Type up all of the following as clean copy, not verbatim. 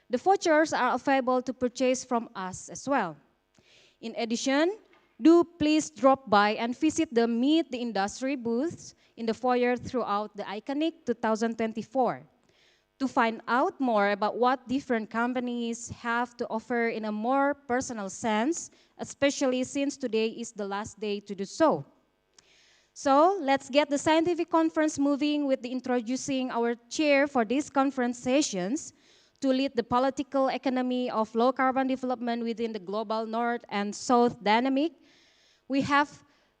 The vouchers are available to purchase from us as well. In addition, do please drop by and visit the Meet the Industry booths in the foyer throughout the Iconic 2024 to find out more about what different companies have to offer in a more personal sense, especially since today is the last day to do so. So let's get the scientific conference moving with the introducing our chair for these conference sessions to lead the political economy of low carbon development within the global North and South dynamic. We have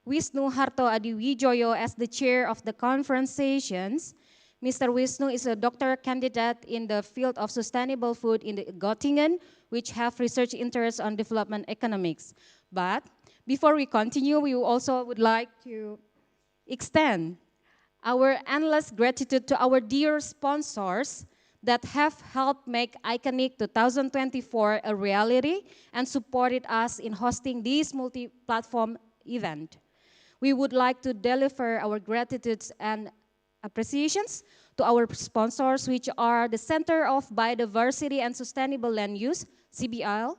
Wisnu Harto Adiwijoyo as the chair of the conference sessions. Mr. Wisnu is a doctoral candidate in the field of sustainable food in the Göttingen, which have research interests on development economics. But before we continue, we also would like to extend our endless gratitude to our dear sponsors that have helped make Iconic 2024 a reality and supported us in hosting this multi-platform event. We would like to deliver our gratitude and appreciations to our sponsors, which are the Center of Biodiversity and Sustainable Land Use, CBL,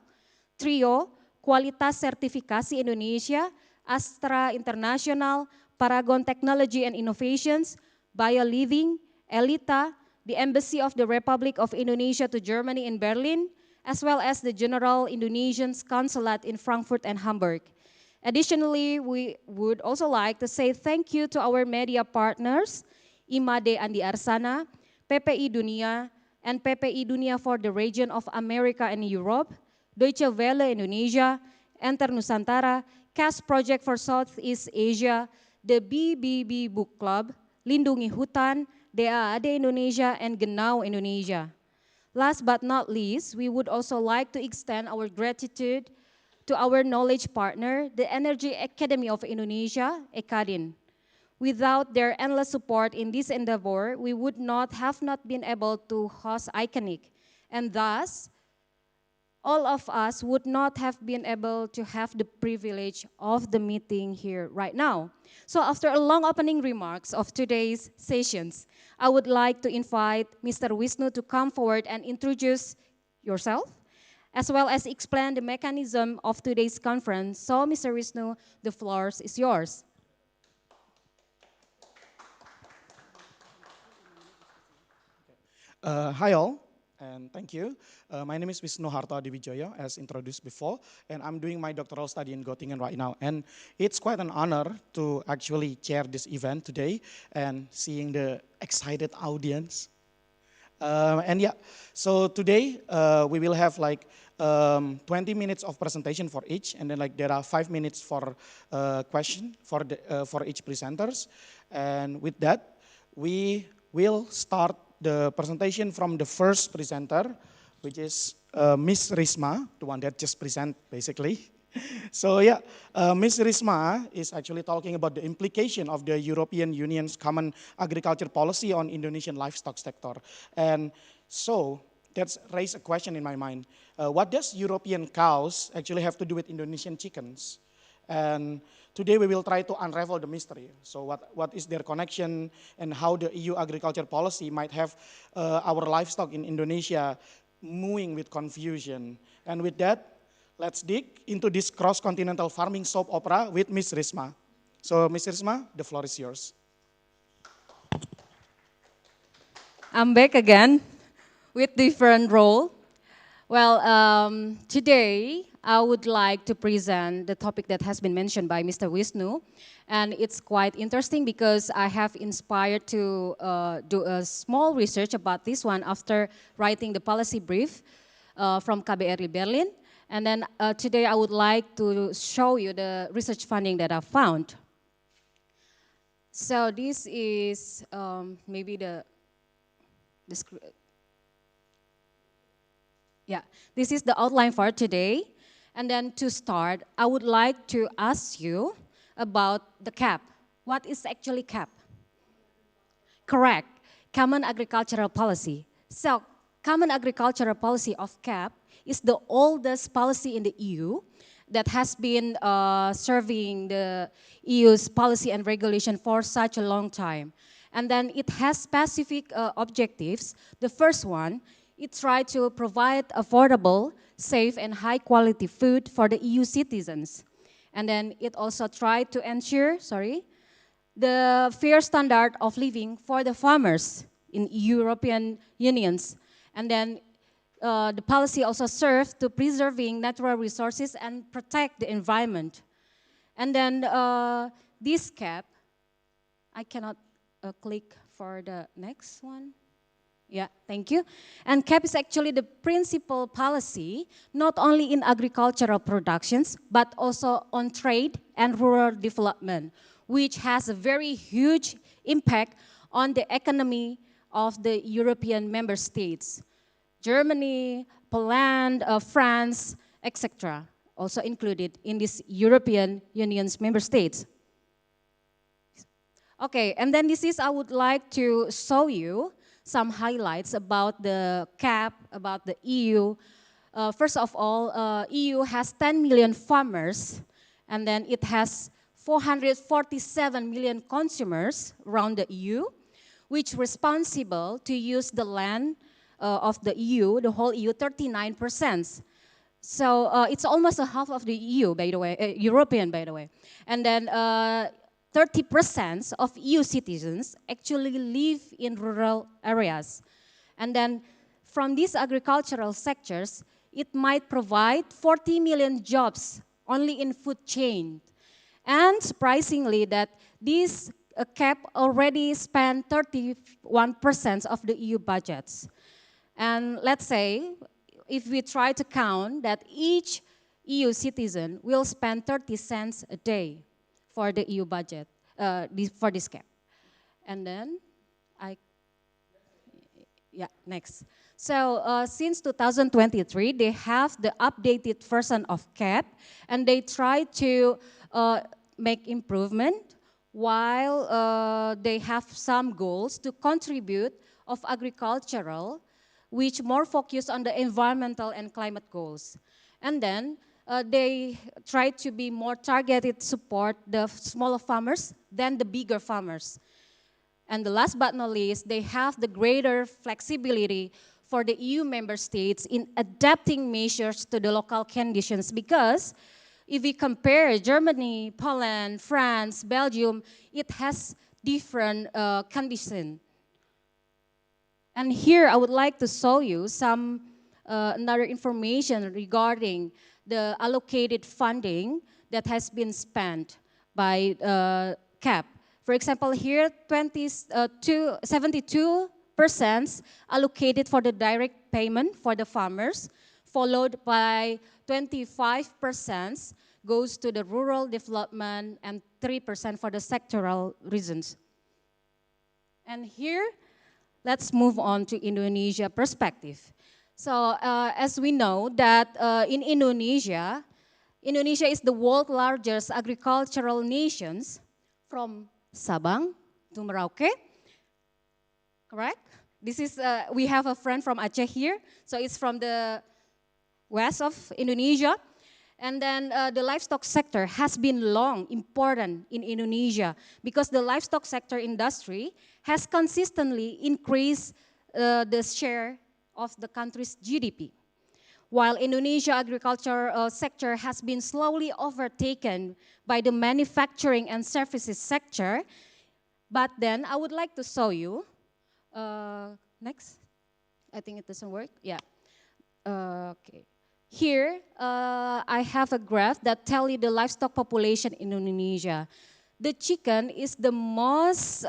Trio, Kualitas Sertifikasi Indonesia, Astra International, Paragon Technology and Innovations, BioLiving, Elita, the Embassy of the Republic of Indonesia to Germany in Berlin, as well as the General Indonesian Consulate in Frankfurt and Hamburg. Additionally, we would also like to say thank you to our media partners, IMADE Andi Arsana, PPI Dunia, and PPI Dunia for the region of America and Europe, Deutsche Welle Indonesia, Enter Nusantara, CAS Project for Southeast Asia, the BBB Book Club, Lindungi Hutan, DAAD Indonesia, and Genau Indonesia. Last but not least, we would also like to extend our gratitude to our knowledge partner, the Energy Academy of Indonesia, EKADIN. Without their endless support in this endeavor, we would not have been able to host Iconic, and thus, all of us would not have been able to have the privilege of the meeting here right now. So after a long opening remarks of today's sessions, I would like to invite Mr. Wisnu to come forward and introduce yourself, as well as explain the mechanism of today's conference. So Mr. Wisnu, the floor is yours. Hi all, and thank you. My name is Wisnu Harto Adiwijoyo, as introduced before, and I'm doing my doctoral study in Göttingen right now. And it's quite an honor to actually chair this event today and seeing the excited audience. And yeah, so today we will have like 20 minutes of presentation for each, and then like there are 5 minutes for question for each presenters. And with that, we will start the presentation from the first presenter, which is Miss Risma, the one that just present basically. So yeah, Ms. Risma is actually talking about the implication of the European Union's common agriculture policy on Indonesian livestock sector. And so that's raised a question in my mind. What does European cows actually have to do with Indonesian chickens? And today we will try to unravel the mystery. So what is their connection and how the EU agriculture policy might have our livestock in Indonesia moving with confusion. And with that, let's dig into this cross-continental farming soap opera with Ms. Risma. So Ms. Risma, the floor is yours. I'm back again with different role. Well, today I would like to present the topic that has been mentioned by Mr. Wisnu, and it's quite interesting because I have inspired to do a small research about this one after writing the policy brief from KBRI Berlin, and then today I would like to show you the research funding that I found. So this is maybe the yeah, this is the outline for today. And then to start, I would like to ask you about the CAP. What is actually CAP? Correct, Common Agricultural Policy. So, Common Agricultural Policy of CAP is the oldest policy in the EU that has been serving the EU's policy and regulation for such a long time. And then it has specific objectives. The first one it tried to provide affordable, safe, and high-quality food for the EU citizens. And then it also tried to ensure, the fair standard of living for the farmers in European unions. And then the policy also served to preserving natural resources and protect the environment. And then this cap, I cannot click for the next one. Yeah, thank you. And CAP is actually the principal policy, not only in agricultural productions, but also on trade and rural development, which has a very huge impact on the economy of the European member states. Germany, Poland, France, etc., also included in this European Union's member states. Okay, and then I would like to show you some highlights about the CAP, about the EU. First of all, EU has 10 million farmers, and then it has 447 million consumers around the EU, which responsible to use the land of the EU, the whole EU, 39%. So it's almost a half of the EU, by the way, European, by the way. And then 30% of EU citizens actually live in rural areas. And then from these agricultural sectors, it might provide 40 million jobs only in food chain. And surprisingly that this cap already spent 31% of the EU budgets. And let's say, if we try to count that each EU citizen will spend 30 cents a day for the EU budget, for this cap. And then, next. So since 2023, they have the updated version of CAP, and they try to make improvement while they have some goals to contribute of agricultural, which more focus on the environmental and climate goals. And then they try to be more targeted support the smaller farmers than the bigger farmers. And the last but not least, they have the greater flexibility for the EU member states in adapting measures to the local conditions, because if we compare Germany, Poland, France, Belgium, it has different conditions. And here I would like to show you some another information regarding the allocated funding that has been spent by CAP. For example, here 72% allocated for the direct payment for the farmers, followed by 25% goes to the rural development and 3% for the sectoral reasons. And here, let's move on to Indonesia perspective. So as we know that in Indonesia, Indonesia is the world's largest agricultural nation from Sabang to Merauke, correct? This is, we have a friend from Aceh here, so it's from the west of Indonesia. And then the livestock sector has been long important in Indonesia because the livestock sector industry has consistently increased the share of the country's GDP. While Indonesia agriculture sector has been slowly overtaken by the manufacturing and services sector, but then I would like to show you, next, I think it doesn't work, yeah, okay. Here, I have a graph that tells you the livestock population in Indonesia. The chicken is the most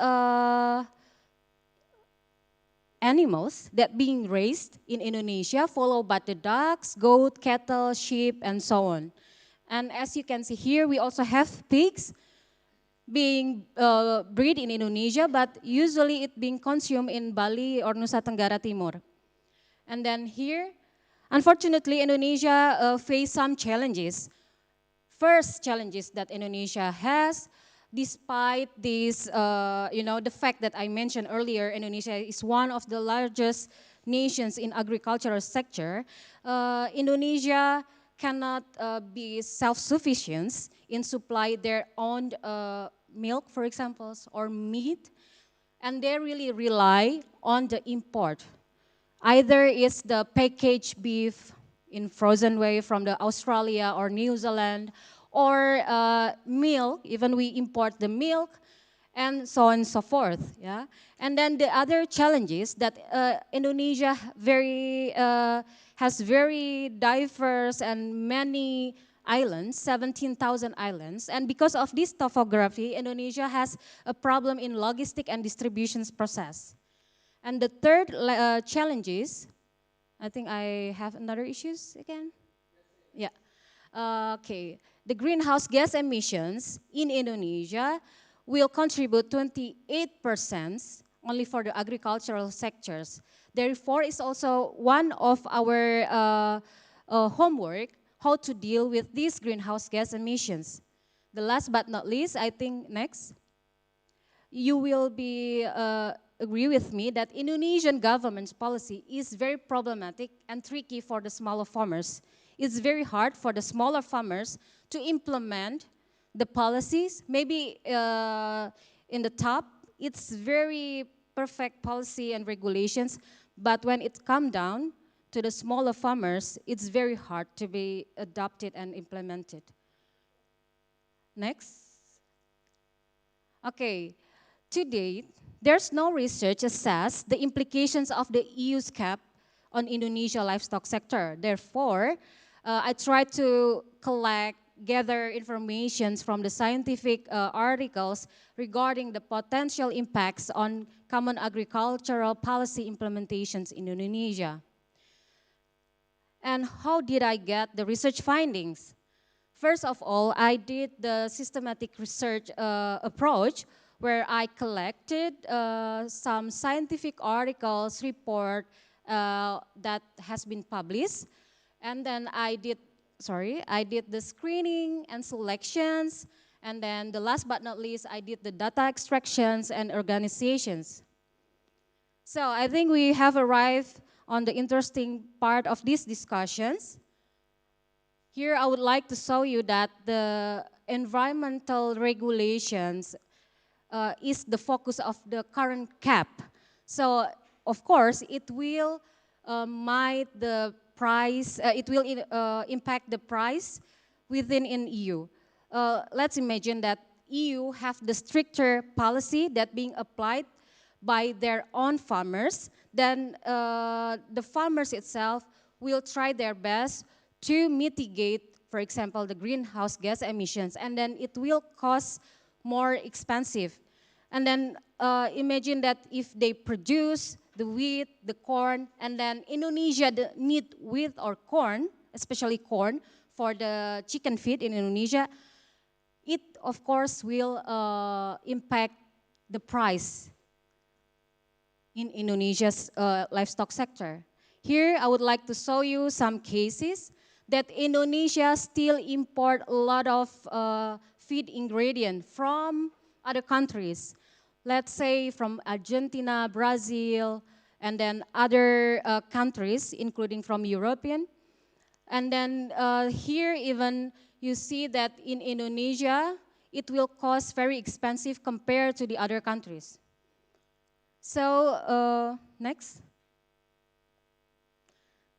animals that being raised in Indonesia, followed by the ducks, goat, cattle, sheep, and so on. And as you can see here, we also have pigs being bred in Indonesia, but usually it being consumed in Bali or Nusa Tenggara Timur. And then here, unfortunately, Indonesia face some challenges. First challenges that Indonesia has, despite this, the fact that I mentioned earlier, Indonesia is one of the largest nations in agricultural sector. Indonesia cannot be self-sufficient in supply their own milk, for example, or meat, and they really rely on the import. Either it's the packaged beef in frozen way from the Australia or New Zealand, or milk, even we import the milk, and so on and so forth. Yeah, and then the other challenges that Indonesia has very diverse and many islands, 17,000 islands, and because of this topography, Indonesia has a problem in logistic and distributions process. And the third challenge is, I think I have another issues again. Yeah. Okay. The greenhouse gas emissions in Indonesia will contribute 28% only for the agricultural sectors. Therefore, it's also one of our homework how to deal with these greenhouse gas emissions. The last but not least, I think next, you will be agree with me that Indonesian government's policy is very problematic and tricky for the smaller farmers. It's very hard for the smaller farmers to implement the policies. Maybe in the top, it's very perfect policy and regulations, but when it come down to the smaller farmers, it's very hard to be adopted and implemented. Next. Okay, to date, there's no research assess the implications of the EU's cap on Indonesia livestock sector. Therefore, I tried to gather information from the scientific articles regarding the potential impacts on common agricultural policy implementations in Indonesia. And how did I get the research findings? First of all, I did the systematic research approach where I collected some scientific articles, report that has been published. And then I did the screening and selections. And then the last but not least, I did the data extractions and organizations. So I think we have arrived on the interesting part of these discussions. Here I would like to show you that the environmental regulations is the focus of the current cap. So of course it will impact the price within in EU. Let's imagine that EU have the stricter policy that being applied by their own farmers, then the farmers itself will try their best to mitigate, for example, the greenhouse gas emissions, and then it will cost more expensive. And then imagine that if they produce the wheat, the corn, and then Indonesia need wheat or corn, especially corn, for the chicken feed in Indonesia, it of course will impact the price in Indonesia's livestock sector. Here, I would like to show you some cases that Indonesia still import a lot of feed ingredient from other countries. Let's say from Argentina, Brazil, and then other countries, including from European. And then here even you see that in Indonesia, it will cost very expensive compared to the other countries. So next.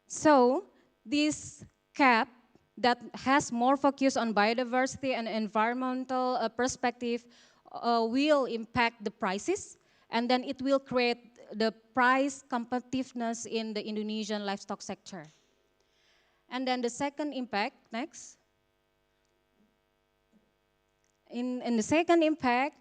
So this cap that has more focus on biodiversity and environmental perspective will impact the prices, and then it will create the price competitiveness in the Indonesian livestock sector. And then the second impact, next. In the second impact,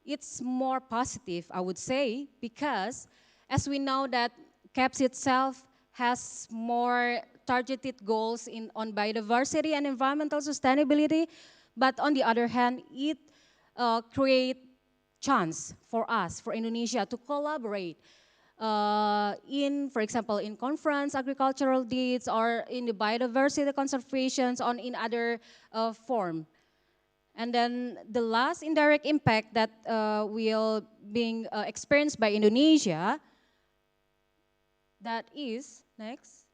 it's more positive, I would say, because as we know that CAPS itself has more targeted goals on biodiversity and environmental sustainability, but on the other hand, it creates chance for us, for Indonesia, to collaborate for example, in conference, agricultural deeds, or in the biodiversity conservations, or in other form. And then the last indirect impact that will being experienced by Indonesia, that is, next,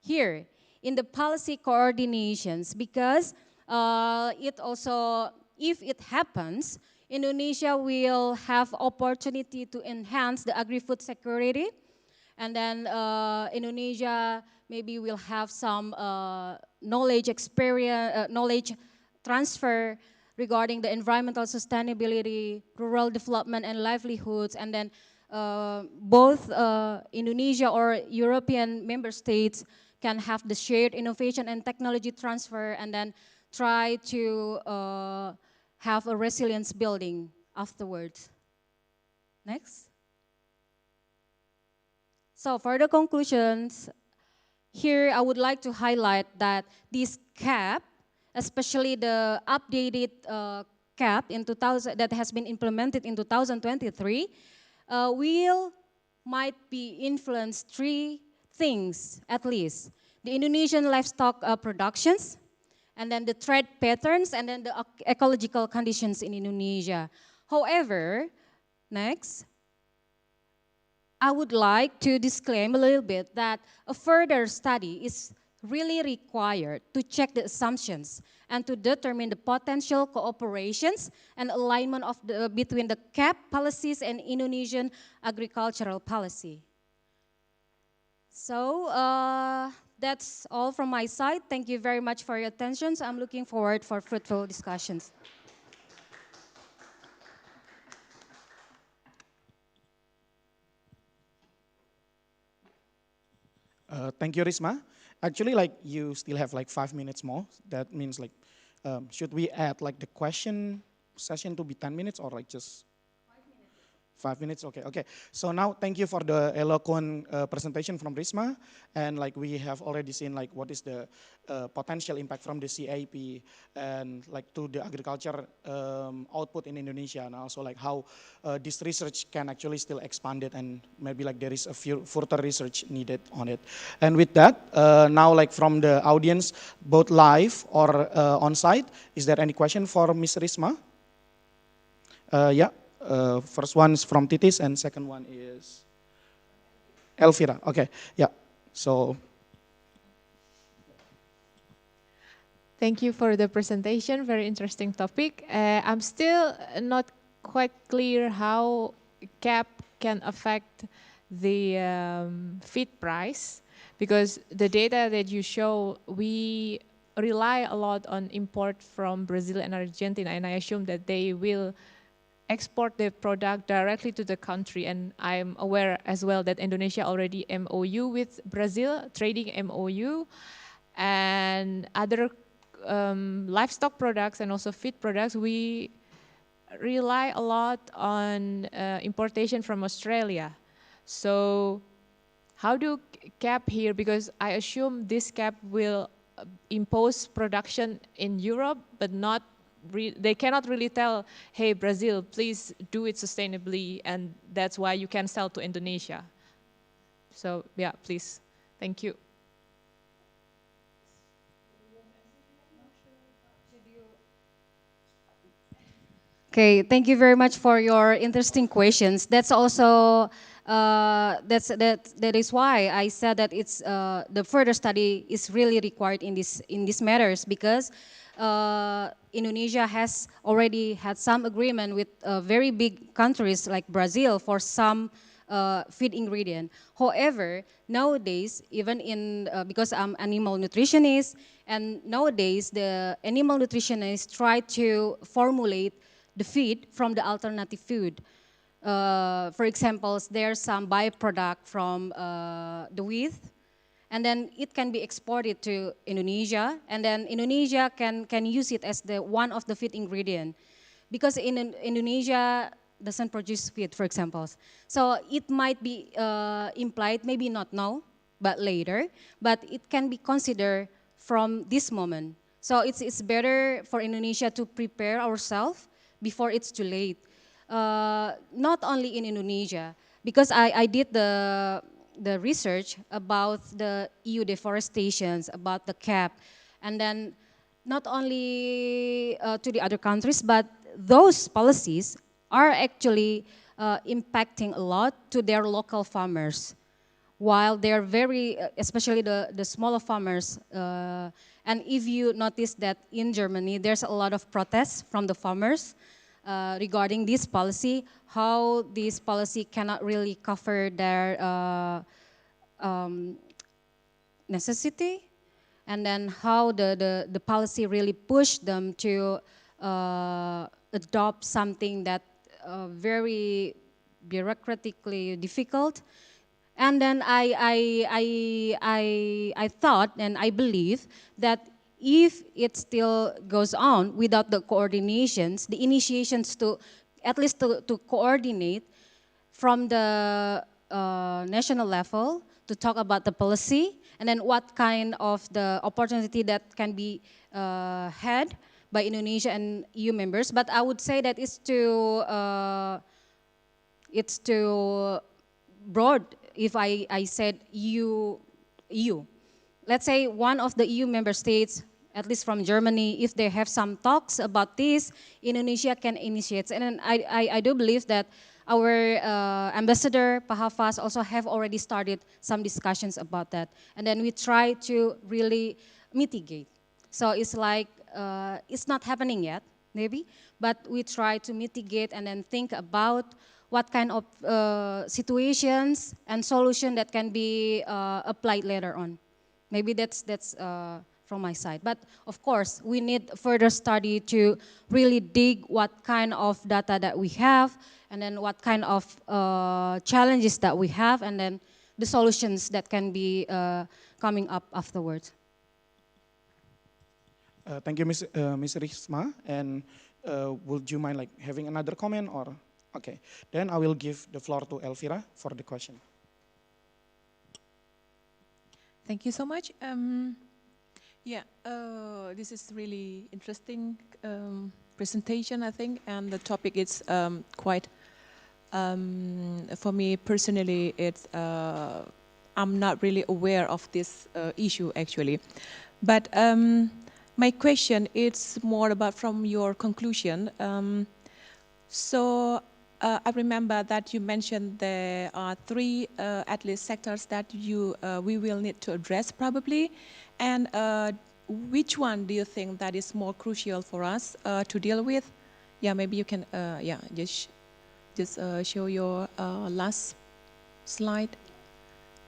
here, in the policy coordinations, because it also, if it happens, Indonesia will have opportunity to enhance the agri-food security. And then Indonesia maybe will have some knowledge experience, knowledge transfer regarding the environmental sustainability, rural development and livelihoods. And then both Indonesia or European member states can have the shared innovation and technology transfer, and then try to have a resilience building afterwards. Next. So for the conclusions, here I would like to highlight that this cap, especially the updated cap in 2000 that has been implemented in 2023, will might be influenced three things at least: the Indonesian livestock productions, and then the trade patterns, and then the ecological conditions in Indonesia. However, next, I would like to disclaim a little bit that a further study is really required to check the assumptions and to determine the potential cooperations and alignment of between the CAP policies and Indonesian agricultural policy. So that's all from my side. Thank you very much for your attention. So I'm looking forward for fruitful discussions. Thank you, Risma. Actually, like you still have like 5 minutes more. That means like, should we add like the question session to be 10 minutes or like just 5 minutes? Okay, okay. So now thank you for the eloquent presentation from Risma. And like we have already seen like what is the potential impact from the CAP and like to the agriculture output in Indonesia, and also like how this research can actually still expand it, and maybe like there is a few further research needed on it. And with that, now like from the audience, both live or on site, is there any question for Ms. Risma? Yeah. First one is from Titis, and second one is Elvira. Okay, yeah. So, thank you for the presentation. Very interesting topic. I'm still not quite clear how cap can affect the feed price, because the data that you show, we rely a lot on import from Brazil and Argentina, and I assume that they will export their product directly to the country. And I'm aware as well that Indonesia already MOU with Brazil, trading MOU, and other livestock products and also feed products, we rely a lot on importation from Australia. So how do cap here, because I assume this cap will impose production in Europe, but not they cannot really tell, hey, Brazil, please do it sustainably, and that's why you can sell to Indonesia. So yeah, please, thank you. Okay, thank you very much for your interesting questions. That's also that is why I said that it's the further study is really required in these matters, because Indonesia has already had some agreement with very big countries like Brazil for some feed ingredient. However, nowadays, even in because I'm animal nutritionist, and nowadays the animal nutritionists try to formulate the feed from the alternative food. For example, there's some byproduct from the wheat, and then it can be exported to Indonesia, and then Indonesia can use it as the one of the feed ingredient, because in Indonesia doesn't produce wheat, for example. So it might be implied, maybe not now, but later, but it can be considered from this moment. So it's better for Indonesia to prepare ourselves before it's too late. Not only in Indonesia, because I did the research about the EU deforestations, about the cap, and then not only to the other countries, but those policies are actually impacting a lot to their local farmers, while they're very, especially the smaller farmers. And if you notice that in Germany, there's a lot of protests from the farmers regarding this policy, how this policy cannot really cover their necessity, and then how the policy really pushed them to adopt something that very bureaucratically difficult. And then I thought and I believe that if it still goes on without the coordinations, the initiations to, at least to coordinate from the national level to talk about the policy, and then what kind of the opportunity that can be had by Indonesia and EU members. But I would say that it's too broad if I said EU. Let's say one of the EU member states, at least from Germany, if they have some talks about this, Indonesia can initiate. And then I do believe that our ambassador, Pahafas, also have already started some discussions about that. And then we try to really mitigate. So it's like, it's not happening yet, maybe, but we try to mitigate and then think about what kind of situations and solution that can be applied later on. Maybe that's from my side. But of course, we need further study to really dig what kind of data that we have, and then what kind of challenges that we have, and then the solutions that can be coming up afterwards. Thank you, Ms. Risma. And would you mind like having another comment or? Okay, then I will give the floor to Elvira for the question. Thank you so much. This is really interesting presentation, I think, and the topic is quite, for me personally, it's, I'm not really aware of this issue actually. But my question is more about from your conclusion. I remember that you mentioned there are three, at least, sectors that we will need to address probably. And which one do you think that is more crucial for us to deal with? Yeah, maybe you can, just show your last slide.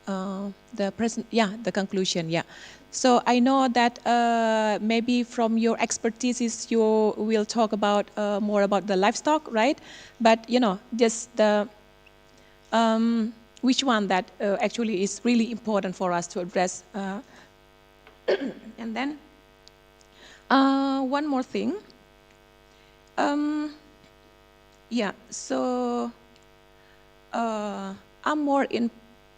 The conclusion, yeah. So I know that maybe from your expertise, you will talk about more about the livestock, right? But just the which one that actually is really important for us to address. And then one more thing. I'm more in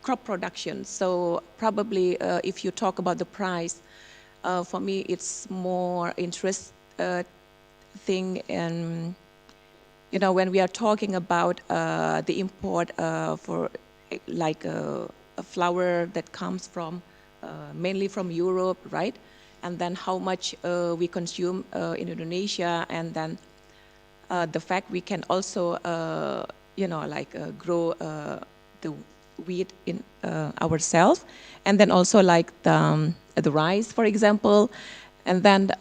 crop production. So probably if you talk about the price, for me it's more interest thing. And when we are talking about the import for like a flour that comes from mainly from Europe, right? And then how much we consume in Indonesia, and then the fact we can also grow the wheat in ourselves, and then also like the rice, for example, and then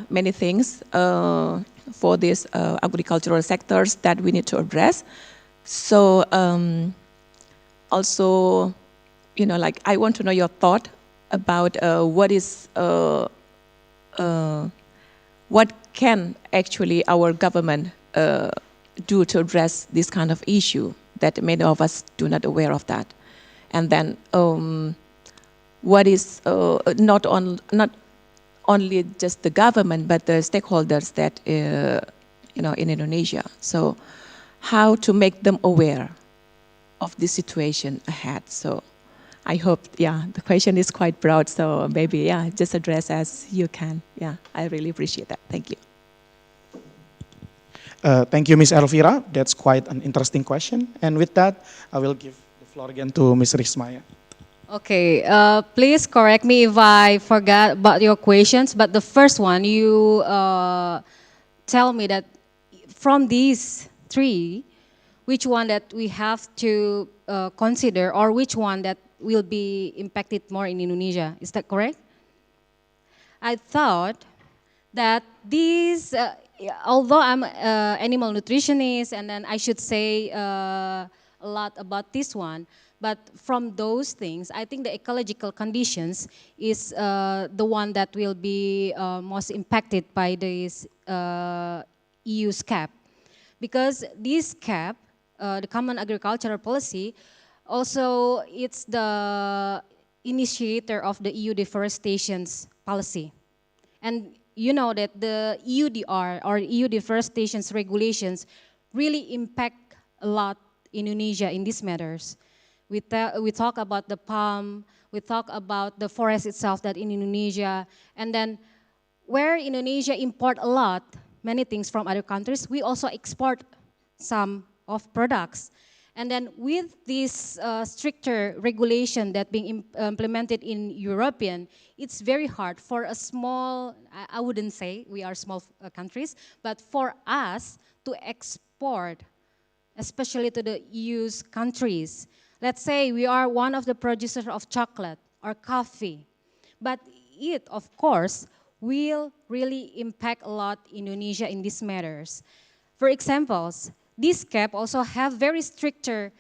many things for these agricultural sectors that we need to address. So also, I want to know your thought about what can actually our government do to address this kind of issue that many of us do not aware of that. And then what is not only just the government, but the stakeholders that in Indonesia. So how to make them aware of the situation ahead. So I hope, the question is quite broad, so maybe, just address as you can. Yeah, I really appreciate that. Thank you. Thank you, Ms. Elvira. That's quite an interesting question. And with that, I will give the floor again to Ms. Risma. Okay, please correct me if I forgot about your questions, but the first one, you tell me that from these three, which one that we have to consider, or which one that will be impacted more in Indonesia. Is that correct? I thought that these although I'm an animal nutritionist, and then I should say a lot about this one, but from those things, I think the ecological conditions is the one that will be most impacted by this EU's cap. Because this cap, the Common Agricultural Policy, also it's the initiator of the EU deforestation policy. And you know that the EUDR or EU deforestation regulations really impact a lot Indonesia in these matters. We talk about the palm, we talk about the forest itself that in Indonesia, and then where Indonesia import a lot, many things from other countries, we also export some of products. And then with this stricter regulation that being implemented in European, it's very hard for a small, I wouldn't say we are small countries, but for us to export, especially to the EU's countries. Let's say we are one of the producers of chocolate or coffee, but it, of course, will really impact a lot Indonesia in these matters. For examples, this cap also have very stricter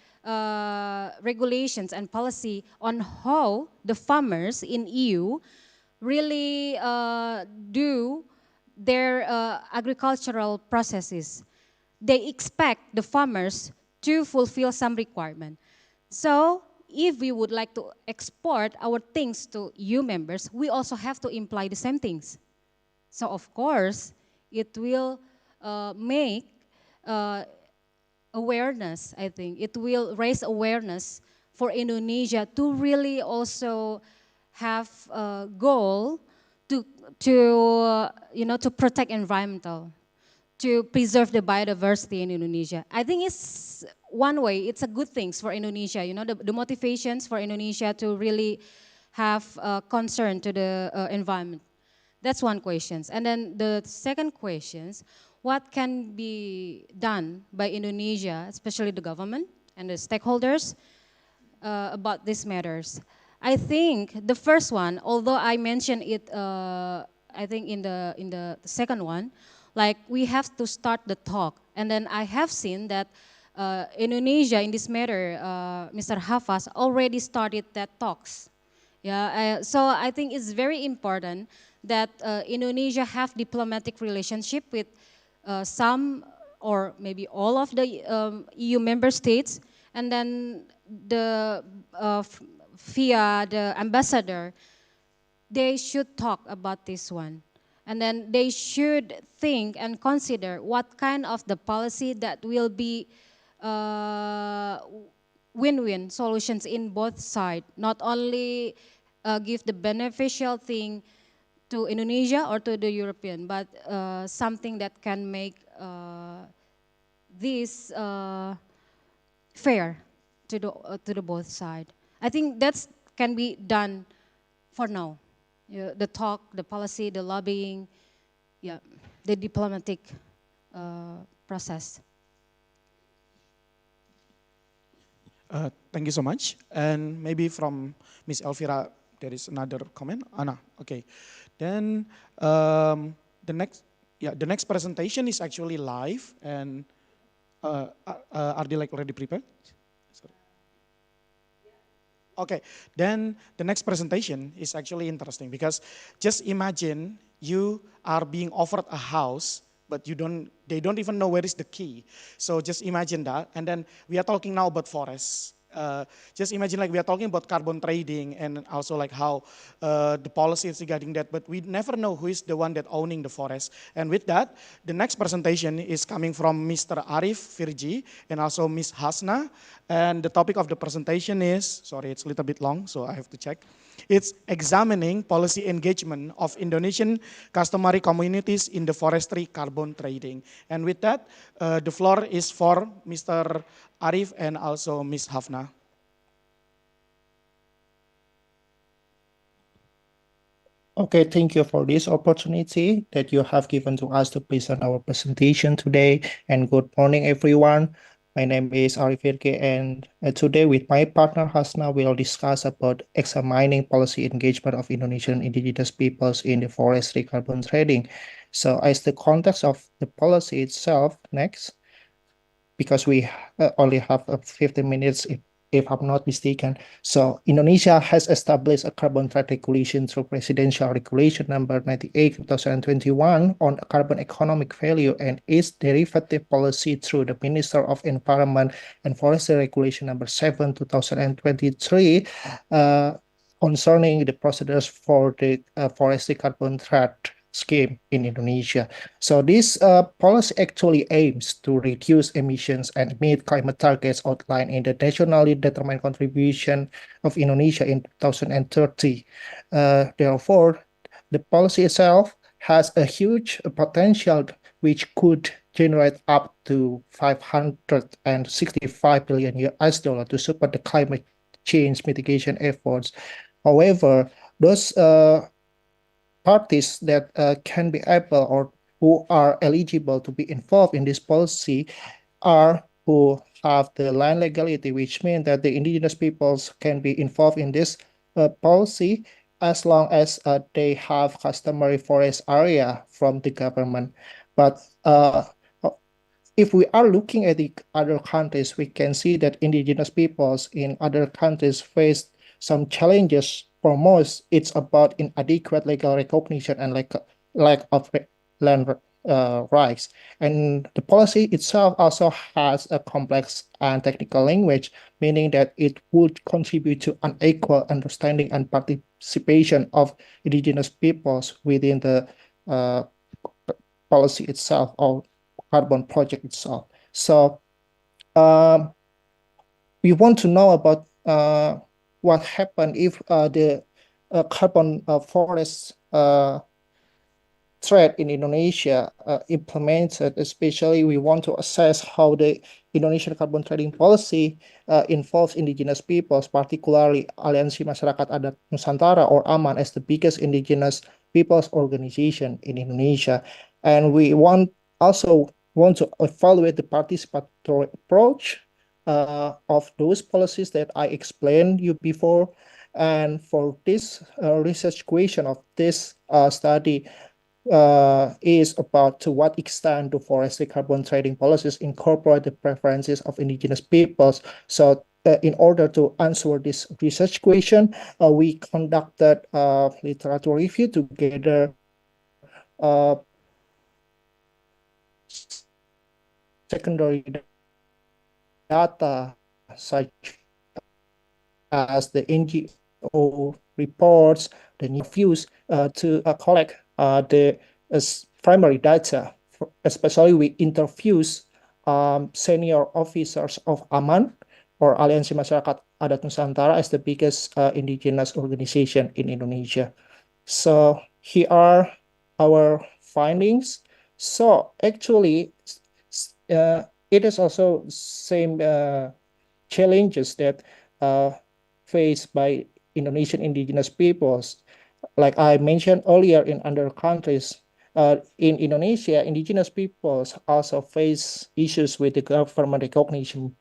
regulations and policy on how the farmers in EU really do their agricultural processes. They expect the farmers to fulfill some requirement. So if we would like to export our things to EU members, we also have to imply the same things. So of course, it will make awareness, I think. It will raise awareness for Indonesia to really also have a goal to protect environmental, to preserve the biodiversity in Indonesia. I think it's one way, it's a good thing for Indonesia, the motivations for Indonesia to really have concern to the environment. That's one question. And then the second question, what can be done by Indonesia, especially the government and the stakeholders, about these matters? I think the first one, although I mentioned it, I think in the second one, like we have to start the talk. And then I have seen that Indonesia in this matter, Mr. Hafaz already started that talks. Yeah, so I think it's very important that Indonesia have diplomatic relationship with some or maybe all of the EU member states, and then via the ambassador, they should talk about this one. And then they should think and consider what kind of the policy that will be win-win solutions in both sides. Not only give the beneficial thing to Indonesia or to the European, but something that can make this fair to the both side. I think that can be done for now. The talk, the policy, the lobbying, yeah, the diplomatic process. Thank you so much. And maybe from Ms. Elvira, there is another comment. Anna, okay. Then the next presentation is actually live, and are they like already prepared? Sorry. Okay, then the next presentation is actually interesting because just imagine you are being offered a house, but they don't even know where is the key. So just imagine that, and then we are talking now about forests. Just imagine like we are talking about carbon trading and also like how the policy is regarding that, but we never know who is the one that owning the forest. And with that, the next presentation is coming from Mr. Arif Virji and also Ms. Hasna. And the topic of the presentation is, sorry, it's a little bit long, so I have to check. It's examining policy engagement of Indonesian customary communities in the forestry carbon trading. And with that, the floor is for Mr. Arif and also Ms. Hafna. Okay, thank you for this opportunity that you have given to us to present our presentation today. And good morning, everyone. My name is Arif Virge, and today with my partner Hasna, we'll discuss about examining policy engagement of Indonesian indigenous peoples in the forestry carbon trading. So as the context of the policy itself, next, because we only have 15 minutes, if I'm not mistaken. So Indonesia has established a carbon trade regulation through Presidential Regulation number 98, 2021 on carbon economic value and its derivative policy through the Minister of Environment and Forestry Regulation number 7, 2023, concerning the procedures for the forestry carbon trade scheme in Indonesia. So this policy actually aims to reduce emissions and meet climate targets outlined in the nationally determined contribution of Indonesia in 2030. Therefore, the policy itself has a huge potential which could generate up to 565 billion US dollar to support the climate change mitigation efforts. However, those parties that can be able or who are eligible to be involved in this policy are who have the land legality, which means that the indigenous peoples can be involved in this policy as long as they have customary forest area from the government. But if we are looking at the other countries, we can see that indigenous peoples in other countries face some challenges. For most, it's about inadequate legal recognition and lack of land rights. And the policy itself also has a complex and technical language, meaning that it would contribute to unequal understanding and participation of indigenous peoples within the policy itself or carbon project itself. So we want to know about what happened if the carbon forest trade in Indonesia implemented. Especially we want to assess how the Indonesian carbon trading policy involves indigenous peoples, particularly Aliansi Masyarakat Adat Nusantara or AMAN as the biggest indigenous peoples organization in Indonesia. And we also want to evaluate the participatory approach of those policies that I explained you before. And for this research question of this study is about to what extent do forestry carbon trading policies incorporate the preferences of indigenous peoples. So in order to answer this research question, we conducted a literature review together secondary data such as the NGO reports, the new views to collect the primary data. Especially we interviews senior officers of AMAN or Aliansi Masyarakat Adat Nusantara as the biggest indigenous organization in Indonesia. So here are our findings. So actually, it is also same challenges that faced by Indonesian indigenous peoples. Like I mentioned earlier, in other countries, in Indonesia, indigenous peoples also face issues with the government recognition,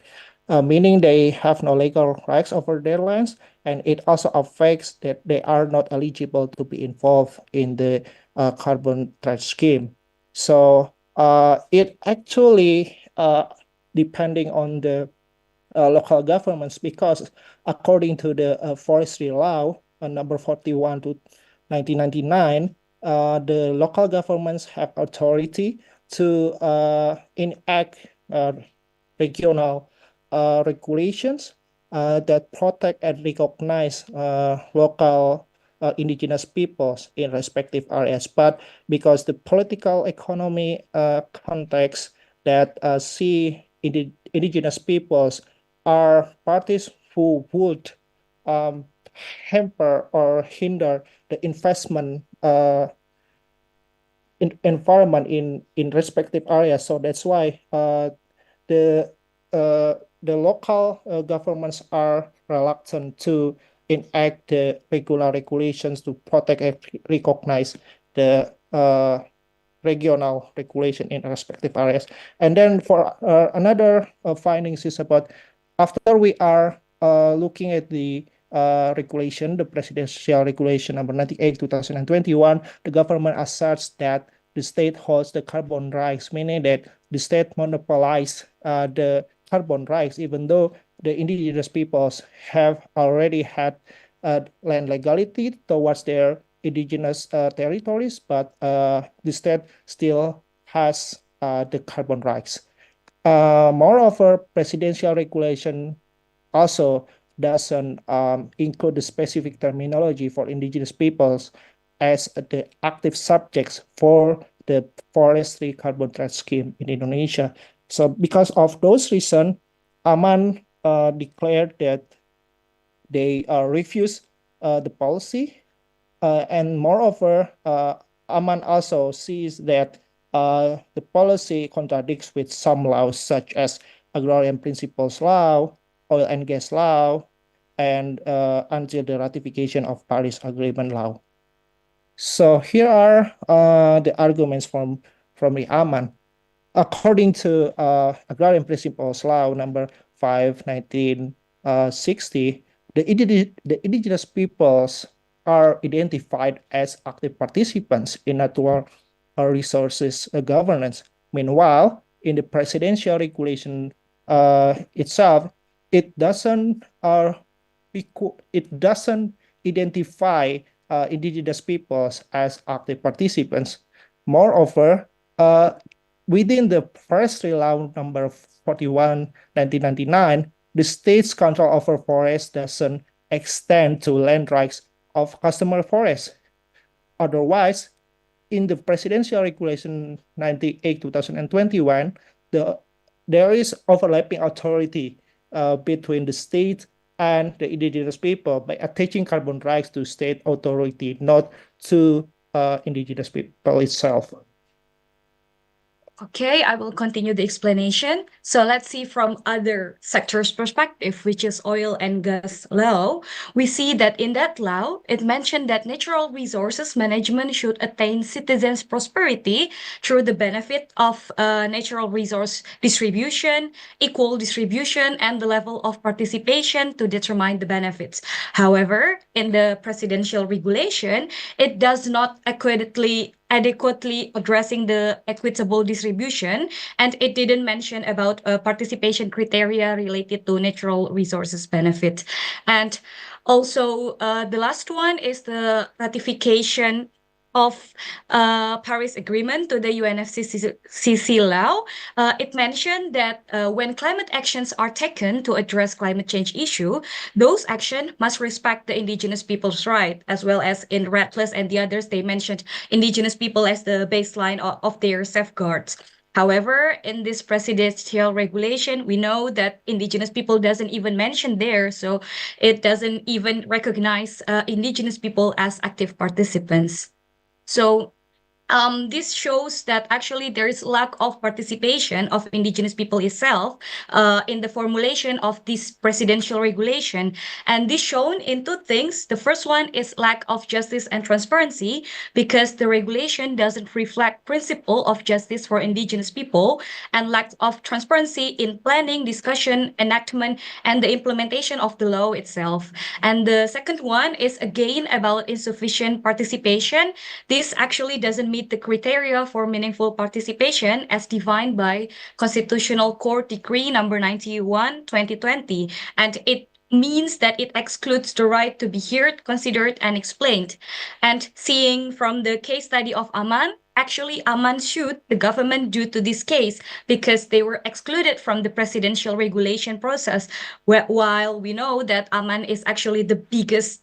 meaning they have no legal rights over their lands, and it also affects that they are not eligible to be involved in the carbon trade scheme. So it actually depending on the local governments, because according to the forestry law number 41 to 1999, the local governments have authority to enact regional regulations that protect and recognize local indigenous peoples in respective areas. But because the political economy context that see indigenous peoples are parties who would hamper or hinder the investment environment in respective areas. So that's why the local governments are reluctant to enact the regular regulations to protect and recognize the regional regulation in respective areas. And then for another findings is about after we are looking at the regulation, the presidential regulation number 98, 2021, the government asserts that the state holds the carbon rights, meaning that the state monopolizes the carbon rights, even though the indigenous peoples have already had land legality towards their indigenous territories, but the state still has the carbon rights. Moreover, presidential regulation also doesn't include the specific terminology for indigenous peoples as the active subjects for the forestry carbon trade scheme in Indonesia. So because of those reasons, Aman declared that they refuse the policy. And moreover, Aman also sees that the policy contradicts with some laws such as Agrarian Principles Law, Oil and Gas Law, and until the ratification of Paris Agreement Law. So here are the arguments from the Aman. According to Agrarian Principles Law number 5, 1960, the indigenous peoples are identified as active participants in natural resources governance. Meanwhile, in the presidential regulation itself, it doesn't identify indigenous peoples as active participants. Moreover, within the forestry law number 41, 1999, the state's control over forests doesn't extend to land rights of customer forests. Otherwise, in the presidential regulation 98, 2021, there is overlapping authority between the state and the indigenous people by attaching carbon rights to state authority, not to indigenous people itself. Okay, I will continue the explanation. So let's see from other sectors' perspective, which is oil and gas law. We see that in that law, it mentioned that natural resources management should attain citizens' prosperity through the benefit of natural resource distribution, equal distribution, and the level of participation to determine the benefits. However, in the presidential regulation, it does not adequately addressing the equitable distribution, and it didn't mention about participation criteria related to natural resources benefit. And also the last one is the ratification of Paris Agreement to the UNFCCC law. It mentioned that when climate actions are taken to address climate change issue, those actions must respect the indigenous people's right, as well as in Rattlers and the others, they mentioned indigenous people as the baseline of their safeguards. However, in this presidential regulation, we know that indigenous people doesn't even mention there, so it doesn't even recognize indigenous people as active participants. So this shows that actually there is lack of participation of indigenous people itself in the formulation of this presidential regulation. And this shown in two things. The first one is lack of justice and transparency, because the regulation doesn't reflect principle of justice for indigenous people, and lack of transparency in planning, discussion, enactment, and the implementation of the law itself. And the second one is again about insufficient participation. This actually doesn't meet the criteria for meaningful participation as defined by Constitutional Court Decree number 91, 2020. And it means that it excludes the right to be heard, considered, and explained. And seeing from the case study of Aman, actually Aman sued the government due to this case because they were excluded from the presidential regulation process, while we know that Aman is actually the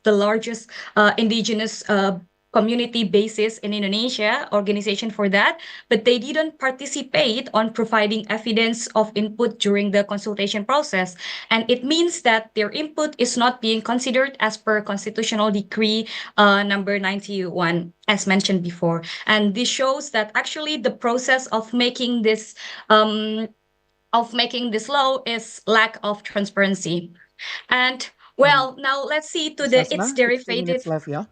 largest indigenous community basis in Indonesia, organization for that, but they didn't participate on providing evidence of input during the consultation process. And it means that their input is not being considered as per Constitutional Decree number 91, as mentioned before. And this shows that actually the process of making this law is lack of transparency. And well, now let's see to Ms. its Hasna, 2 derivative. minutes left, yeah?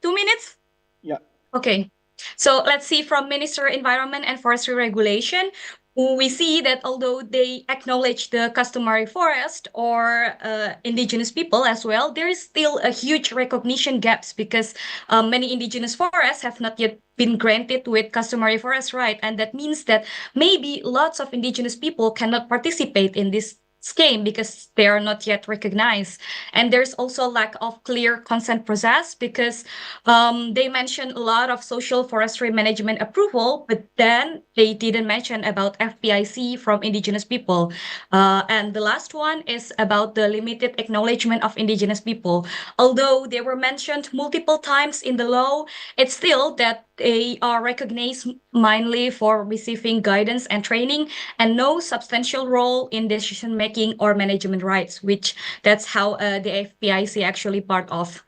2 minutes? Yeah. Okay. So let's see from Minister Environment and Forestry Regulation. we see that although they acknowledge the customary forest or indigenous people as well, there is still a huge recognition gaps because many indigenous forests have not yet been granted with customary forest right, and that means that maybe lots of indigenous people cannot participate in this scheme because they are not yet recognized. And there's also lack of clear consent process because they mentioned a lot of social forestry management approval, but then they didn't mention about FPIC from indigenous people. And the last one is about the limited acknowledgement of indigenous people. Although they were mentioned multiple times in the law, it's still that they are recognized mainly for receiving guidance and training and no substantial role in decision making or management rights, which that's how the FPIC actually part of.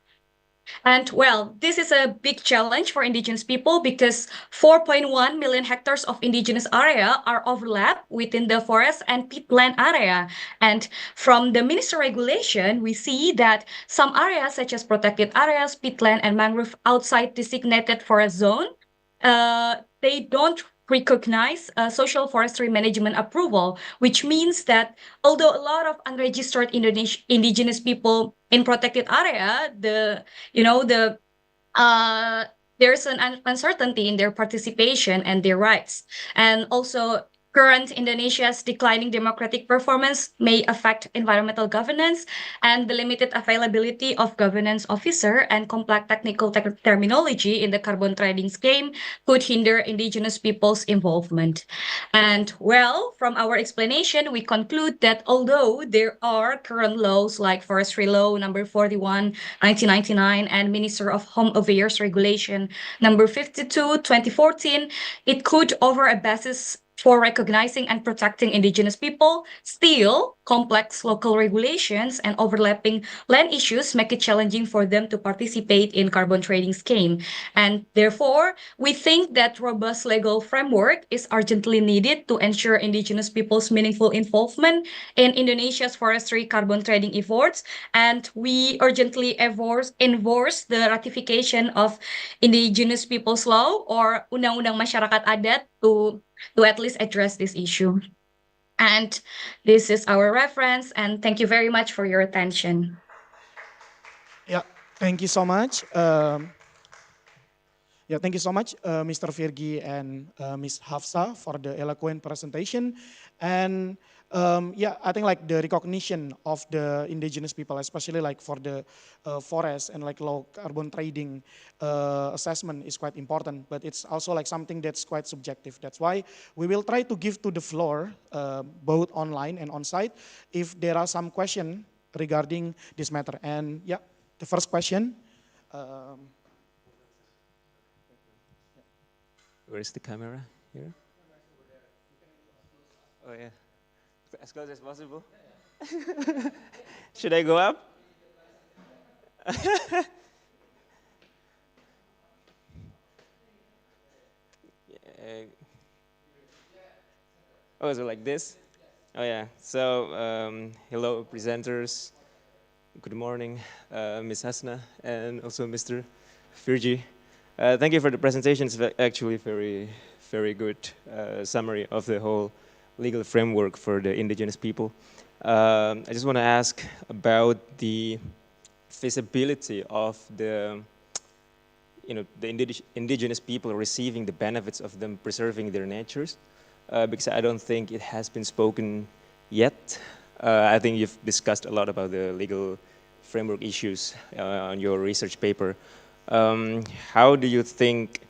And well, this is a big challenge for indigenous people because 4.1 million hectares of indigenous area are overlapped within the forest and peatland area. And from the minister regulation, we see that some areas such as protected areas, peatland, and mangrove outside designated forest zone, they don't recognize social forestry management approval, which means that although a lot of unregistered indigenous people in protected area, the uh, there's an uncertainty in their participation and their rights. And also, current Indonesia's declining democratic performance may affect environmental governance, and the limited availability of governance officer and complex technical terminology in the carbon trading scheme could hinder indigenous people's involvement. And well, from our explanation, we conclude that although there are current laws like Forestry Law number 41, 1999, and Minister of Home Affairs Regulation number 52, 2014, it could offer a basis for recognizing and protecting indigenous people. Still, complex local regulations and overlapping land issues make it challenging for them to participate in carbon trading scheme. And therefore, we think that robust legal framework is urgently needed to ensure indigenous people's meaningful involvement in Indonesia's forestry carbon trading efforts. And we urgently enforce the ratification of Indigenous Peoples Law or Undang-Undang Masyarakat Adat to at least address this issue. And this is our reference, and thank you very much for your attention. Yeah, thank you so much. Thank you so much, Mr. Virgi and Ms. Hafsa for the eloquent presentation. And I think like the recognition of the indigenous people, especially like for the forest and like low carbon trading assessment is quite important, but it's also like something that's quite subjective. That's why we will try to give to the floor, both online and on-site, if there are some questions regarding this matter. And the first question. Where's the camera? Here? Oh yeah, as close as possible. Should I go up? Oh, is it like this? Oh yeah. So hello, presenters. Good morning, Ms. Hasna, and also Mr. Virgi. Thank you for the presentation. It's actually very good summary of the whole legal framework for the indigenous people. I just want to ask about the feasibility of the indigenous people receiving the benefits of them preserving their natures, because I don't think it has been spoken yet. I think you've discussed a lot about the legal framework issues on your research paper. How do you think,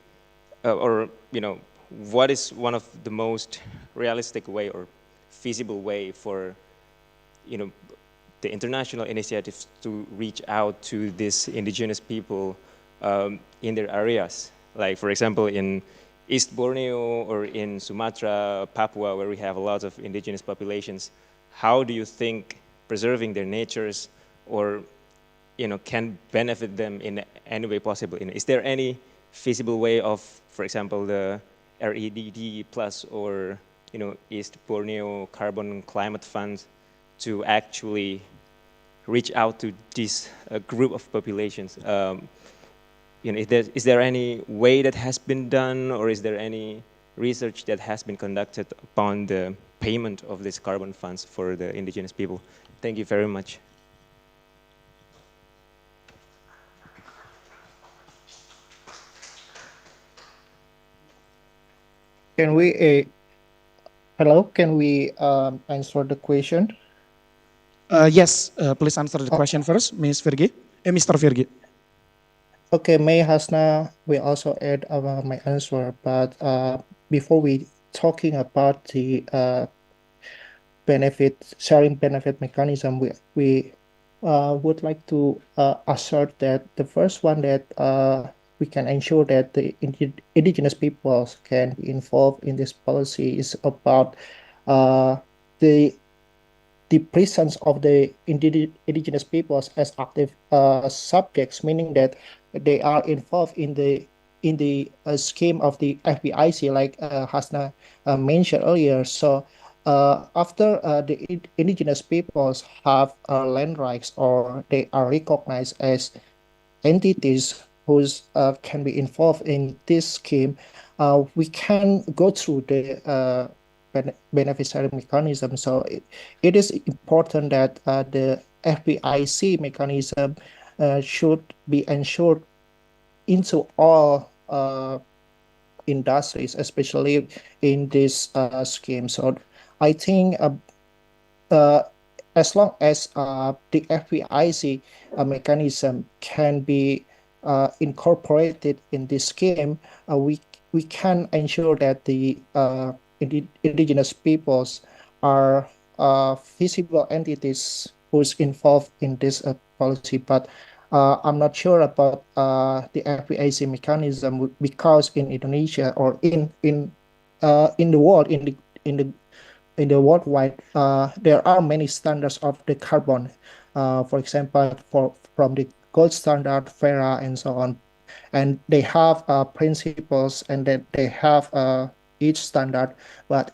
what is one of the most realistic way or feasible way for, the international initiatives to reach out to these indigenous people in their areas? Like, for example, in East Borneo or in Sumatra, Papua, where we have a lot of indigenous populations. How do you think preserving their natures or can benefit them in any way possible? Is there any feasible way of, for example, the REDD plus or East Borneo Carbon Climate Fund to actually reach out to this group of populations? Is there any way that has been done, or is there any research that has been conducted upon the payment of these carbon funds for the indigenous people. Thank you very much. Can we, hello, can we answer the question? Yes, please answer the question first, Ms. Virgi. Mr. Virgi. Okay, May Hasna will also add my answer, but before we talking about the sharing benefit mechanism, we would like to assert that the first one that we can ensure that the indigenous peoples can be involved in this policy is about uh, the the presence of the indigenous peoples as active subjects, meaning that they are involved in the scheme of the FBIC, like Hasna mentioned earlier. So after the indigenous peoples have land rights or they are recognized as entities who's can be involved in this scheme, we can go through the beneficiary mechanism. So it is important that the FBIC mechanism should be ensured into all industries, especially in this scheme. So I think uh, as long as the FPIC mechanism can be incorporated in this scheme, we can ensure that the indigenous peoples are visible entities who's involved in this policy. But I'm not sure about the FPIC mechanism because in Indonesia or in the world in the worldwide, there are many standards of the carbon. For example, from the gold standard, FERA, and so on, and they have principles and that they have each standard. But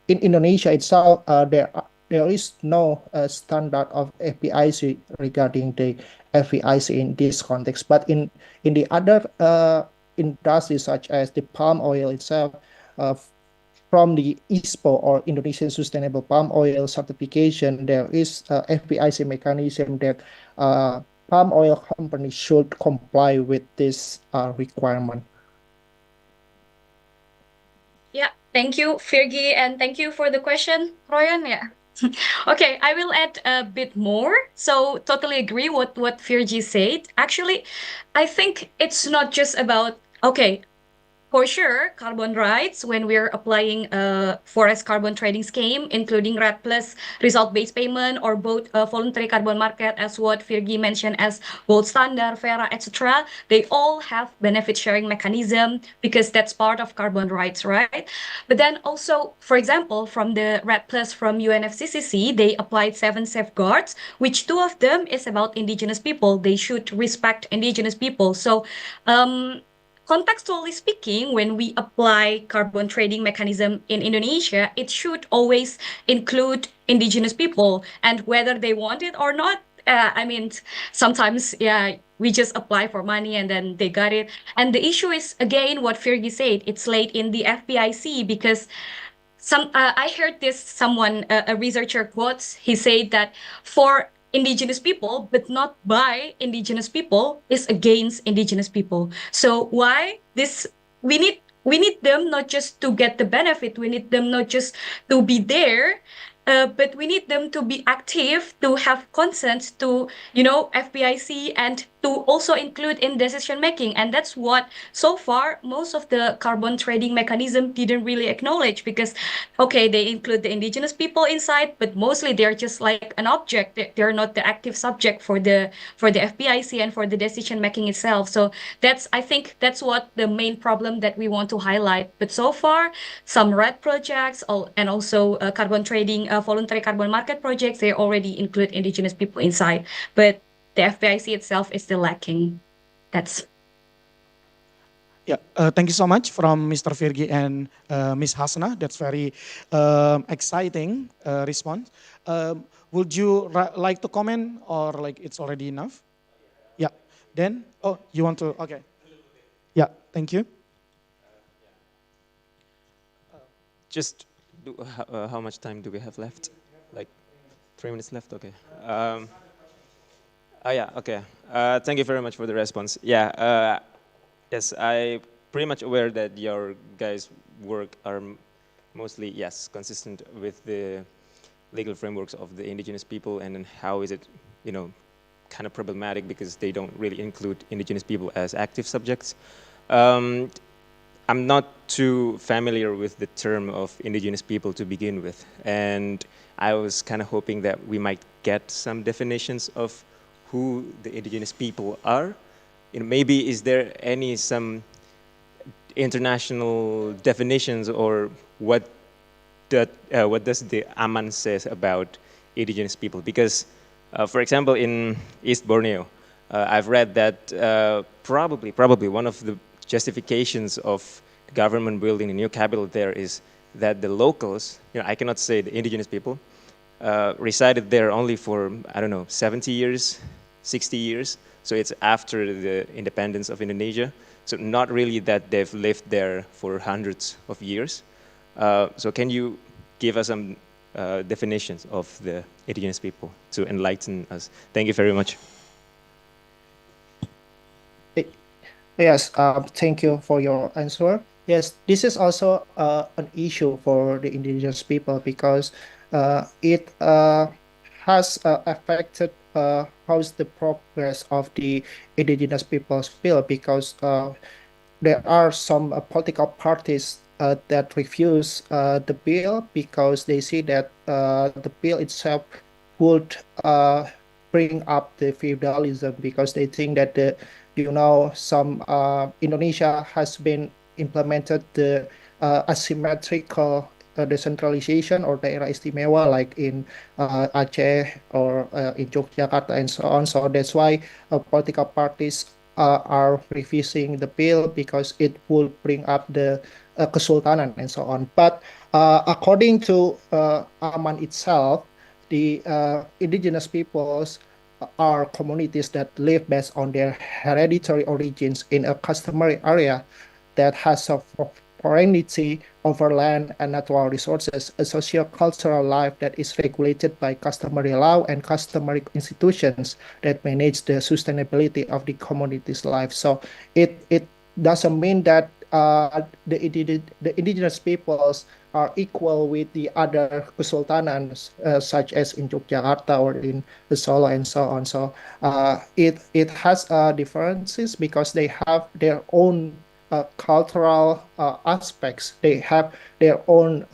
in Indonesia itself, there is no standard of FPIC regarding the FPIC in this context. But in the other industries such as the palm oil itself, uh, from the ISPO or Indonesian Sustainable Palm Oil certification, there is a FPIC mechanism that palm oil companies should comply with this requirement. Yeah, thank you, Virgi, and thank you for the question, Royan. Yeah. Okay, I will add a bit more. So totally agree what Virgi said. Actually, I think it's not just about okay, for sure, carbon rights when we're applying a forest carbon trading scheme, including RED plus result-based payment or both voluntary carbon market, as what Virgi mentioned as gold standard, FERA, etc. They all have benefit sharing mechanism because that's part of carbon rights, right? But then also, for example, from the RED plus from UNFCCC, they applied 7 safeguards, which 2 of them is about indigenous people. They should respect indigenous people. So contextually speaking, when we apply carbon trading mechanism in Indonesia, it should always include indigenous people, and whether they want it or not. I mean, sometimes, yeah, we just apply for money and then they got it. And the issue is, again, what Fergie said, it's late in the FPIC because I heard this someone a researcher quotes. He said that for indigenous people but not by indigenous people is against indigenous people. So why this we need them not just to get the benefit, we need them not just to be there, but we need them to be active, to have consent to, you know, FPIC, and to also include in decision making. And that's what so far most of the carbon trading mechanism didn't really acknowledge, because okay, they include the indigenous people inside, but mostly they're just like an object. They're not the active subject for the FPIC and for the decision making itself. So that's, I think that's what the main problem that we want to highlight. But so far, some red projects and also carbon trading, voluntary carbon market projects, they already include indigenous people inside. But the FPIC itself is still lacking. That's Yeah, thank you so much from Mr. Virgi and Ms. Hasna. That's very exciting response. Would you like to comment or like it's already enough? Yeah. Then, oh, you want to? Okay. Yeah, thank you. just how much time do we have left? Like 3 minutes left. Okay. Oh yeah. Okay. Thank you very much for the response. Yeah. Yes, I pretty much aware that your guys' work are mostly consistent with the legal frameworks of the indigenous people, and then how is it, kind of problematic because they don't really include indigenous people as active subjects. I'm not too familiar with the term of indigenous people to begin with, and I was kind of hoping that we might get some definitions of who the indigenous people are. Maybe is there some international definitions, or what does the Aman says about indigenous people? Because, for example, in East Borneo, I've read that probably one of the justifications of the government building a new capital there is that the locals, I cannot say the indigenous people, resided there only for, I don't know, 70 years, 60 years. So it's after the independence of Indonesia. So not really that they've lived there for hundreds of years. So can you give us some definitions of the indigenous people to enlighten us? Thank you very much. Yes, thank you for your answer. Yes, this is also an issue for the indigenous people because it has affected how's the progress of the indigenous people's bill because there are some political parties that refuse the bill because they see that the bill itself would bring up the feudalism because they think that some Indonesia has been implemented the asymmetrical decentralization or daerah istimewa like in Aceh or in Yogyakarta and so on. So that's why political parties are refusing the bill because it will bring up the kesultanan and so on. But according to Aman itself, the indigenous peoples are communities that live based on their hereditary origins in a customary area that has a sovereignty over land and natural resources, a socio-cultural life that is regulated by customary law and customary institutions that manage the sustainability of the community's life. So it doesn't mean that the indigenous peoples are equal with the other kesultanans, such as in Yogyakarta or in Solo and so on. So it has differences because they have their own cultural aspects. They have their own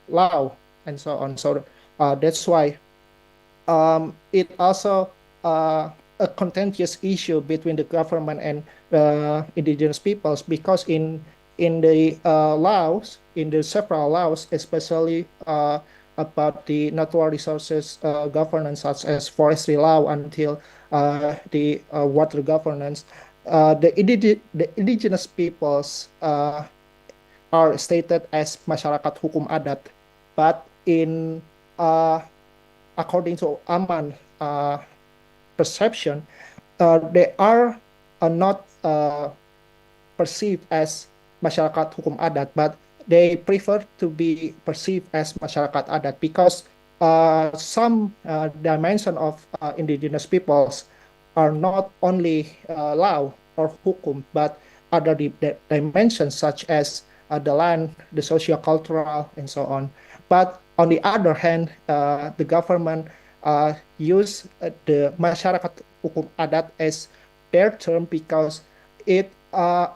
law and so on. So that's why it also a contentious issue between the government and indigenous peoples because in the laws, in the several laws, especially about the natural resources governance, such as forestry law until the water governance, the indigenous peoples are stated as masyarakat hukum adat, but in according to Aman perception, they are not perceived as masyarakat hukum adat, but they prefer to be perceived as masyarakat adat because some dimension of indigenous peoples are not only law or hukum, but other dimensions such as the land, the socio-cultural, and so on. But on the other hand, the government use the masyarakat hukum adat as their term because it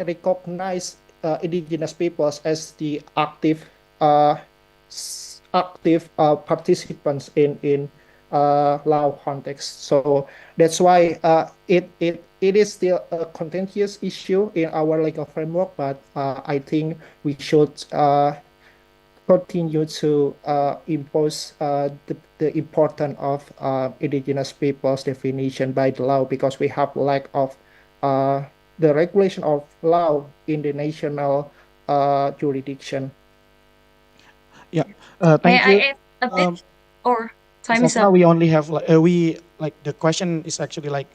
recognize indigenous peoples as the active participants in law context. So that's why it is still a contentious issue in our legal framework, but I think we should continue to impose the importance of indigenous peoples definition by the law because we have lack of the regulation of law in the national jurisdiction. Yeah, May thank I you. add a bit? Or As time of is now, up? we only have the question is actually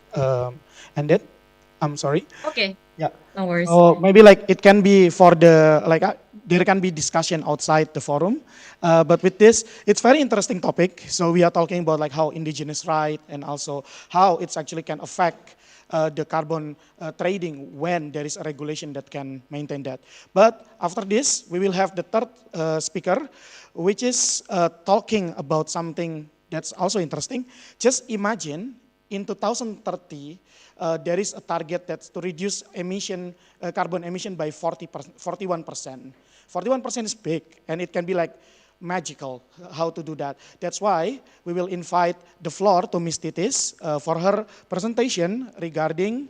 ended. I'm sorry. Okay, Yeah. no worries. So maybe it can be for the there can be discussion outside the forum. But with this, it's very interesting topic. So we are talking about like how indigenous right and also how it's actually can affect the carbon trading when there is a regulation that can maintain that. But after this, we will have the third speaker, which is talking about something that's also interesting. Just imagine in 2030, there is a target that's to reduce emission, carbon emission by 41%. 41% is big, and it can be like magical how to do that. That's why we will invite the floor to Ms. Titis for her presentation regarding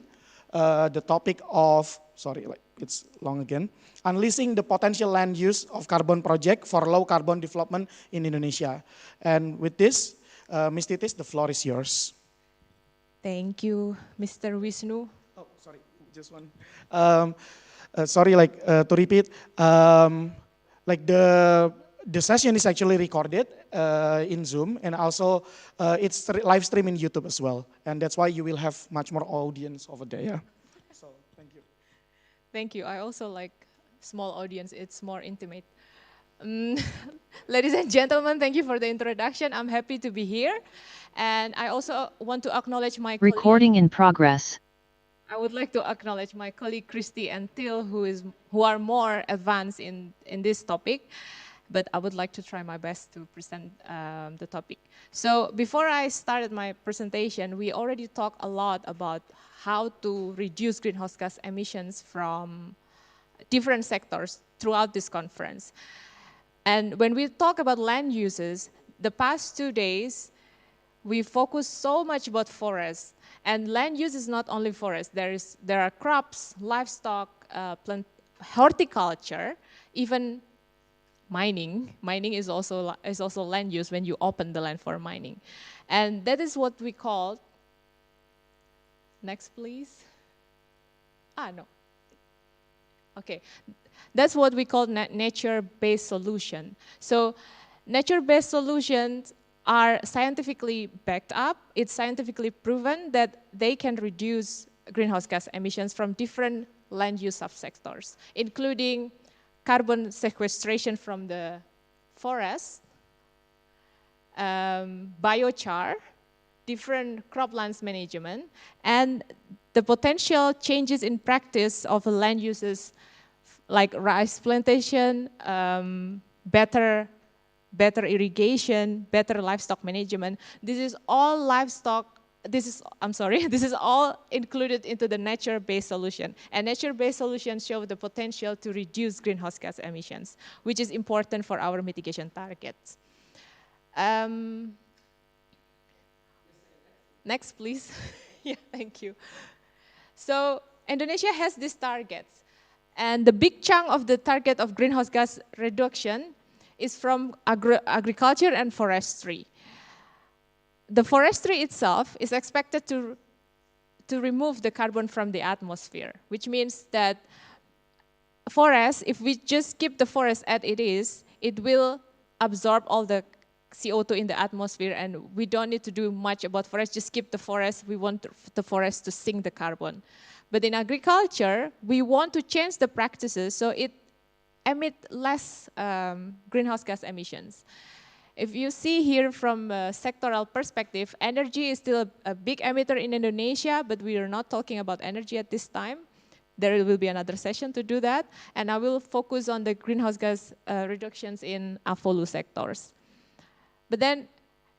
the topic of, sorry, like it's long again, unleashing the potential land use of carbon project for low carbon development in Indonesia. And with this, Ms. Titis, the floor is yours. Thank you, Mr. Wisnu. Oh, sorry, just one. Sorry, like to repeat, like the session is actually recorded in Zoom, and also it's live stream in YouTube as well. And that's why you will have much more audience over there. Yeah. So thank you. Thank you. I also like small audience. It's more intimate. Ladies and gentlemen, thank you for the introduction. I'm happy to be here. And I also want to acknowledge my Recording in progress. I would like to acknowledge my colleague Christy and Till, who are more advanced in this topic. But I would like to try my best to present the topic. So before I started my presentation, we already talked a lot about how to reduce greenhouse gas emissions from different sectors throughout this conference. And when we talk about land uses, the past 2 days, we focus so much about forests. And land use is not only forest. There are crops, livestock, horticulture, even mining. Mining is also land use when you open the land for mining. And that is what we call, next please. No. Okay, that's what we call nature-based solution. So nature-based solutions are scientifically backed up. It's scientifically proven that they can reduce greenhouse gas emissions from different land use subsectors, including carbon sequestration from the forest, biochar, different croplands management, and the potential changes in practice of land uses like rice plantation, better irrigation, better livestock management. This is all this is all included into the nature-based solution. And nature-based solutions show the potential to reduce greenhouse gas emissions, which is important for our mitigation targets. Next, please. Yeah, thank you. So Indonesia has these targets. And the big chunk of the target of greenhouse gas reduction is from agriculture and forestry. The forestry itself is expected to remove the carbon from the atmosphere, which means that forest, if we just keep the forest as it is, it will absorb all the CO2 in the atmosphere, and we don't need to do much about forest, just keep the forest. We want the forest to sink the carbon. But in agriculture, we want to change the practices so it emit less greenhouse gas emissions. If you see here from a sectoral perspective, energy is still a big emitter in Indonesia, but we are not talking about energy at this time. There will be another session to do that, and I will focus on the greenhouse gas reductions in AFOLU sectors. But then,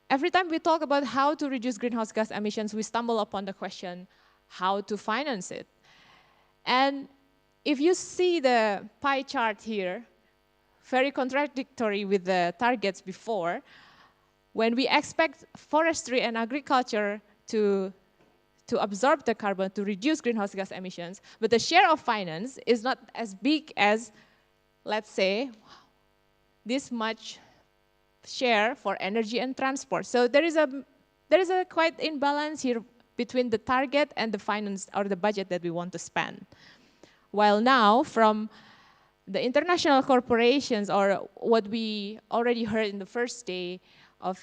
every time we talk about how to reduce greenhouse gas emissions, we stumble upon the question, how to finance it? And if you see the pie chart here, very contradictory with the targets before, when we expect forestry and agriculture to absorb the carbon, to reduce greenhouse gas emissions, but the share of finance is not as big as, let's say, this much share for energy and transport. So there is a quite imbalance here between the target and the finance or the budget that we want to spend. While now, from the international corporations, or what we already heard in the first day of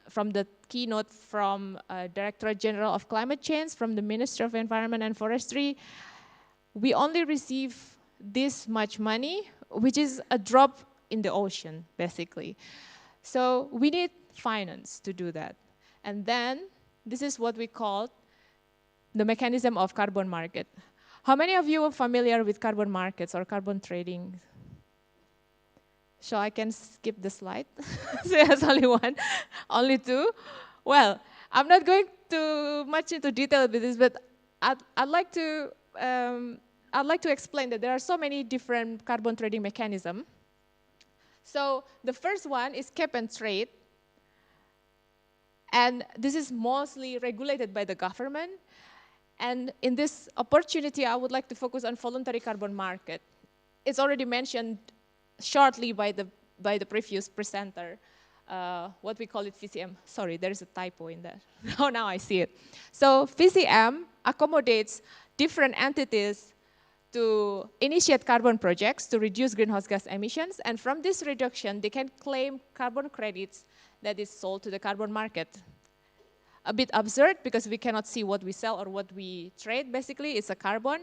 from the keynote from Directorate General of Climate Change, from the Ministry of Environment and Forestry, we only receive this much money which is a drop in the ocean, basically. So we need finance to do that. And then this is what we call the mechanism of carbon market. How many of you are familiar with carbon markets or carbon trading? So I can skip the slide. So there's only one, only two. Well, I'm not going too much into detail with this, but I'd like to explain that there are so many different carbon trading mechanisms. So the first one is cap and trade. And this is mostly regulated by the government. And in this opportunity, I would like to focus on voluntary carbon market. It's already mentioned shortly by the previous presenter, what we call it VCM. Sorry, there's a typo in that. Oh, now I see it. So VCM accommodates different entities to initiate carbon projects to reduce greenhouse gas emissions. And from this reduction, they can claim carbon credits that is sold to the carbon market. A bit absurd because we cannot see what we sell or what we trade, basically. It's a carbon.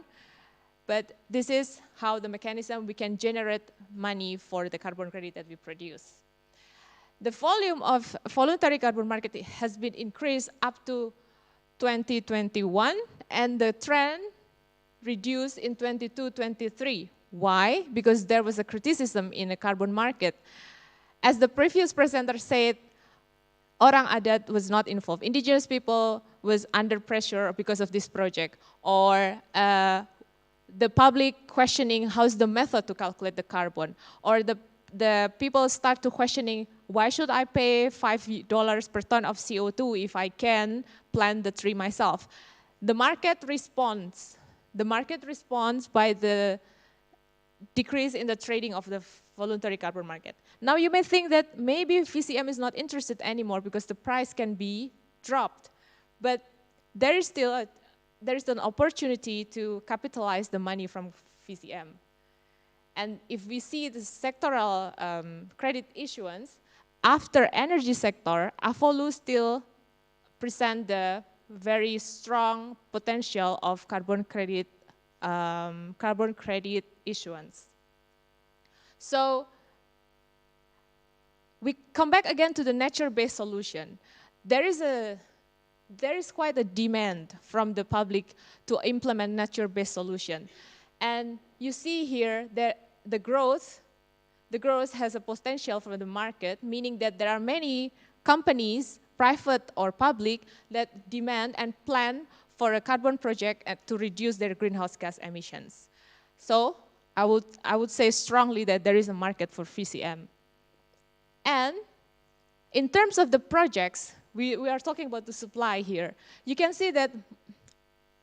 But this is how the mechanism we can generate money for the carbon credit that we produce. The volume of voluntary carbon market has been increased up to 2021, and the trend reduced in 22-23. Why? Because there was a criticism in the carbon market. As the previous presenter said, Orang Adat was not involved. Indigenous people was under pressure because of this project, or the public questioning how's the method to calculate the carbon, or the people start to questioning why should I pay $5 per ton of CO2 if I can plant the tree myself. The market responds. The market responds by the decrease in the trading of the voluntary carbon market. Now you may think that maybe VCM is not interested anymore because the price can be dropped, but there is still an opportunity to capitalize the money from VCM. And if we see the sectoral credit issuance, after energy sector, Avolu still present the very strong potential of carbon credit issuance. So we come back again to the nature-based solution. There is quite a demand from the public to implement nature-based solution. And you see here that the growth has a potential for the market, meaning that there are many companies, private or public, that demand and plan for a carbon project to reduce their greenhouse gas emissions. So I would say strongly that there is a market for VCM. And in terms of the projects, we are talking about the supply here. You can see that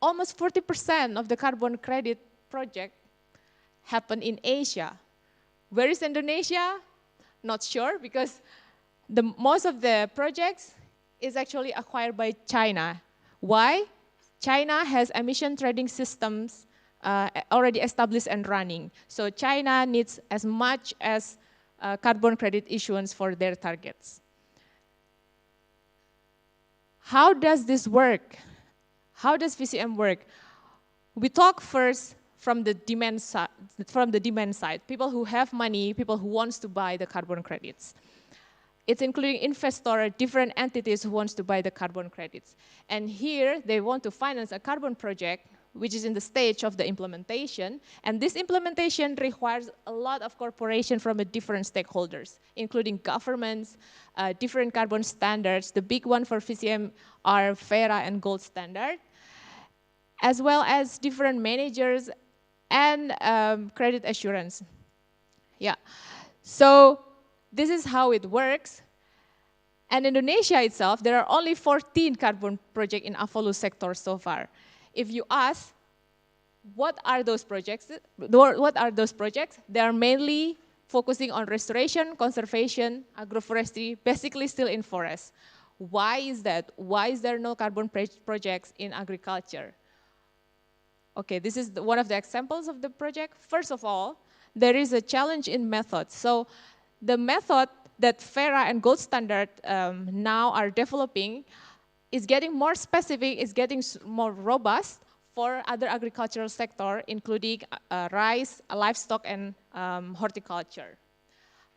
almost 40% of the carbon credit project happen in Asia. Where is Indonesia? Not sure, because most of the projects is actually acquired by China. Why? China has emission trading systems already established and running. So China needs as much as carbon credit issuance for their targets. How does this work? How does VCM work? We talk first from the demand side, people who have money, people who wants to buy the carbon credits. It's including investor, different entities who wants to buy the carbon credits. And here they want to finance a carbon project which is in the stage of the implementation. And this implementation requires a lot of cooperation from the different stakeholders, including governments, different carbon standards. The big one for VCM are FERA and Gold Standard, as well as different managers and credit assurance. Yeah, so this is how it works. And Indonesia itself, there are only 14 carbon projects in Avolu sector so far. If you ask, what are those projects? They are mainly focusing on restoration, conservation, agroforestry, basically still in forest. Why is that? Why is there no carbon projects in agriculture? Okay, this is one of the examples of the project. First of all, there is a challenge in method. So the method that FERA and Gold Standard now are developing is getting more specific, is getting more robust for other agricultural sector, including rice, livestock, and horticulture.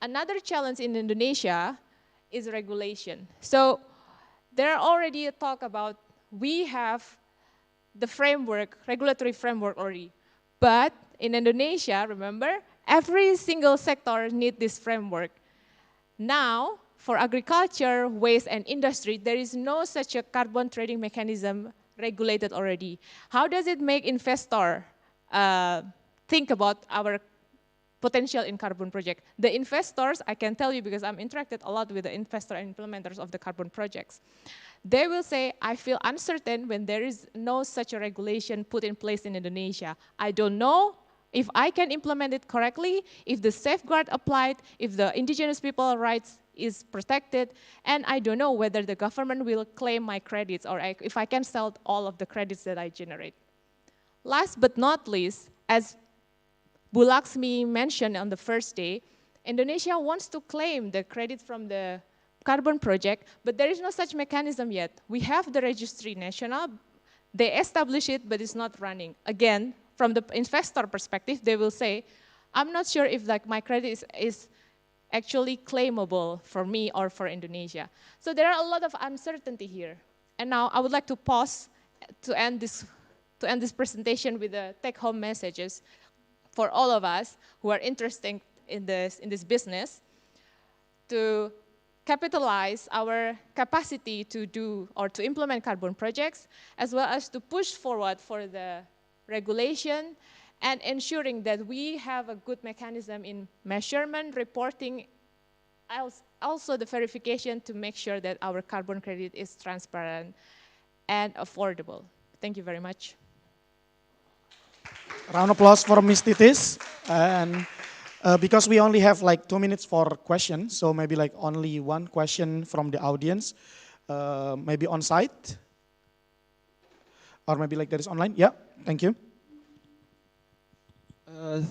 Another challenge in Indonesia is regulation. So there are already a talk about we have the framework, regulatory framework already. But in Indonesia, remember, every single sector needs this framework. Now, for agriculture, waste, and industry, there is no such a carbon trading mechanism regulated already. How does it make investor think about our potential in carbon project? The investors, I can tell you because I'm interacted a lot with the investor and implementers of the carbon projects. They will say, I feel uncertain when there is no such a regulation put in place in Indonesia. I don't know if I can implement it correctly, if the safeguard applied, if the indigenous people rights is protected, and I don't know whether the government will claim my credits or if I can sell all of the credits that I generate. Last but not least, as Bu Laksmi mentioned on the first day, Indonesia wants to claim the credit from the carbon project, but there is no such mechanism yet. We have the registry national, they establish it, but it's not running. Again, from the investor perspective, they will say, I'm not sure if like my credit is actually claimable for me or for Indonesia. So there are a lot of uncertainty here. And now I would like to pause to end this presentation with the take-home messages for all of us who are interested in this business to capitalize our capacity to do or to implement carbon projects, as well as to push forward for the regulation and ensuring that we have a good mechanism in measurement, reporting, also the verification to make sure that our carbon credit is transparent and affordable. Thank you very much. Round of applause for Ms. Titis. And because we only have like 2 minutes for questions, so maybe like only one question from the audience, maybe on site, or maybe like there is online. Yeah, thank you.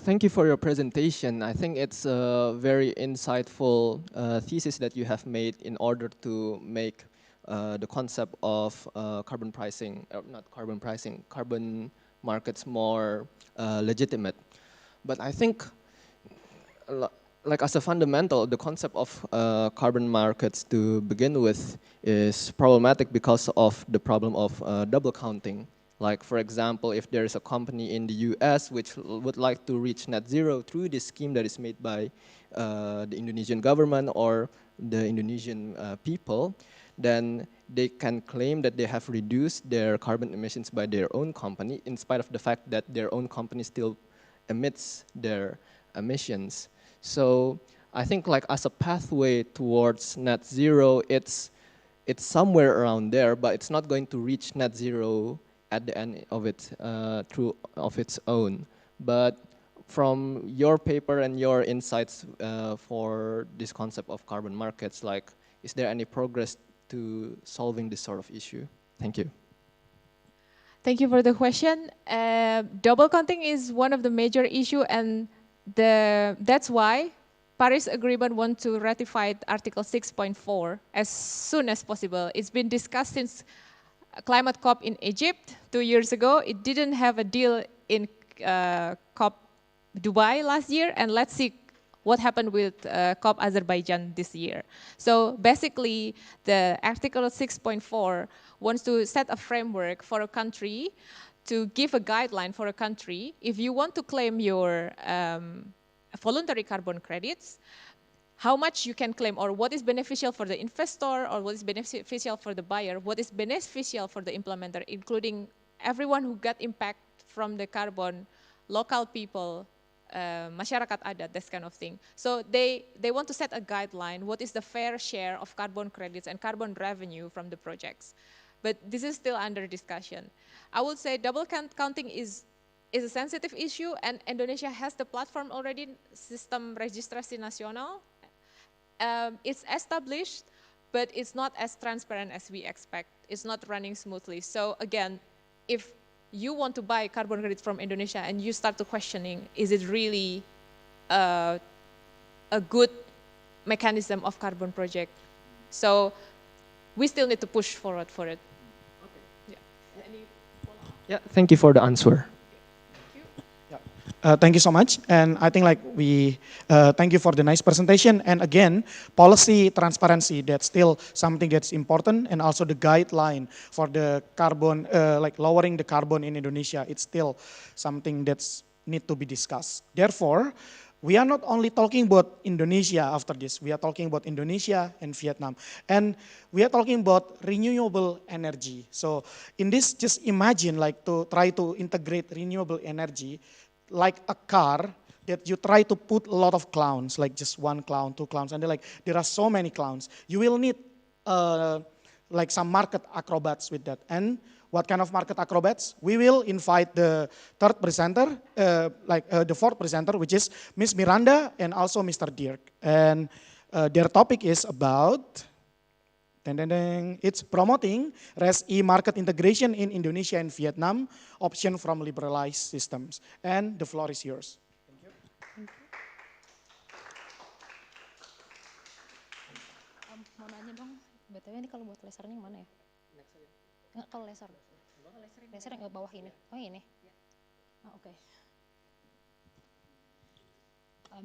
Thank you for your presentation. I think it's a very insightful thesis that you have made in order to make the concept of carbon pricing, not carbon pricing, carbon markets more legitimate. But I think, like as a fundamental, the concept of carbon markets to begin with is problematic because of the problem of double counting. Like, for example, if there is a company in the US which would like to reach net zero through this scheme that is made by the Indonesian government or the Indonesian people, then they can claim that they have reduced their carbon emissions by their own company, in spite of the fact that their own company still emits their emissions. So I think like as a pathway towards net zero, it's somewhere around there, but it's not going to reach net zero at the end of it of its own. But from your paper and your insights for this concept of carbon markets, like, is there any progress to solving this sort of issue? Thank you. Thank you for the question. Double counting is one of the major issue, and that's why Paris Agreement wants to ratify Article 6.4 as soon as possible. It's been discussed since Climate COP in Egypt 2 years ago. It didn't have a deal in COP Dubai last year, and let's see what happened with COP Azerbaijan this year. So basically, the Article 6.4 wants to set a framework for a country, to give a guideline for a country. If you want to claim your voluntary carbon credits, how much you can claim, or what is beneficial for the investor, or what is beneficial for the buyer, what is beneficial for the implementer, including everyone who got impact from the carbon, local people, masyarakat adat, this kind of thing. So they want to set a guideline, what is the fair share of carbon credits and carbon revenue from the projects. But this is still under discussion. I would say double counting is a sensitive issue, and Indonesia has the platform already, Sistem Registrasi Nasional. It's established, but it's not as transparent as we expect. It's not running smoothly. So again, if you want to buy carbon credits from Indonesia and you start to questioning, is it really a good mechanism of carbon project? So we still need to push forward for it. Okay. Yeah. Any follow-up? Yeah, thank you for the answer. Thank you so much. And I think like thank you for the nice presentation. And again, policy transparency, that's still something that's important. And also the guideline for the carbon, like lowering the carbon in Indonesia, it's still something that's need to be discussed. Therefore, we are not only talking about Indonesia after this, we are talking about Indonesia and Vietnam. And we are talking about renewable energy. So in this, just imagine like to try to integrate renewable energy like a car that you try to put a lot of clowns, like just one clown, two clowns, and there are so many clowns. You will need like some market acrobats with that. And what kind of market acrobats? We will invite the third presenter, the fourth presenter, which is Miss Miranda and also Mr. Dirk. And their topic is about it's promoting RES-E market integration in Indonesia and Vietnam, option from liberalized systems. And the floor is yours. Mau nanya dong, BTW ini kalau buat lasernya yang mana ya? Enggak, kalau laser. Laser yang ke bawah ini. Oh ini. Okay.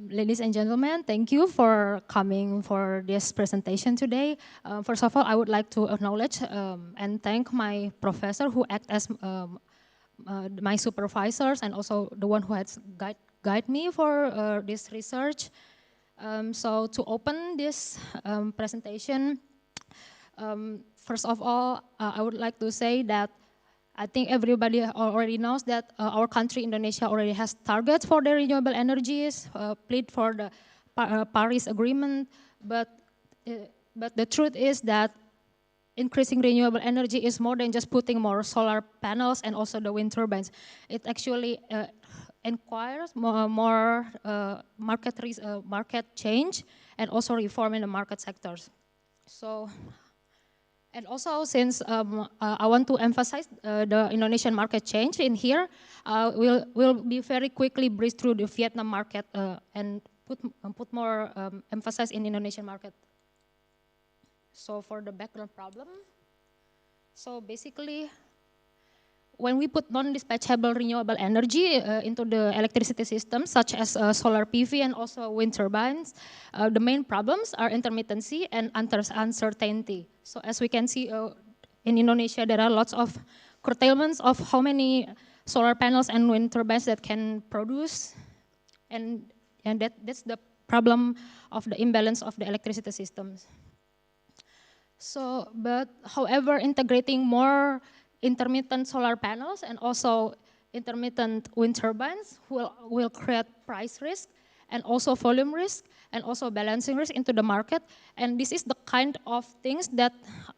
Ladies and gentlemen, thank you for coming for this presentation today. First of all, I would like to acknowledge and thank my professor who act as my supervisors and also the one who has guide me for this research. So to open this presentation, first of all, I would like to say that I think everybody already knows that our country, Indonesia, already has targets for the renewable energies, plead for the Paris Agreement, but the truth is that increasing renewable energy is more than just putting more solar panels and also the wind turbines. It actually requires more market change and also reform in the market sectors. So. And also, since I want to emphasize the Indonesian market change in here, we'll be very quickly breeze through the Vietnam market and put more emphasis in Indonesian market. So for the background problem, so basically, when we put non-dispatchable renewable energy into the electricity system, such as solar PV and also wind turbines, the main problems are intermittency and uncertainty. So as we can see in Indonesia, there are lots of curtailments of how many solar panels and wind turbines that can produce. And that's the problem of the imbalance of the electricity systems. So, but however, integrating more intermittent solar panels and also intermittent wind turbines will create price risk and also volume risk and also balancing risk into the market. And this is the kind of things that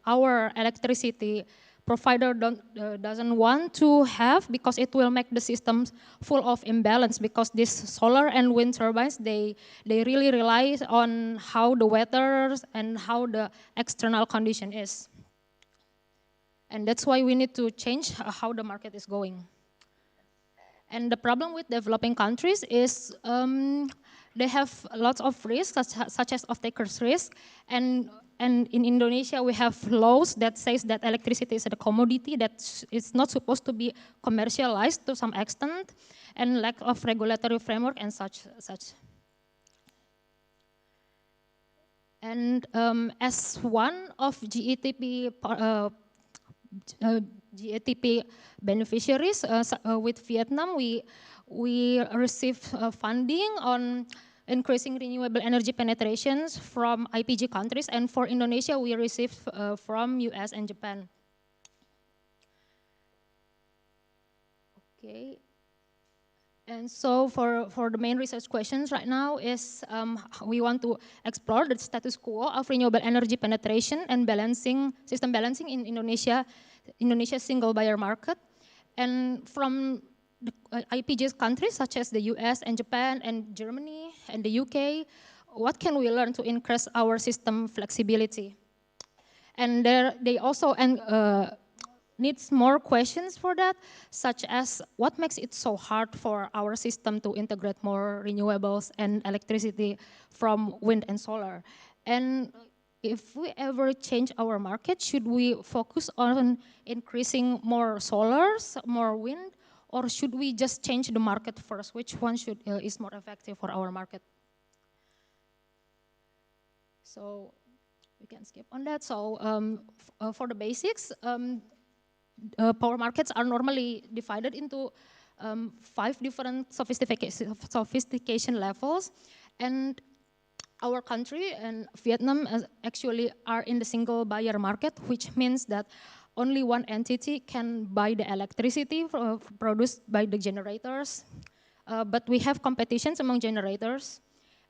our electricity provider doesn't want to have, because it will make the systems full of imbalance, because these solar and wind turbines, they really rely on how the weather and how the external condition is. And that's why we need to change how the market is going. And the problem with developing countries is they have lots of risks, such as off-takers risk. And in Indonesia, we have laws that says that electricity is a commodity that is not supposed to be commercialized to some extent, and lack of regulatory framework and such. And as one of GETP beneficiaries with Vietnam, we received funding on increasing renewable energy penetrations from IPG countries, and for Indonesia, we received from US and Japan. Okay. And so for the main research questions right now is we want to explore the status quo of renewable energy penetration and system balancing in Indonesia's single buyer market. And from the IPG's countries such as the US and Japan and Germany and the UK, what can we learn to increase our system flexibility? And they also needs more questions for that, such as what makes it so hard for our system to integrate more renewables and electricity from wind and solar. And if we ever change our market, should we focus on increasing more solars, more wind, or should we just change the market first? Which one is more effective for our market? So we can skip on that. So for the basics, power markets are normally divided into 5 different sophistication levels, and our country and Vietnam actually are in the single buyer market, which means that only one entity can buy the electricity produced by the generators. But we have competitions among generators,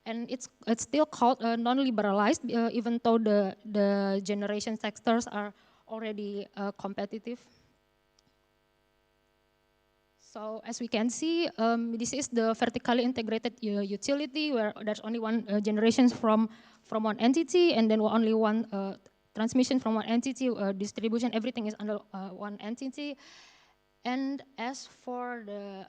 and it's still called non-liberalized, even though the generation sectors are already competitive. So as we can see, this is the vertically integrated utility where there's only one generation from one entity, and then only one transmission from one entity, distribution, everything is under one entity. And as for the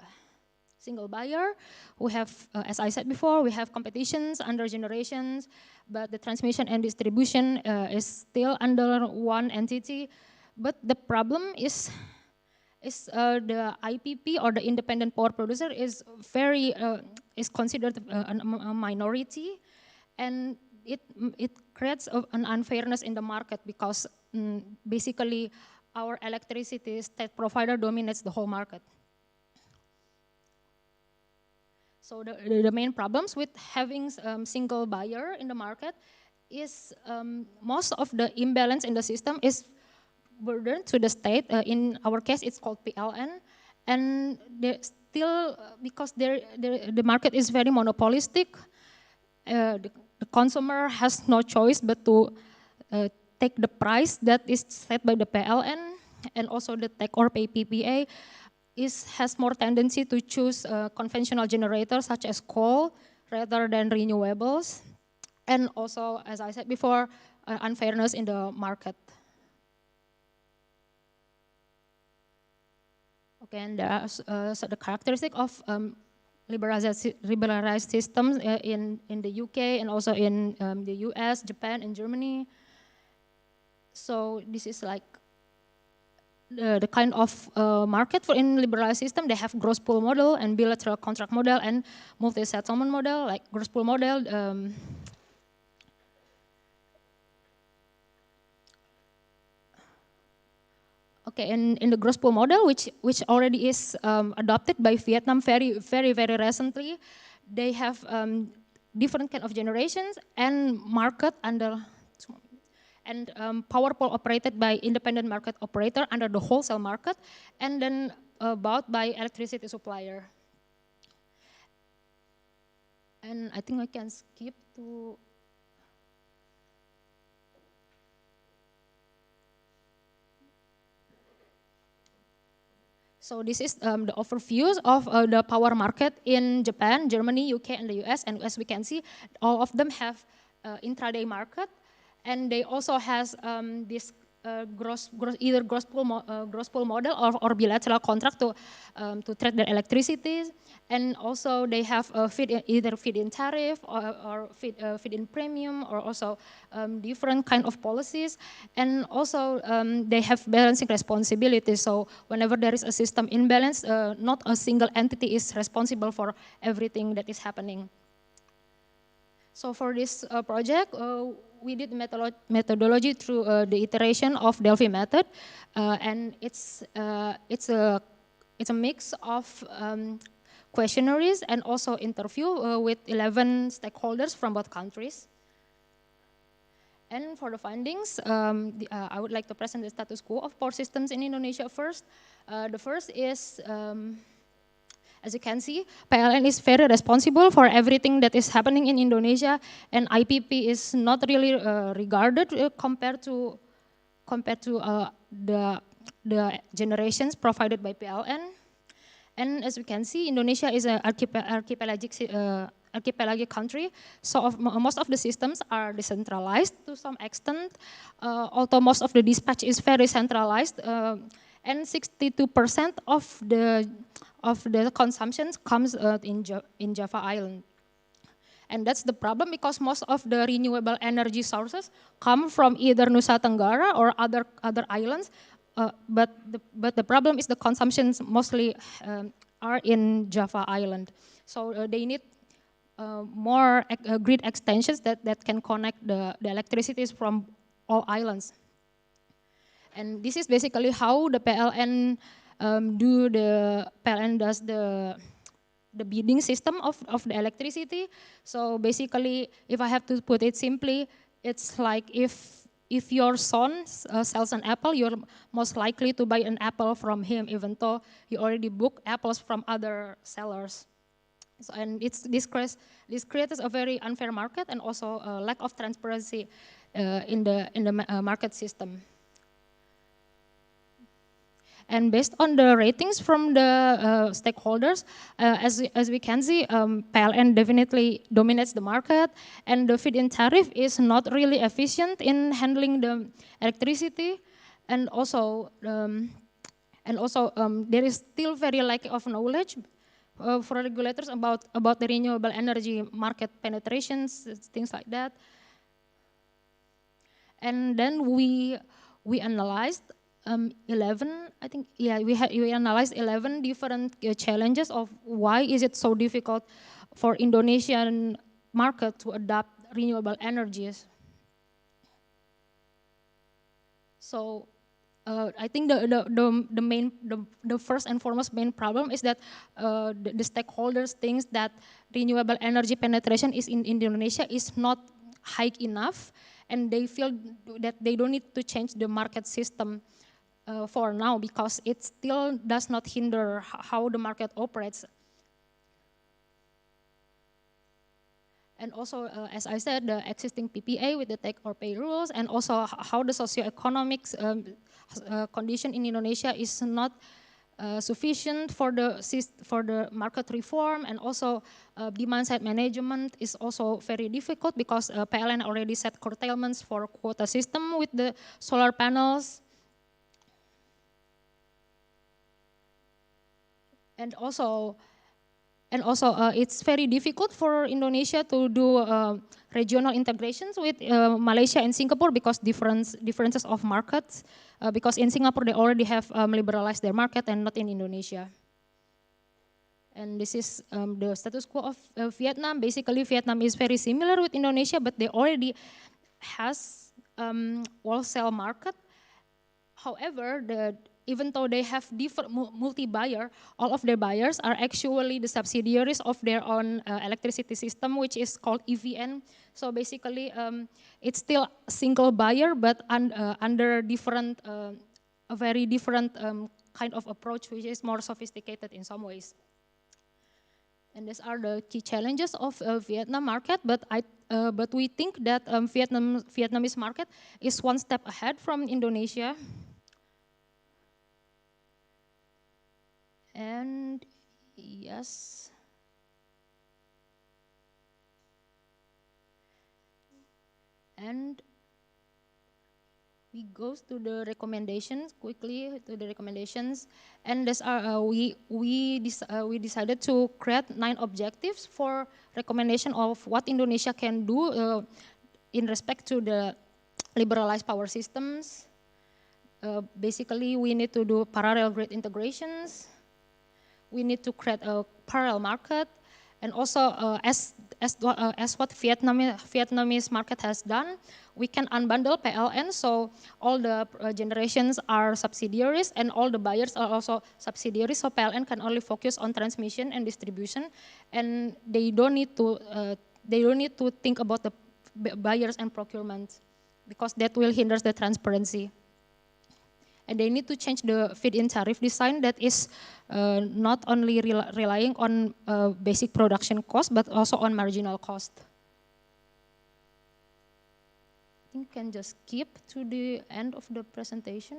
single buyer, we have, as I said before, we have competitions under generations, but the transmission and distribution is still under one entity. But the problem is the IPP, or the independent power producer, is is considered a minority, and it creates an unfairness in the market because basically our electricity state provider dominates the whole market. So the main problems with having single buyer in the market is most of the imbalance in the system is burden to the state. In our case, it's called PLN, and still because the market is very monopolistic, the consumer has no choice but to take the price that is set by the PLN, and also the take or pay PPA has more tendency to choose conventional generators such as coal rather than renewables, and also, as I said before, unfairness in the market. Okay, and so the characteristic of liberalized systems in the UK and also in the US, Japan, and Germany. So this is like the kind of market for in liberalized system. They have gross pool model and bilateral contract model and multi-settlement model. Like gross pool model, okay, in the gross pool model, which already is adopted by Vietnam very recently, they have different kind of generations and market under, and power pole operated by independent market operator under the wholesale market, and then bought by electricity supplier. And I think I can skip to. So this is the overview of the power market in Japan, Germany, UK, and the US. And as we can see, all of them have intraday market, and they also has this either gross pool model or bilateral contract to trade their electricity, and also they have either feed-in tariff or feed-in premium, or also different kind of policies, and also they have balancing responsibilities. So whenever there is a system imbalance, not a single entity is responsible for everything that is happening. So for this project, we did methodology through the iteration of Delphi method, and it's a mix of questionnaires and also interview with 11 stakeholders from both countries. And for the findings, I would like to present the status quo of power systems in Indonesia first. The first is, as you can see, PLN is very responsible for everything that is happening in Indonesia, and IPP is not really regarded compared to the generations provided by PLN. And as we can see, Indonesia is an archipelagic country, so most of the systems are decentralized to some extent, although most of the dispatch is very centralized, and 62% of the consumption comes in Java Island. And that's the problem because most of the renewable energy sources come from either Nusa Tenggara or other islands. But the problem is the consumptions mostly are in Java Island. So they need more grid extensions that can connect the electricities from all islands. And this is basically how the PLN does the bidding system of the electricity. So basically, if I have to put it simply, it's like if your son sells an apple, you're most likely to buy an apple from him, even though you already booked apples from other sellers. So, and this creates a very unfair market and also a lack of transparency in the market system. And based on the ratings from the stakeholders, as we can see, PLN definitely dominates the market, and the feed-in tariff is not really efficient in handling the electricity, and also there is still very lack of knowledge for regulators about the renewable energy market penetrations, things like that. And then we analyzed 11, I think, yeah, we analyzed 11 different challenges of why is it so difficult for Indonesian market to adopt renewable energies. So I think the first and foremost main problem is that the stakeholders think that renewable energy penetration is in Indonesia is not high enough, and they feel that they don't need to change the market system for now because it still does not hinder how the market operates. And also, as I said, the existing PPA with the take or pay rules, and also how the socioeconomic condition in Indonesia is not sufficient for the market reform, and also demand side management is also very difficult because PLN already set curtailments for quota system with the solar panels. And also, it's very difficult for Indonesia to do regional integrations with Malaysia and Singapore because differences of markets. Because in Singapore they already have liberalized their market and not in Indonesia. And this is the status quo of Vietnam. Basically, Vietnam is very similar with Indonesia, but they already has wholesale market. However, even though they have different multi-buyer, all of their buyers are actually the subsidiaries of their own electricity system, which is called EVN. So basically, it's still a single buyer, but under different, a very different kind of approach, which is more sophisticated in some ways. And these are the key challenges of Vietnam market, but we think that Vietnamese market is one step ahead from Indonesia. And yes. And we go to the recommendations quickly to the recommendations, and this are we decided to create 9 objectives for recommendation of what Indonesia can do in respect to the liberalized power systems. Basically, we need to do parallel grid integrations. We need to create a parallel market, and also as what Vietnamese market has done, we can unbundle PLN, so all the generations are subsidiaries and all the buyers are also subsidiaries, so PLN can only focus on transmission and distribution, and they don't need to think about the buyers and procurement because that will hinder the transparency. And they need to change the feed-in tariff design that is not only relying on basic production cost, but also on marginal cost. I think can just skip to the end of the presentation.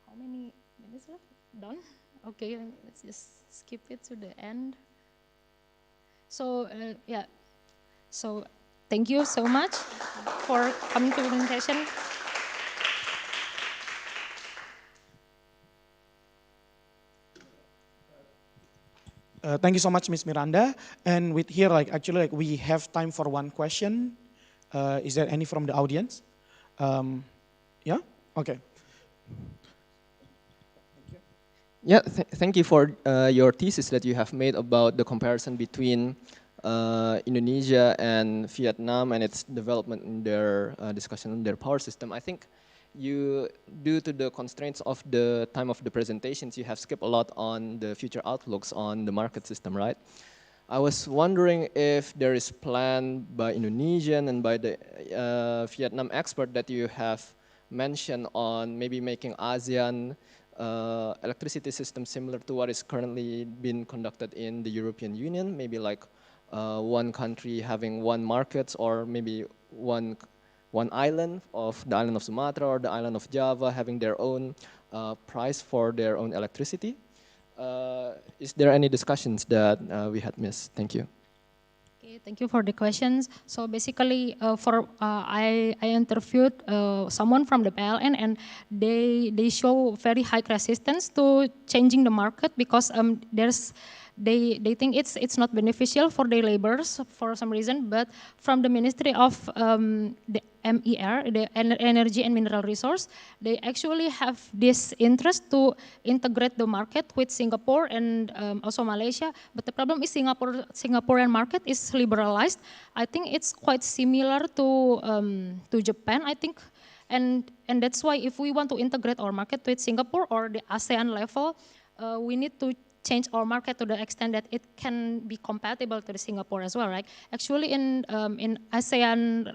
How many minutes left? Done? Okay, let's just skip it to the end. So yeah, so thank you so much for coming to the presentation. Thank you so much, Miss Miranda. And with here, like actually, like we have time for one question. Is there any from the audience? Yeah. Okay. Yeah, thank you for your thesis that you have made about the comparison between Indonesia and Vietnam and its development in their discussion on their power system. I think you, due to the constraints of the time of the presentations, you have skipped a lot on the future outlooks on the market system, right? I was wondering if there is plan by Indonesian and by the Vietnam expert that you have mentioned on maybe making ASEAN electricity system similar to what is currently being conducted in the European Union, maybe like one country having one market, or maybe one island of the island of Sumatra or the island of Java having their own price for their own electricity. Is there any discussions that we had missed? Thank you. Okay, thank you for the questions. So basically, I interviewed someone from the PLN, and they show very high resistance to changing the market because they think it's not beneficial for their laborers for some reason. But from the Ministry of the MER, the Energy and Mineral Resource, they actually have this interest to integrate the market with Singapore and also Malaysia. But the problem is Singaporean market is liberalized. I think it's quite similar to Japan, I think. And that's why if we want to integrate our market with Singapore or the ASEAN level, we need to change our market to the extent that it can be compatible to the Singapore as well, right? Actually, in ASEAN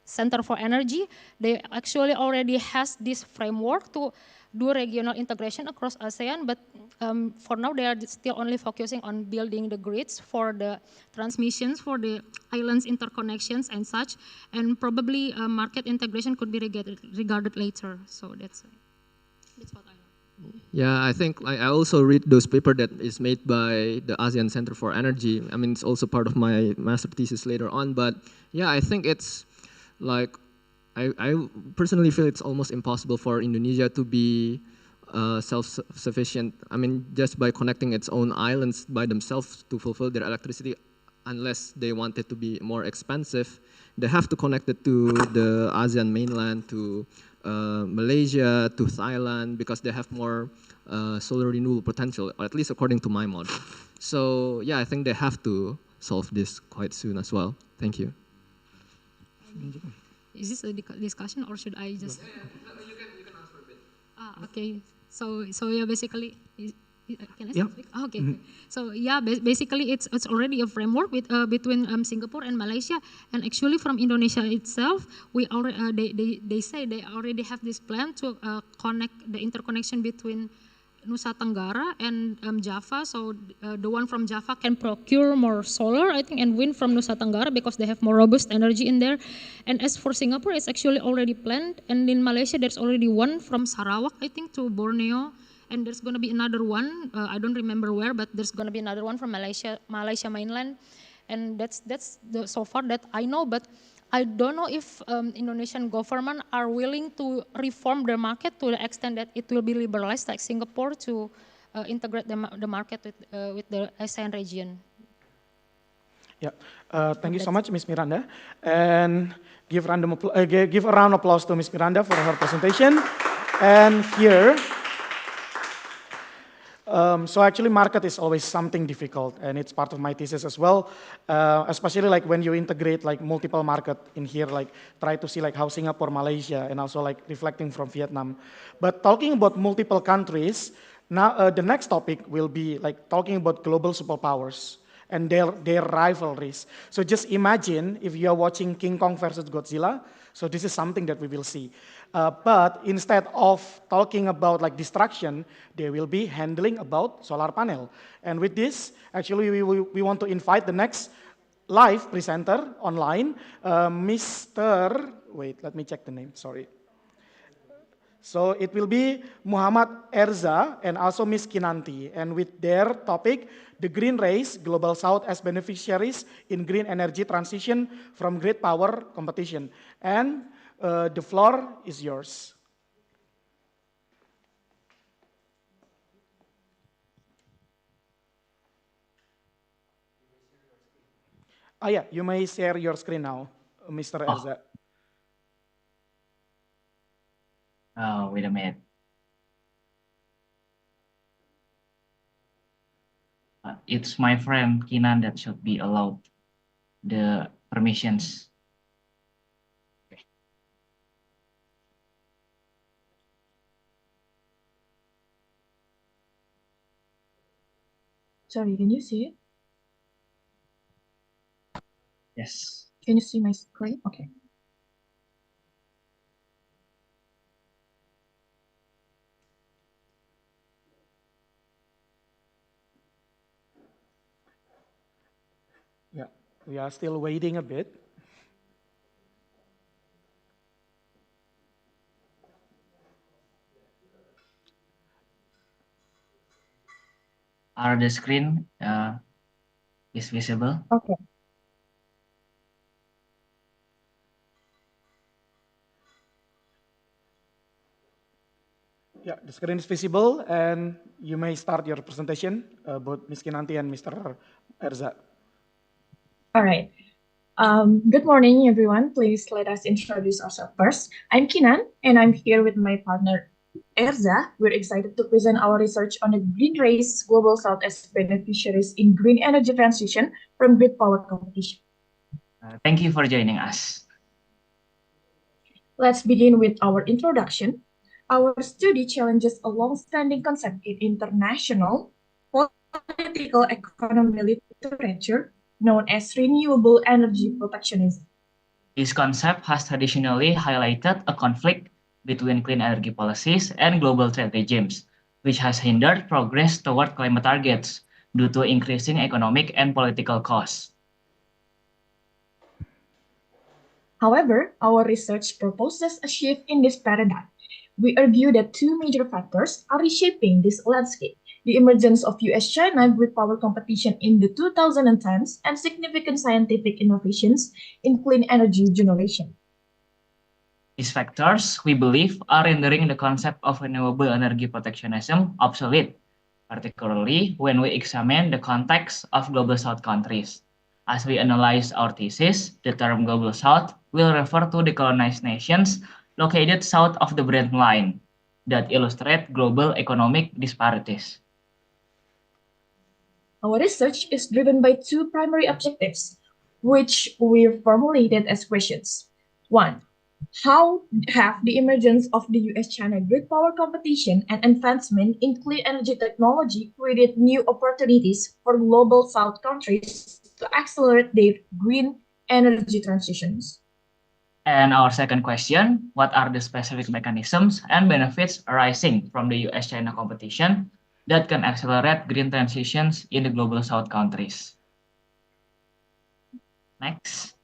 Center for Energy, they actually already has this framework to do regional integration across ASEAN, but for now they are still only focusing on building the grids for the transmissions, for the islands interconnections and such, and probably market integration could be regarded later. So that's what I know. Yeah, I think I also read those paper that is made by the ASEAN Center for Energy. I mean, it's also part of my master thesis later on. But yeah, I think it's like, I personally feel it's almost impossible for Indonesia to be self-sufficient. I mean, just by connecting its own islands by themselves to fulfill their electricity, unless they want it to be more expensive, they have to connect it to the ASEAN mainland, to Malaysia, to Thailand, because they have more solar renewable potential, or at least according to my model. So yeah, I think they have to solve this quite soon as well. Thank you. Is this a discussion or should I just? No, you can answer a bit. Okay. So yeah, basically, can I Yeah. speak? Oh, okay. So yeah, basically it's already a framework with between Singapore and Malaysia, and actually from Indonesia itself, we already they say they already have this plan to connect the interconnection between Nusa Tenggara and Java. So the one from Java can procure more solar, I think, and wind from Nusa Tenggara because they have more robust energy in there. And as for Singapore, it's actually already planned. And in Malaysia, there's already one from Sarawak, I think, to Borneo. And there's going to be another one. I don't remember where, but there's going to be another one from Malaysia mainland. And that's so far that I know. But I don't know if Indonesian government are willing to reform their market to the extent that it will be liberalized like Singapore to integrate the market with the ASEAN region. Yeah, thank you so much, Ms. Miranda. And give a round of applause to Ms. Miranda for her presentation. And here, so actually market is always something difficult, and it's part of my thesis as well, especially like when you integrate like multiple market in here, like try to see like how Singapore, Malaysia, and also like reflecting from Vietnam. But talking about multiple countries, now the next topic will be like talking about global superpowers and their rivalries. So just imagine if you are watching King Kong versus Godzilla, so this is something that we will see. But instead of talking about like destruction, they will be handling about solar panel. And with this, actually we want to invite the next live presenter online, Mr. Wait, let me check the name, sorry. So it will be Muhammad Erza and also Miss Kinanti. And with their topic, the Green Race, Global South as Beneficiaries in Green Energy Transition from Grid Power Competition. And the floor is yours. Yeah, you may share your screen now, Mr. Erza. Oh, wait a minute. It's my friend Kinan that should be allowed the permissions. Okay. Sorry, can you see it? Yes. Can you see my screen? Okay. Yeah, we are still waiting a bit. Are the screen is visible? Okay. Yeah, the screen is visible, and you may start your presentation, both Ms. Kinanti and Mr. Erza. All right. Good morning, everyone. Please let us introduce ourselves first. I'm Kinan, and I'm here with my partner, Erza. We're excited to present our research on the green race global south as beneficiaries in green energy transition from grid power competition. Thank you for joining us. Let's begin with our introduction. Our study challenges a long-standing concept in international political economy literature known as renewable energy protectionism. This concept has traditionally highlighted a conflict between clean energy policies and global trade regimes, which has hindered progress toward climate targets due to increasing economic and political costs. However, our research proposes a shift in this paradigm. We argue that two major factors are reshaping this landscape: the emergence of US-China grid power competition in the 2010s and significant scientific innovations in clean energy generation. These factors, we believe, are rendering the concept of renewable energy protectionism obsolete, particularly when we examine the context of Global South countries. As we analyze our thesis, the term Global South will refer to decolonized nations located south of the Brent Line that illustrate global economic disparities. Our research is driven by two primary objectives, which we've formulated as questions. One, how have the emergence of the US-China grid power competition and advancement in clean energy technology created new opportunities for global South countries to accelerate their green energy transitions? And our second question, what are the specific mechanisms and benefits arising from the US-China competition that can accelerate green transitions in the Global South countries? Next.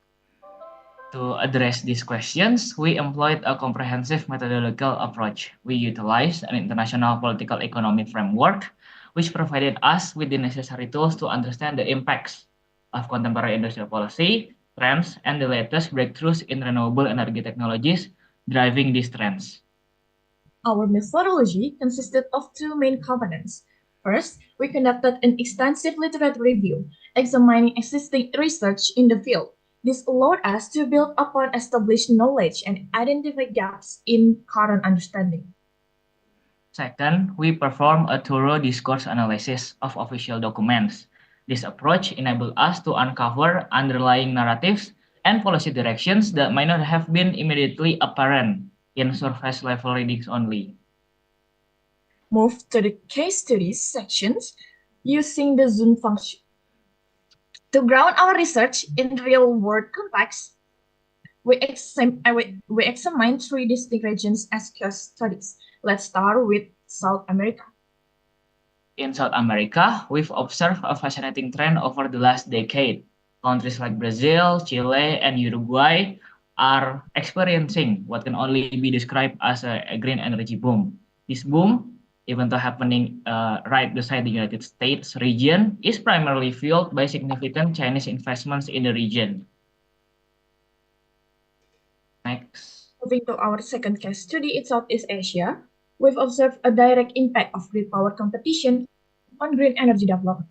To address these questions, we employed a comprehensive methodological approach. We utilized an international political economy framework, which provided us with the necessary tools to understand the impacts of contemporary industrial policy, trends, and the latest breakthroughs in renewable energy technologies driving these trends. Our methodology consisted of two main components. First, we conducted an extensive literature review, examining existing research in the field. This allowed us to build upon established knowledge and identify gaps in current understanding. Second, we perform a thorough discourse analysis of official documents. This approach enabled us to uncover underlying narratives and policy directions that might not have been immediately apparent in surface level readings only. Move to the case studies sections using the Zoom function. To ground our research in real-world context, we examine three distinct regions as case studies. Let's start with South America. In South America, we've observed a fascinating trend over the last decade. Countries like Brazil, Chile, and Uruguay are experiencing what can only be described as a green energy boom. This boom, even though happening right beside the United States region, is primarily fueled by significant Chinese investments in the region. Next. Moving to our second case study in Southeast Asia, we've observed a direct impact of grid power competition on green energy development.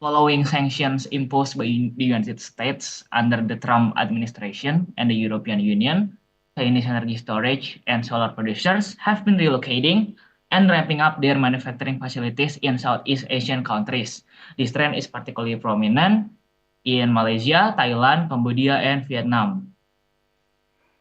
Following sanctions imposed by the United States under the Trump administration and the European Union, Chinese energy storage and solar producers have been relocating and ramping up their manufacturing facilities in Southeast Asian countries. This trend is particularly prominent in Malaysia, Thailand, Cambodia, and Vietnam.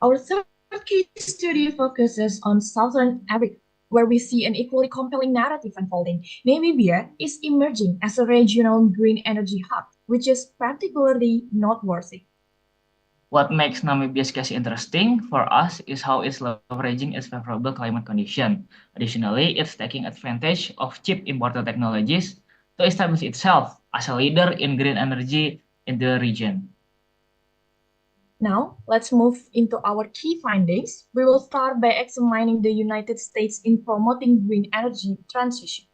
Our third case study focuses on Southern Africa, where we see an equally compelling narrative unfolding. Namibia is emerging as a regional green energy hub, which is particularly noteworthy. What makes Namibia's case interesting for us is how it's leveraging its favorable climate condition. Additionally, it's taking advantage of cheap imported technologies to establish itself as a leader in green energy in the region. Now, let's move into our key findings. We will start by examining the United States in promoting green energy transition.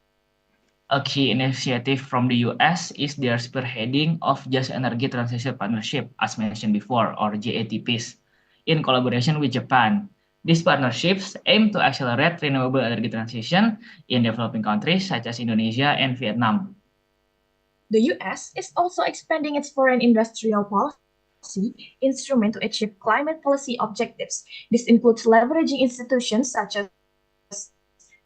A key initiative from the US is their spearheading of Just Energy Transition Partnership, as mentioned before, or JATPs, in collaboration with Japan. These partnerships aim to accelerate renewable energy transition in developing countries such as Indonesia and Vietnam. The US is also expanding its foreign industrial policy instrument to achieve climate policy objectives. This includes leveraging institutions such as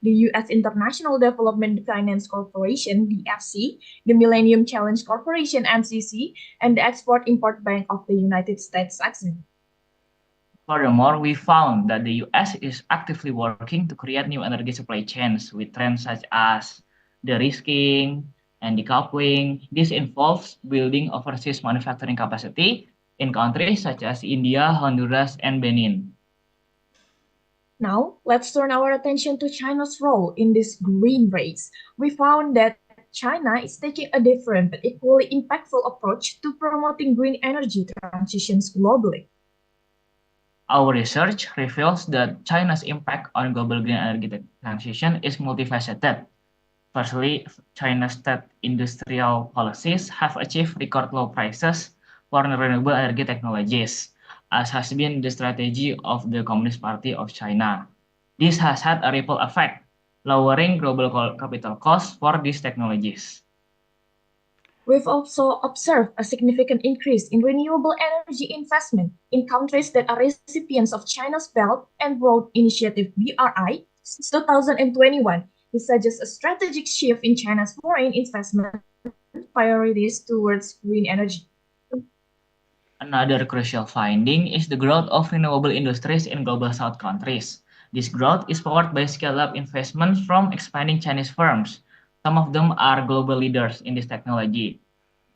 the U.S. International Development Finance Corporation, DFC, the Millennium Challenge Corporation, MCC, and the Export-Import Bank of the United States, EXIM. Furthermore, we found that the US is actively working to create new energy supply chains with trends such as de-risking and decoupling. This involves building overseas manufacturing capacity in countries such as India, Honduras, and Benin. Now, let's turn our attention to China's role in this green race. We found that China is taking a different but equally impactful approach to promoting green energy transitions globally. Our research reveals that China's impact on global green energy transition is multifaceted. Firstly, China's state industrial policies have achieved record low prices for renewable energy technologies, as has been the strategy of the Communist Party of China. This has had a ripple effect, lowering global capital costs for these technologies. We've also observed a significant increase in renewable energy investment in countries that are recipients of China's Belt and Road Initiative (BRI) since 2021. This suggests a strategic shift in China's foreign investment priorities towards green energy. Another crucial finding is the growth of renewable industries in global South countries. This growth is powered by scale-up investments from expanding Chinese firms. Some of them are global leaders in this technology,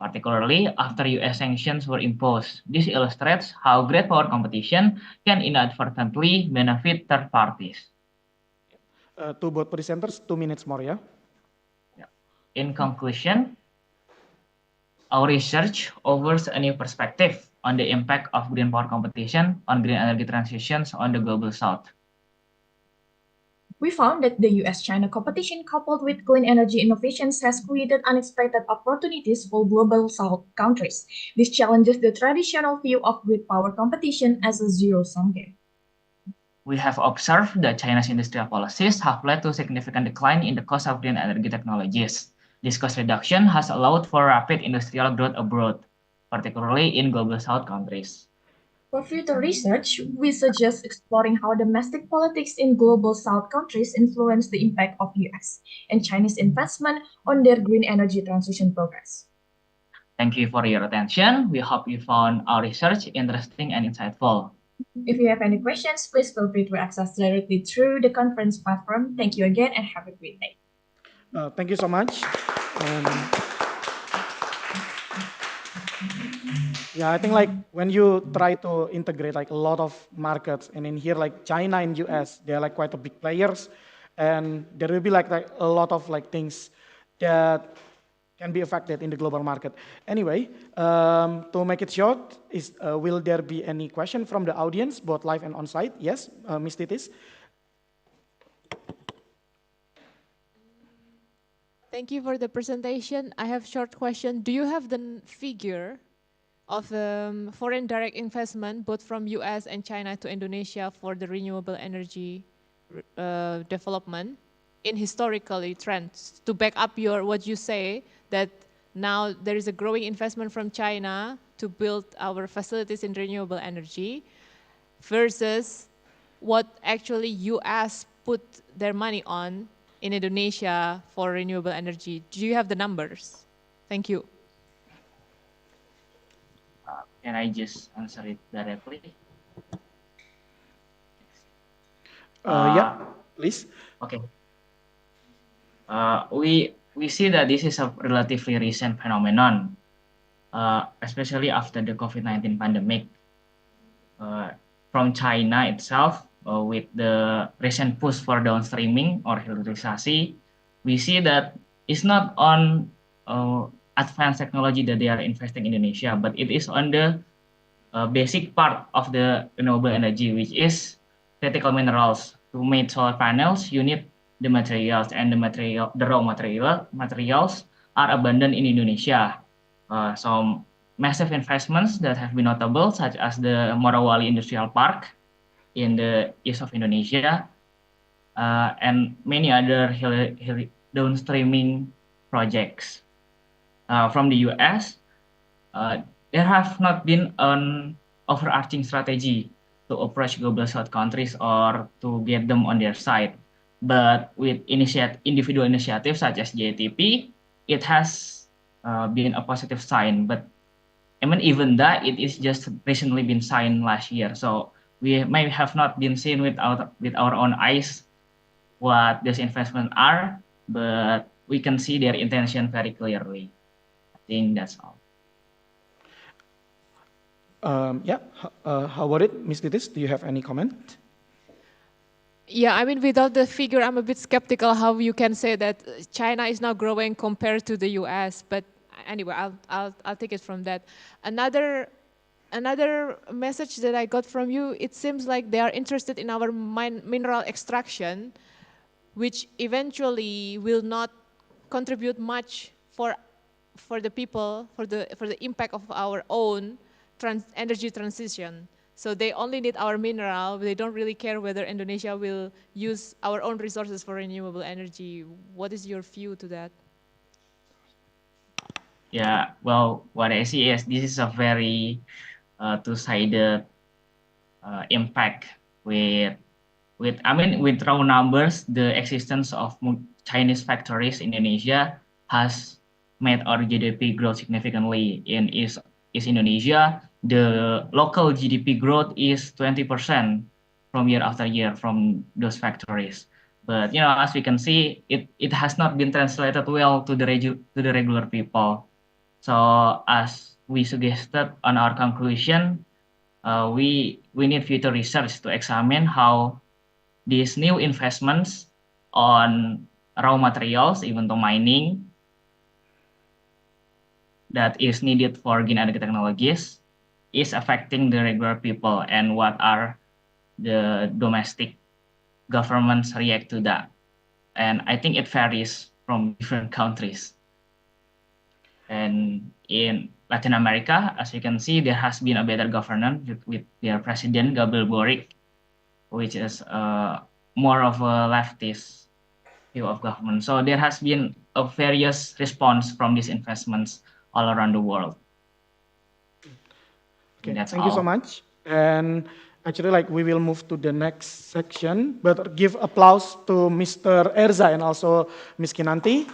particularly after US sanctions were imposed. This illustrates how great power competition can inadvertently benefit third parties. To both presenters, 2 minutes more, yeah? In conclusion, our research offers a new perspective on the impact of green power competition on green energy transitions on the global South. We found that the US-China competition coupled with clean energy innovations has created unexpected opportunities for global South countries. This challenges the traditional view of grid power competition as a zero-sum game. We have observed that China's industrial policies have led to a significant decline in the cost of green energy technologies. This cost reduction has allowed for rapid industrial growth abroad, particularly in global South countries. For future research, we suggest exploring how domestic politics in global South countries influence the impact of US and Chinese investment on their green energy transition progress. Thank you for your attention. We hope you found our research interesting and insightful. If you have any questions, please feel free to access directly through the conference platform. Thank you again and have a great day. Thank you so much. Yeah, I think like when you try to integrate like a lot of markets, and in here like China and US, they're like quite a big players, and there will be like a lot of like things that can be affected in the global market. Anyway, to make it short, will there be any question from the audience, both live and on-site? Yes, Ms. Titis. Thank you for the presentation. I have a short question. Do you have the figure of foreign direct investment, both from US and China to Indonesia for the renewable energy development in historically trends to back up what you say that Now there is a growing investment from China to build our facilities in renewable energy versus what actually US put their money on in Indonesia for renewable energy. Do you have the numbers? Thank you. Can I just answer it directly? Yeah, please. Okay. We see that this is a relatively recent phenomenon, especially after the COVID-19 pandemic. From China itself, with the recent push for downstreaming or hilirisasi, we see that it's not on advanced technology that they are investing in Indonesia, but it is on the basic part of the renewable energy, which is critical minerals. To make solar panels, you need the materials, and the raw materials are abundant in Indonesia. Some massive investments that have been notable, such as the Morowali Industrial Park in the east of Indonesia, and many other downstreaming projects. From the US, there have not been an overarching strategy to approach global south countries or to get them on their side. But with individual initiatives such as JTP, it has been a positive sign. But I mean, even that, it is just recently been signed last year. So we may have not been seen with our own eyes what these investments are, but we can see their intention very clearly. I think that's all. Yeah, how about it, Ms. Titis? Do you have any comment? Yeah, I mean, without the figure, I'm a bit skeptical how you can say that China is now growing compared to the US. But anyway, I'll take it from that. Another message that I got from you, it seems like they are interested in our mineral extraction, which eventually will not contribute much for the people, for the impact of our own energy transition. So they only need our mineral. They don't really care whether Indonesia will use our own resources for renewable energy. What is your view to that? Yeah, well, what I see is this is a very two-sided impact with raw numbers. The existence of Chinese factories in Indonesia has made our GDP grow significantly in East Indonesia. The local GDP growth is 20% from year after year from those factories. But as we can see, it has not been translated well to the regular people. So as we suggested on our conclusion, we need future research to examine how these new investments on raw materials, even to mining, that is needed for green energy technologies, is affecting the regular people, and what are the domestic governments react to that. And I think it varies from different countries. And in Latin America, as you can see, there has been a better governance with their president, Gabriel Boric, which is more of a leftist view of government. So there has been a various response from these investments all around the world. Okay, thank you so much. And actually, we will move to the next section, but give applause to Mr. Erza and also Ms. Kinanti.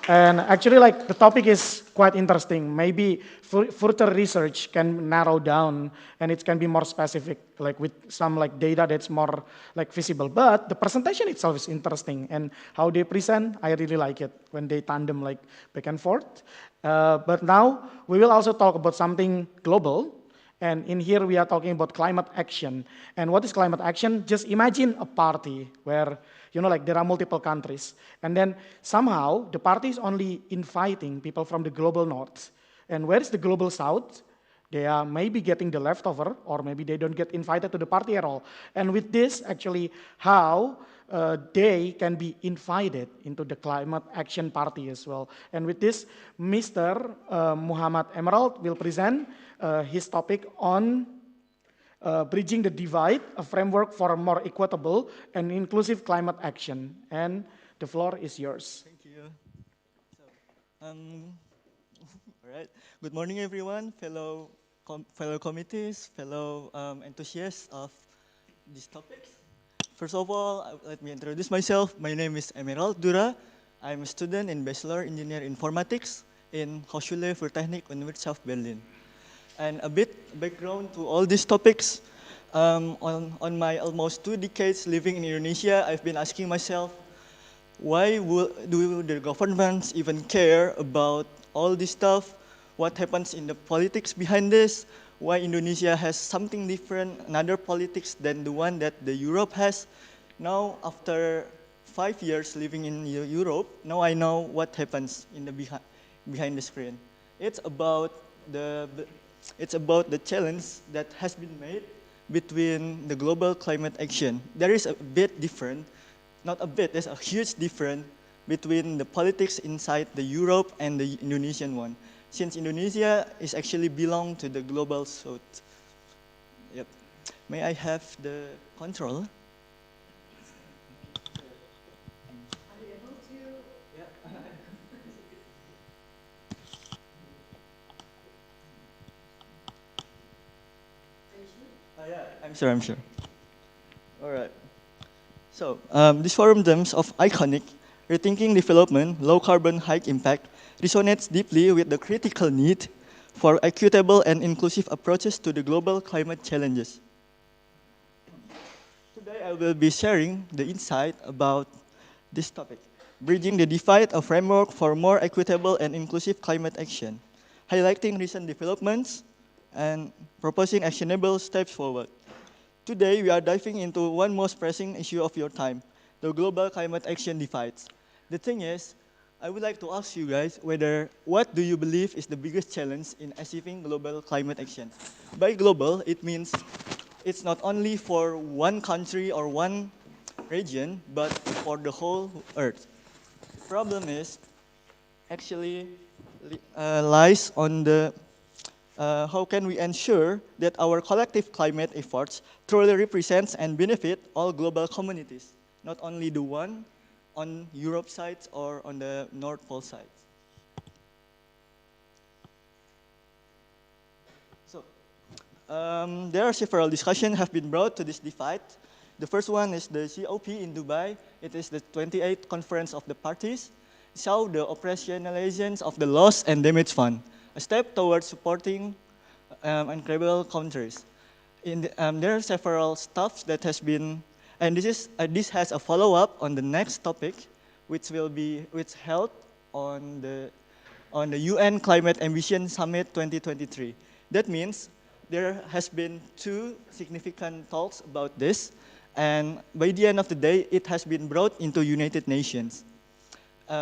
And actually, the topic is quite interesting. Maybe further research can narrow down and it can be more specific, with some data that's more visible. But the presentation itself is interesting, and how they present, I really like it when they tandem back and forth. But now we will also talk about something global. And in here we are talking about climate action. And what is climate action? Just imagine a party where there are multiple countries. And then somehow the party is only inviting people from the global north. And where is the global south? They are maybe getting the leftover, or maybe they don't get invited to the party at all. And with this, actually, how they can be invited into the climate action party as well. And with this, Mr. Muhammad Emerald will present his topic on Bridging the Divide, a framework for a more equitable and inclusive climate action. And the floor is yours. Thank you. All right. Good morning, everyone, fellow committees, fellow enthusiasts of these topics. First of all, let me introduce myself. My name is Emerald Dura. I'm a student in Bachelor Engineer Informatics in Hochschule für Technik und Wirtschaft Berlin. And a bit background to all these topics. On my almost 2 decades living in Indonesia, I've been asking myself, why do the governments even care about all this stuff? What happens in the politics behind this? Why Indonesia has something different, another politics than the one that the Europe has? Now, after 5 years living in Europe, now I know what happens in the behind the screen. It's about the challenge that has been made between the global climate action. There is a bit different, not a bit, there's a huge difference between the politics inside the Europe and the Indonesian one. Since Indonesia is actually belong to the global south. Yep. May I have the control? Yeah, I'm sure. All right. So, this forum terms of iconic, rethinking development, low carbon, high impact, resonates deeply with the critical need for equitable and inclusive approaches to the global climate challenges. Today, I will be sharing the insight about this topic, bridging the divide, a framework for more equitable and inclusive climate action, highlighting recent developments and proposing actionable steps forward. Today, we are diving into one most pressing issue of your time, the global climate action divides. The thing is, I would like to ask you guys what do you believe is the biggest challenge in achieving global climate action? By global, it means it's not only for one country or one region, but for the whole Earth. The problem is actually lies on the how can we ensure that our collective climate efforts truly represents and benefit all global communities, not only the one on Europe side or on the North Pole side. So, there are several discussions have been brought to this divide. The first one is the COP in Dubai. It is the 28th Conference of the Parties. Show the operationalizations of the loss and damage fund, a step towards supporting incredible countries. There are several stuff that has been, and this has a follow-up on the next topic, which held on the UN Climate Ambition Summit 2023. That means there has been 2 significant talks about this, and by the end of the day, it has been brought into United Nations.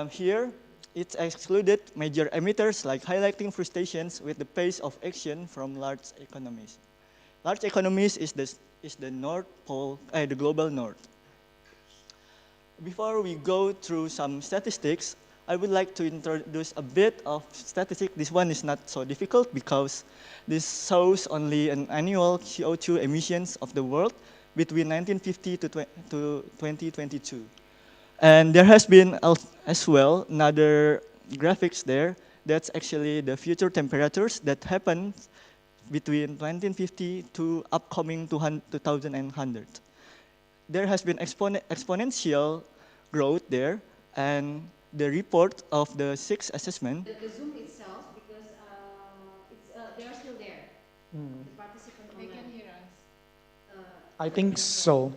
Here, it's excluded major emitters, like highlighting frustrations with the pace of action from large economies. Large economies is the North Pole, the global North. Before we go through some statistics, I would like to introduce a bit of statistics. This one is not so difficult because this shows only an annual CO2 emissions of the world between 1950 to 2022. And there has been as well another graphics there. That's actually the future temperatures that happen between 1950 to upcoming 2100. There has been exponential growth there, and the report of the 6th assessment. The Zoom itself, because they are still there. The participant online. They can hear us. I think so.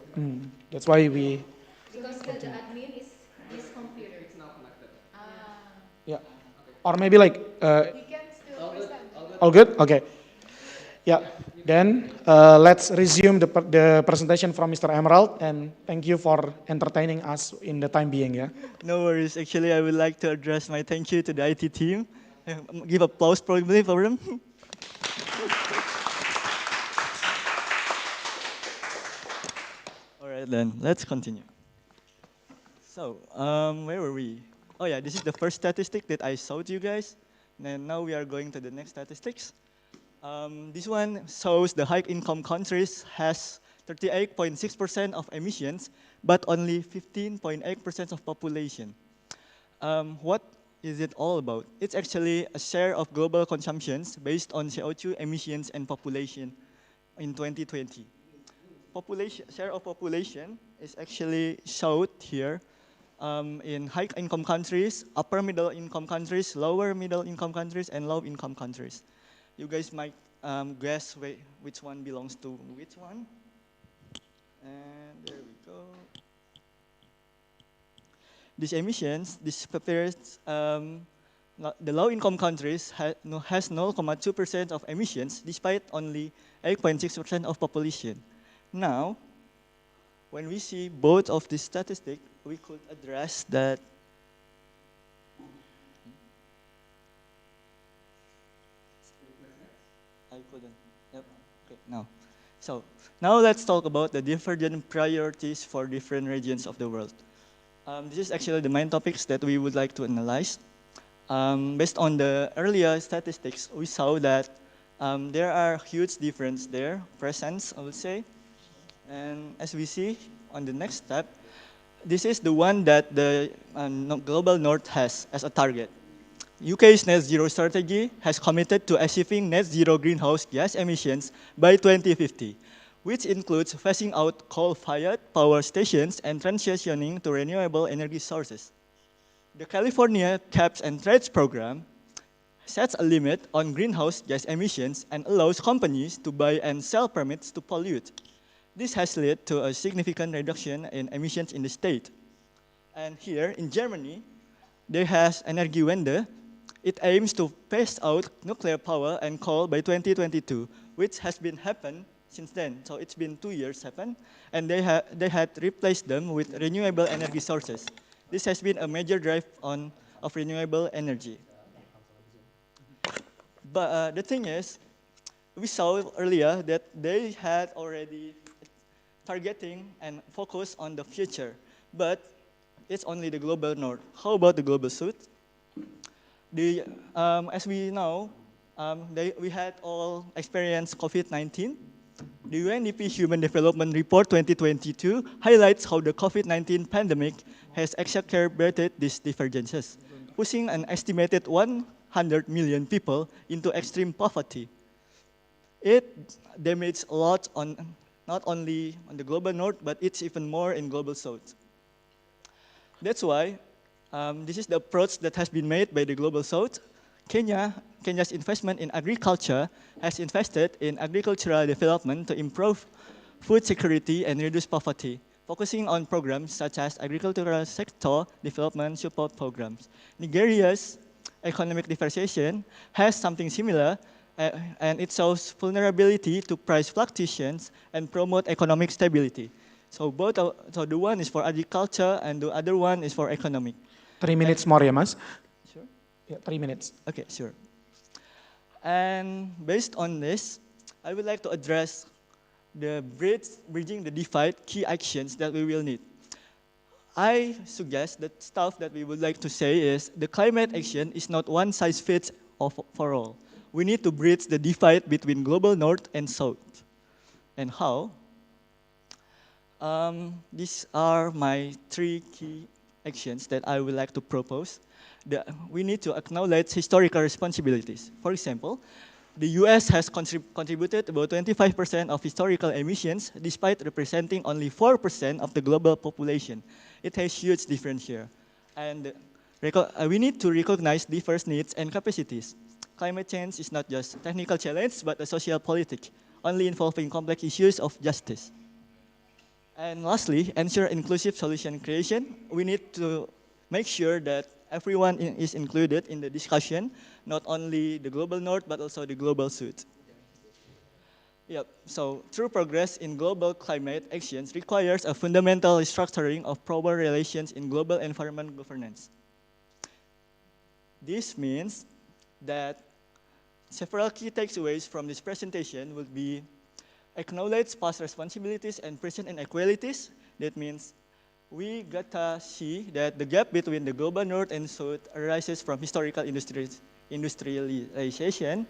That's why we. Because the admin is this computer. It's now connected. Yeah. Or maybe like. We can still present. All good? Okay. Yeah. Then let's resume the presentation from Mr. Emerald, and thank you for entertaining us in the time being. Yeah. No worries. Actually, I would like to address my thank you to the IT team. Give applause probably for them. All right, then let's continue. So, where were we? Oh yeah, this is the first statistic that I showed you guys. And now we are going to the next statistics. This one shows the high-income countries has 38.6% of emissions, but only 15.8% of population. What is it all about? It's actually a share of global consumptions based on CO2 emissions and population in 2020. Share of population is actually showed here in high income countries, upper middle income countries, lower middle income countries, and low income countries. You guys might guess which one belongs to which one. And there we go. These emissions, this appears, the low-income countries has 0.2% of emissions, despite only 8.6% of population. Now, when we see both of these statistics, we could address that. I couldn't. Yep. Okay. Now, so now let's talk about the divergent priorities for different regions of the world. This is actually the main topics that we would like to analyze. Based on the earlier statistics, we saw that there are huge difference there, presence, I would say. And as we see on the next step, this is the one that the Global North has as a target. UK's net zero strategy has committed to achieving net zero greenhouse gas emissions by 2050, which includes phasing out coal-fired power stations and transitioning to renewable energy sources. The California Caps and Trades program sets a limit on greenhouse gas emissions and allows companies to buy and sell permits to pollute. This has led to a significant reduction in emissions in the state. And here in Germany, there has Energiewende. It aims to phase out nuclear power and coal by 2022, which has been happened since then. So it's been 2 years happened, and they had replaced them with renewable energy sources. This has been a major drive of renewable energy. But the thing is, we saw earlier that they had already targeting and focus on the future, but it's only the global north. How about the global south? As we know, we had all experienced COVID-19. The UNDP Human Development Report 2022 highlights how the COVID-19 pandemic has exacerbated these divergences, pushing an estimated 100 million people into extreme poverty. It damaged a lot on not only on the global north, but it's even more in global south. That's why this is the approach that has been made by the global south. Kenya's investment in agriculture has invested in agricultural development to improve food security and reduce poverty, focusing on programs such as agricultural sector development support programs. Nigeria's economic differentiation has something similar, and it shows vulnerability to price fluctuations and promote economic stability. So so the one is for agriculture and the other one is for economic. 3 minutes more, ya Mas? Sure. Yeah, 3 minutes. Okay, sure. And based on this, I would like to address the bridging the divide key actions that we will need. I suggest that stuff that we would like to say is the climate action is not one size fits for all. We need to bridge the divide between global north and south. And how? These are my 3 key actions that I would like to propose. We need to acknowledge historical responsibilities. For example, the US has contributed about 25% of historical emissions, despite representing only 4% of the global population. It has huge difference here. And we need to recognize diverse needs and capacities. Climate change is not just a technical challenge, but a social politic, only involving complex issues of justice. And lastly, ensure inclusive solution creation. We need to make sure that everyone is included in the discussion, not only the global north, but also the global south. Yep. So true progress in global climate actions requires a fundamental restructuring of power relations in global environment governance. This means that several key takeaways from this presentation will be acknowledge past responsibilities and present inequalities. That means we gotta see that the gap between the global north and south arises from historical industrialization,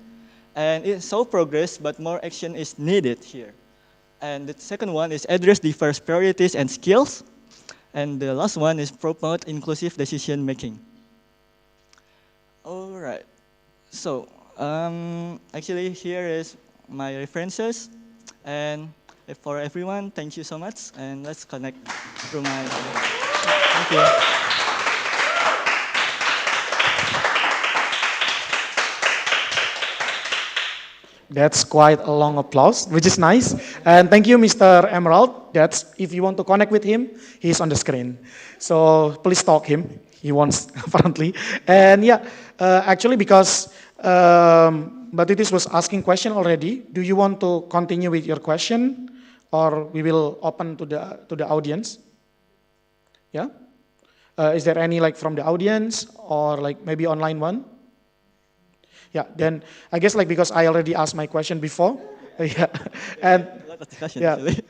and it shows progress, but more action is needed here. And the second one is address diverse priorities and skills, and the last one is promote inclusive decision making. All right. So, actually, here is my references, and for everyone, thank you so much, and let's connect through my. Thank you. That's quite a long applause, which is nice. And thank you, Mr. Emerald. That's if you want to connect with him, he's on the screen. So please talk him. He wants apparently. And yeah, actually because Mbak was asking question already. Do you want to continue with your question, or we will open to the audience? Yeah. Is there any like from the audience or like maybe online one? Yeah, then I guess like because I already asked my question before, yeah, and A lot of discussion, yeah, actually.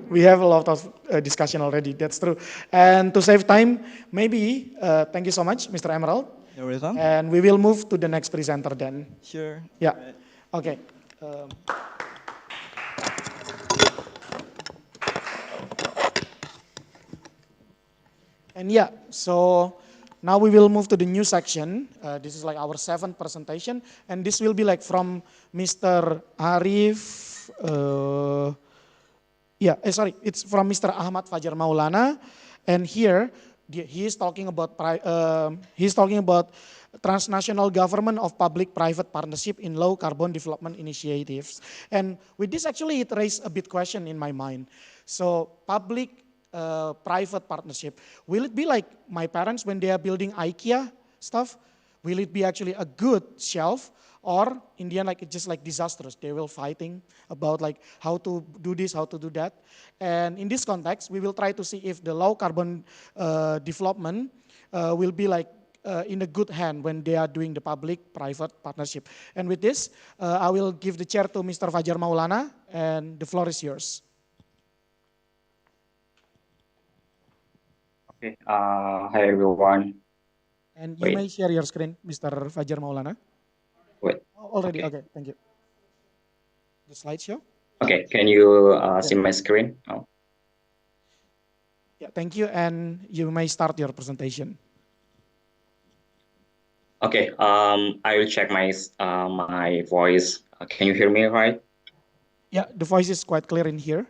we have a lot of discussion already. That's true. And to save time, maybe thank you so much, Mr. Emerald. You're welcome. And we will move to the next presenter then. Sure. Yeah. Right. Okay. And yeah, so now we will move to the new section. This is like our 7th presentation, and this will be like from Mr. Arif. Sorry, it's from Mr. Ahmad Fajar Maulana, and here he is talking about transnational government of public-private partnership in low carbon development initiatives. And with this, actually, it raised a bit question in my mind. So public private partnership. Will it be like my parents when they are building IKEA stuff? Will it be actually a good shelf, or in the end like it's just like disastrous? They will fighting about like how to do this, how to do that. And in this context, we will try to see if the low carbon development will be like in a good hand when they are doing the public-private partnership. And with this, I will give the chair to Mr. Fajar Maulana, and the floor is yours. Okay. Hi everyone. And you may share your screen, Mr. Fajar Maulana. Wait. Already, okay, thank you. The slideshow? Okay, can you see my screen? Oh. Yeah, thank you, and you may start your presentation. Okay, I will check my my voice. Can you hear me right? Yeah, the voice is quite clear in here.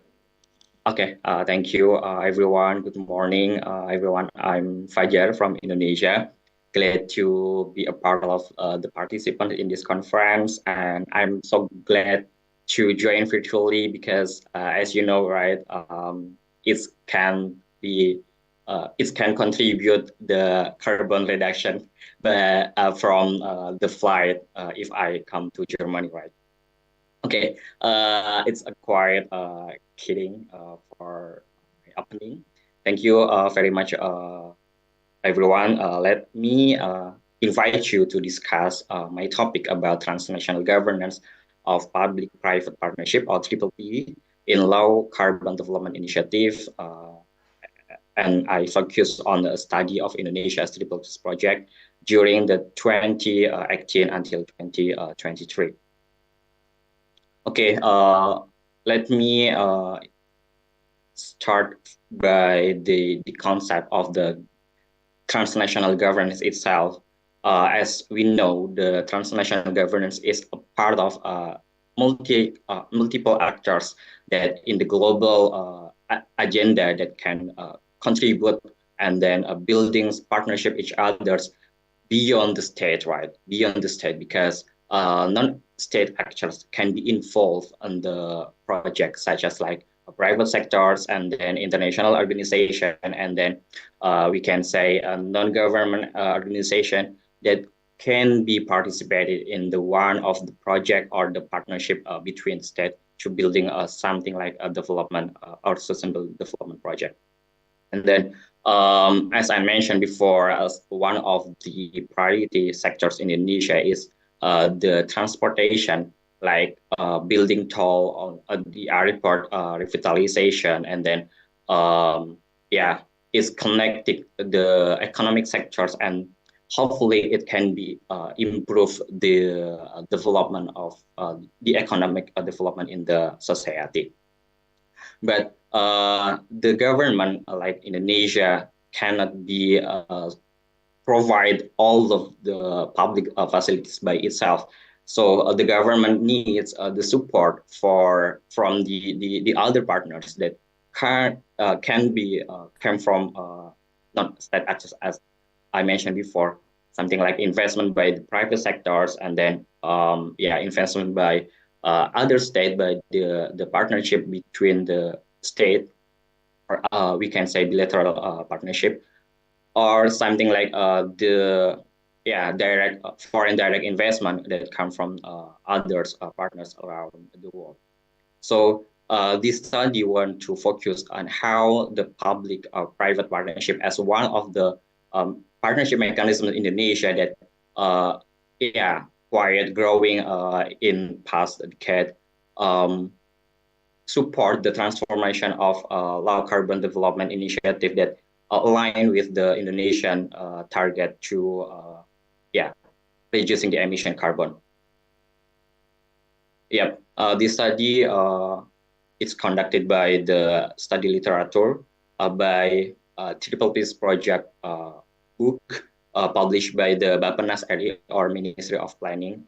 Okay, thank you everyone. Good morning, everyone. I'm Fajar from Indonesia. Glad to be a part of the participant in this conference, and I'm so glad to join virtually because, as you know, right, it can be it can contribute the carbon reduction, but from the flight if I come to Germany, right? Okay, it's a quiet kidding for my opening. Thank you very much, everyone. Let me invite you to discuss my topic about transnational governance of public-private partnership, or triple P, in low carbon development initiative. And I focus on the study of Indonesia's triple P project during the 2018 until 2023. Okay, let me start by the concept of the transnational governance itself. As we know, the transnational governance is a part of multiple actors that in the global agenda that can contribute, and then building partnership each others beyond the state, right? Beyond the state, because non-state actors can be involved in the project, such as like private sectors and then international organization, and then we can say a non-government organization that can be participated in the one of the project or the partnership between state to building something like a development or sustainable development project. And then, as I mentioned before, as one of the priority sectors in Indonesia is the transportation, like building toll on the airport revitalization, and then, is connecting the economic sectors, and hopefully it can be improve the development of the economic development in the society. But the government, like Indonesia, cannot be provide all of the public facilities by itself. So the government needs the support from the other partners that can be came from not state access, as I mentioned before, something like investment by the private sectors, and then investment by other state, by the partnership between the state, or we can say bilateral partnership, or something like the direct foreign direct investment that come from others partners around the world. So this study want to focus on how the public private partnership as one of the partnership mechanisms in Indonesia that quite growing in past decade, support the transformation of low carbon development initiative that align with the Indonesian target to reducing the emission carbon. Yep, this study is conducted by the study literature by Triple Peace Project book published by the Bappenas RI, or Ministry of Planning,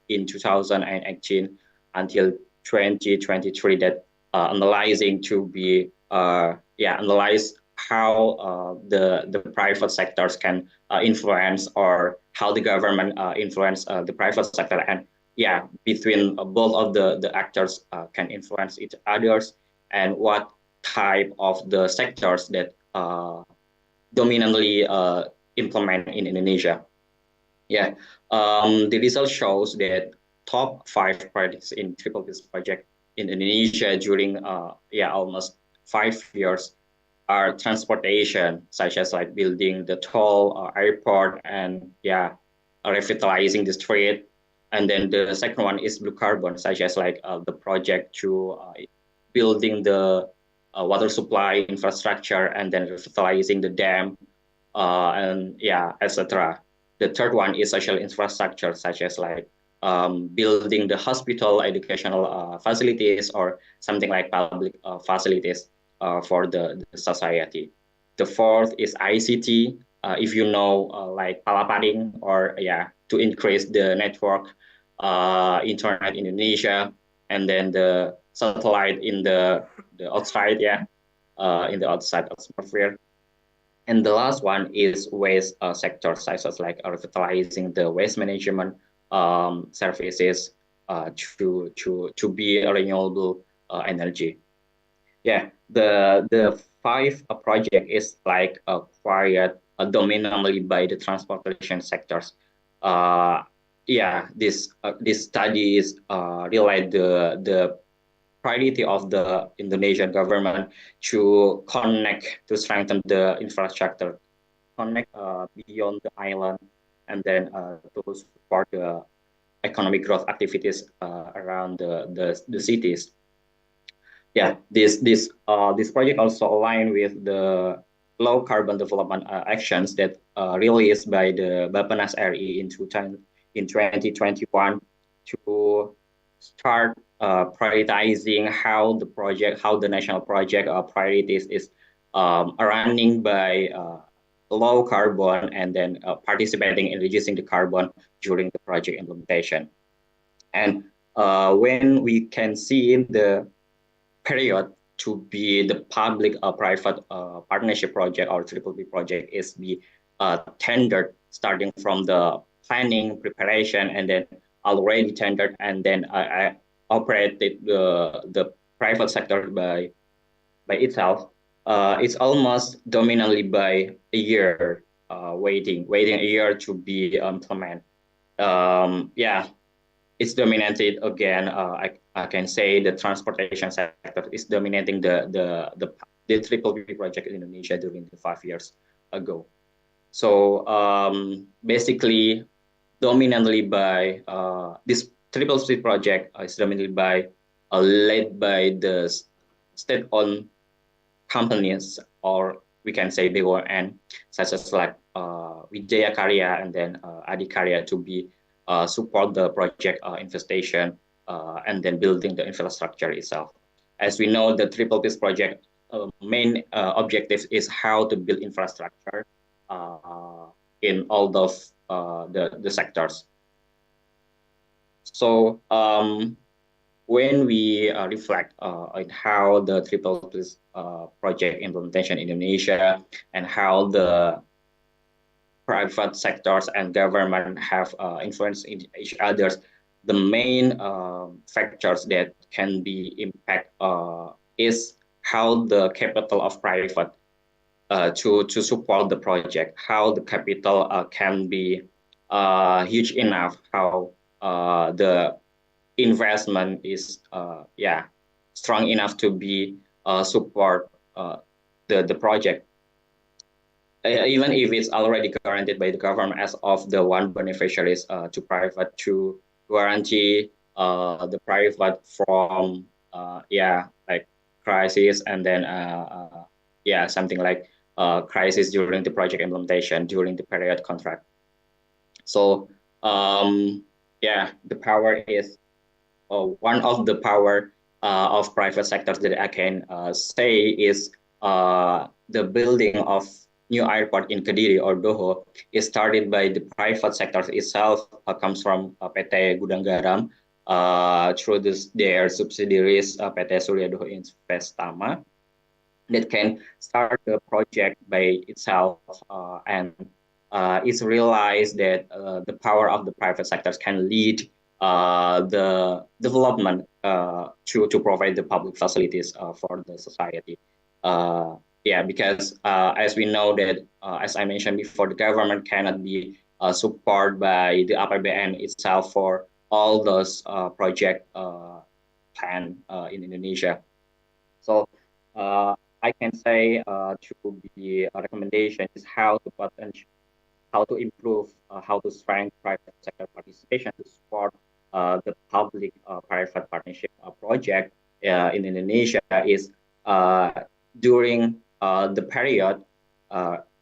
in 2018 until 2023, that analyzing to be analyze how the private sectors can influence, or how the government influence the private sector, and between both of the actors can influence each others, and what type of the sectors that dominantly implement in Indonesia. The result shows that top 5 projects in Triple Peace Project in Indonesia during almost 5 years are transportation, such as like building the toll airport, and revitalizing the street. And then the second one is blue carbon, such as like the project to building the water supply infrastructure, and then revitalizing the dam, and etc. The third one is social infrastructure, such as like building the hospital, educational facilities, or something like public facilities for the society. The fourth is ICT, if you know, like palaparing, or to increase the network internet in Indonesia, and then the satellite in the outside, in the outside atmosphere. And the last one is waste sector, such as like revitalizing the waste management services to be a renewable energy. The 5 project is like acquired dominantly by the transportation sectors. This study is realize the priority of the Indonesian government to strengthen the infrastructure, connect beyond the island, and then to support the economic growth activities around the cities. This project also align with the low carbon development actions that released by the Bappenas RI in 2021 to start prioritizing how the national project priorities is running by low carbon, and then participating in reducing the carbon during the project implementation. And when we can see in the period to be the public-private partnership project, or Triple P project, is be tendered starting from the planning, preparation, and then already tendered, and then operated the private sector by itself. It's almost dominantly by a year, waiting a year to be implemented. It's dominated again. I can say the transportation sector is dominating the Triple P project in Indonesia during the 5 years ago. So basically, dominantly by this Triple P project is dominated by led by the state-owned companies, or we can say BUMN, such as like Wijaya Karya and then Adikarya, to be support the project infestation and then building the infrastructure itself. As we know, the Triple Peace project main objective is how to build infrastructure in all those the sectors. So when we reflect on how the Triple Plus project implementation in Indonesia and how the private sectors and government have influenced each other, the main factors that can be impact is how the capital of private to support the project, how the capital can be huge enough, how the investment is strong enough to be support the project. Even if it's already guaranteed by the government as of the one beneficiaries to private to guarantee the private from like crisis and then something like crisis during the project implementation during the period contract. So the power is one of the power of private sectors that I can say is the building of new airport in Kediri or Doho is started by the private sector itself, comes from PT Gudang Garam through their subsidiaries PT Surya Doho Investama that can start the project by itself and it's realized that the power of the private sectors can lead the development to provide the public facilities for the society. Because as we know that, as I mentioned before, the government cannot be supported by the APBN itself for all those project plan in Indonesia. So I can say to be a recommendation is how to improve, how to strengthen private sector participation to support the public-private partnership project in Indonesia is during the period,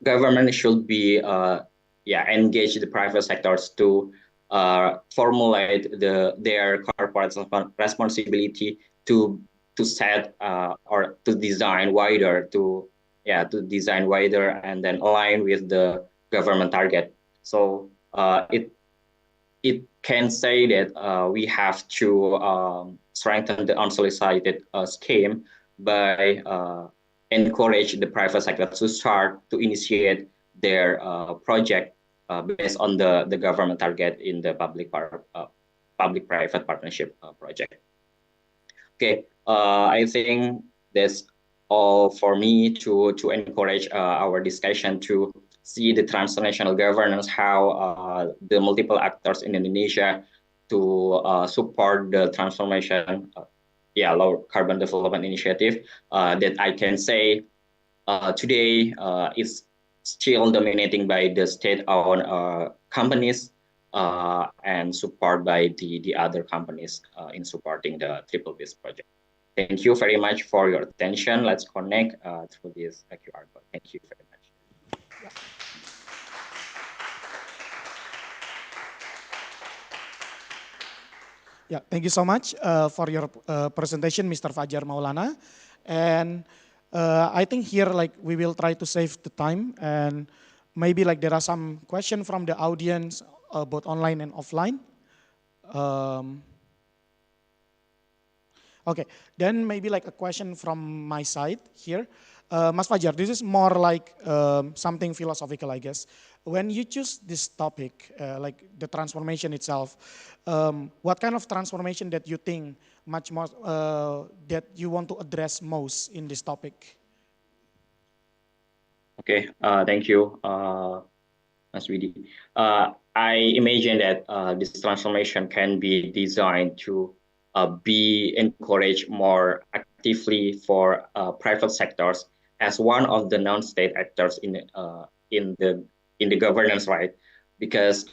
government should be engage the private sectors to formulate their corporate responsibility to set or to design wider design wider and then align with the government target. So it can say that we have to strengthen the unsolicited scheme by encourage the private sector to start to initiate their project based on the government target in the public-private partnership project. Okay, I think that's all for me to encourage our discussion to see the transnational governance, how the multiple actors in Indonesia to support the transformation, low carbon development initiative that I can say today is still dominating by the state-owned companies and support by the other companies in supporting the Triple Base project. Thank you very much for your attention. Let's connect through this QR code. Thank you very much. Yeah, thank you so much for your presentation, Mr. Fajar Maulana. And I think here, like, we will try to save the time and maybe like there are some questions from the audience, both online and offline. Okay, then maybe like a question from my side here. Mas Fajar, this is more like something philosophical, I guess. When you choose this topic, like the transformation itself, what kind of transformation that you think much more that you want to address most in this topic? Okay, thank you, Mas Widi. I imagine that this transformation can be designed to be encouraged more actively for private sectors as one of the non-state actors in the governance, right? Because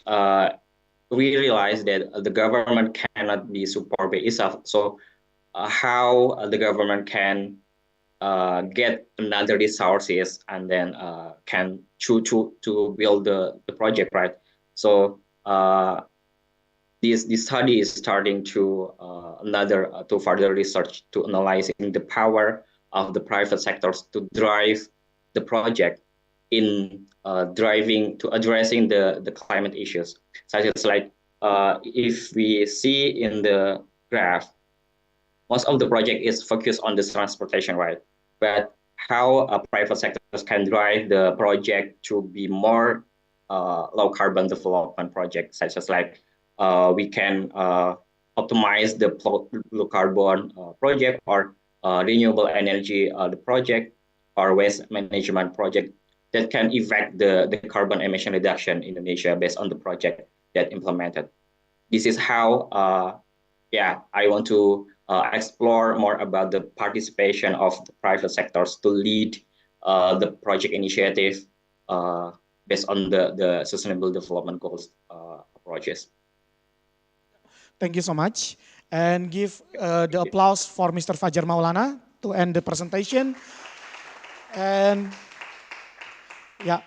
we realize that the government cannot be supported by itself. So how the government can get another resources and then can to build the project, right? So this study is starting to to further research to analyzing the power of the private sectors to drive the project in driving to addressing the climate issues, such as like if we see in the graph, most of the project is focused on this transportation, right? But how private sectors can drive the project to be more low carbon development projects, such as like we can optimize the low carbon project or renewable energy the project or waste management project that can affect the carbon emission reduction in Indonesia based on the project that implemented. This is how yeah, I want to explore more about the participation of the private sectors to lead the project initiative based on the sustainable development goals approaches. Thank you so much. And give the applause for Mr. Fajar Maulana to end the presentation. And yeah,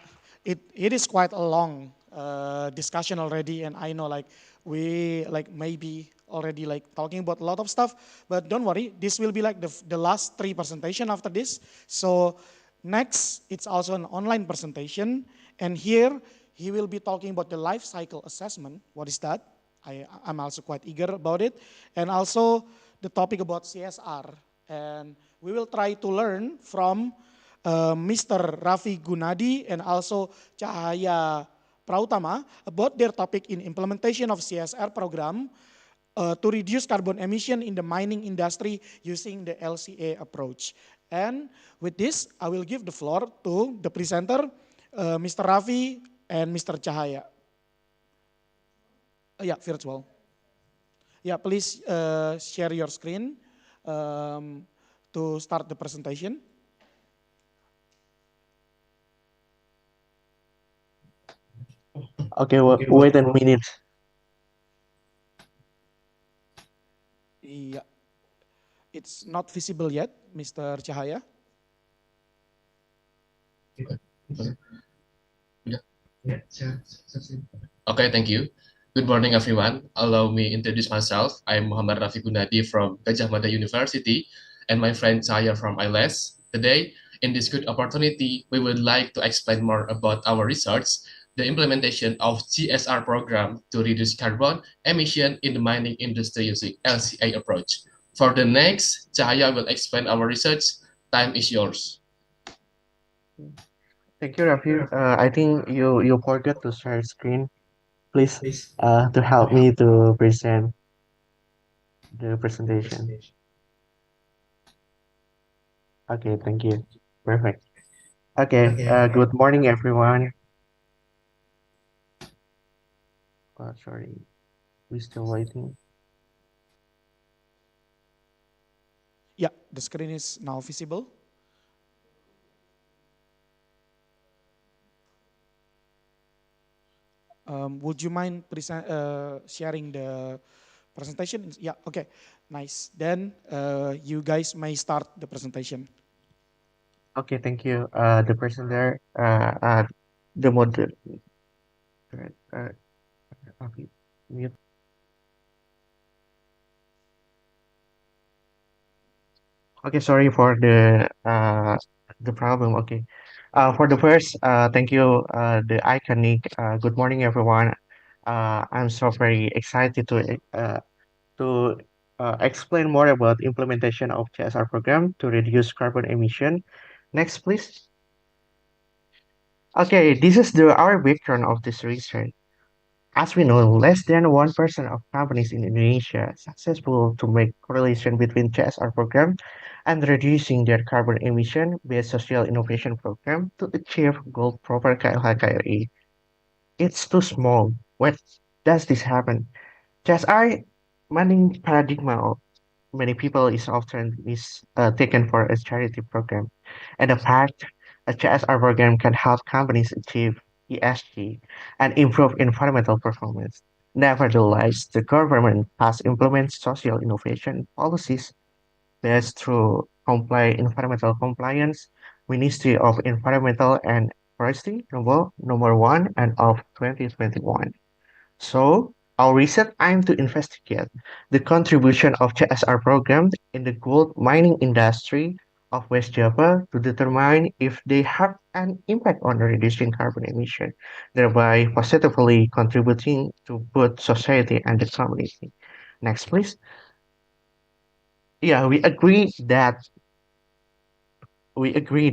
it is quite a long discussion already, and I know like we like maybe already like talking about a lot of stuff, but don't worry, this will be like the last 3 presentation after this. So next, it's also an online presentation, and here he will be talking about the life cycle assessment. What is that? I'm also quite eager about it, and also the topic about CSR, and we will try to learn from Mr. Raffi Gunadi and also Cahaya Prautama about their topic in implementation of CSR program to reduce carbon emission in the mining industry using the LCA approach. And with this, I will give the floor to the presenter, Mr. Raffi and Mr. Cahaya. Yeah, virtual. Yeah, please share your screen to start the presentation. Okay, wait a minute. Yeah, it's not visible yet, Mr. Cahaya. Okay, thank you. Good morning, everyone. Allow me introduce myself. I'm Muhammad Rafi Gunadi from Gajah Mada University, and my friend Saya from ILS. Today, in this good opportunity, we would like to explain more about our research, the implementation of CSR program to reduce carbon emission in the mining industry using LCA approach. For the next, Cahaya will explain our research. Time is yours. Thank you, Rafi. I think you forgot to share screen. Please, to help me to present the presentation. Okay, thank you. Perfect. Okay, good morning, everyone. Sorry, we're still waiting. Yeah, the screen is now visible. Would you mind sharing the presentation? Yeah, okay, nice. Then you guys may start the presentation. Okay, thank you. The presenter, the moderator. Okay, mute. Okay, sorry for the problem. Okay, for the first, thank you. The iconic. Good morning, everyone. I'm so very excited to explain more about implementation of CSR program to reduce carbon emission. Next, please. Okay, this is our background of this research. As we know, less than 1% of companies in Indonesia successful to make correlation between CSR program and reducing their carbon emission via social innovation program to achieve goal proper KLH-KRI. It's too small. When does this happen? CSR mining paradigm many people is often taken for a charity program. And the fact a CSR program can help companies achieve ESG and improve environmental performance. Nevertheless, the government has implemented social innovation policies based through environmental compliance, Ministry of Environmental and Forestry, number 1 and of 2021. So, our research aimed to investigate the contribution of CSR programs in the gold mining industry of West Java to determine if they have an impact on reducing carbon emission, thereby positively contributing to both society and the community. Next, please. Yeah, we agree that we agree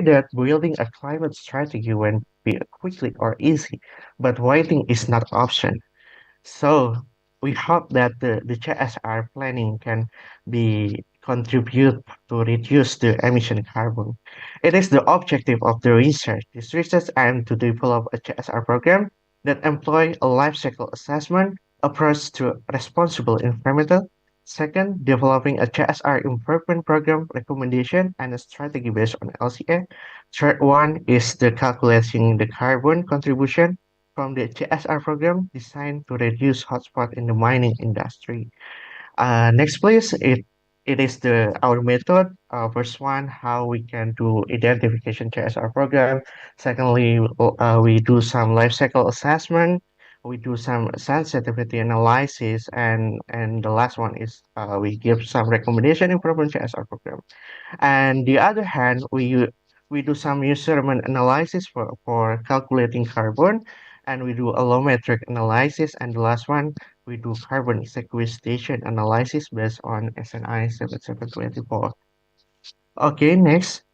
that building a climate strategy won't be quickly or easy, but waiting is not option. So we hope that the CSR planning can be contribute to reduce the emission carbon. It is the objective of the research. This research aims to develop a CSR program that employ a life cycle assessment approach to responsible environmental. Second, developing a CSR improvement program recommendation and a strategy based on LCA. Third one is the calculating the carbon contribution from the CSR program designed to reduce hotspot in the mining industry. Next, please, it is the our method. First one, how we can do identification CSR program. Secondly, we do some life cycle assessment. We do some sensitivity analysis, and the last one is we give some recommendation improvement CSR program. And the other hand, we do some measurement analysis for calculating carbon, and we do allometric analysis, and the last one, we do carbon sequestration analysis based on SNI 7724. Okay, next.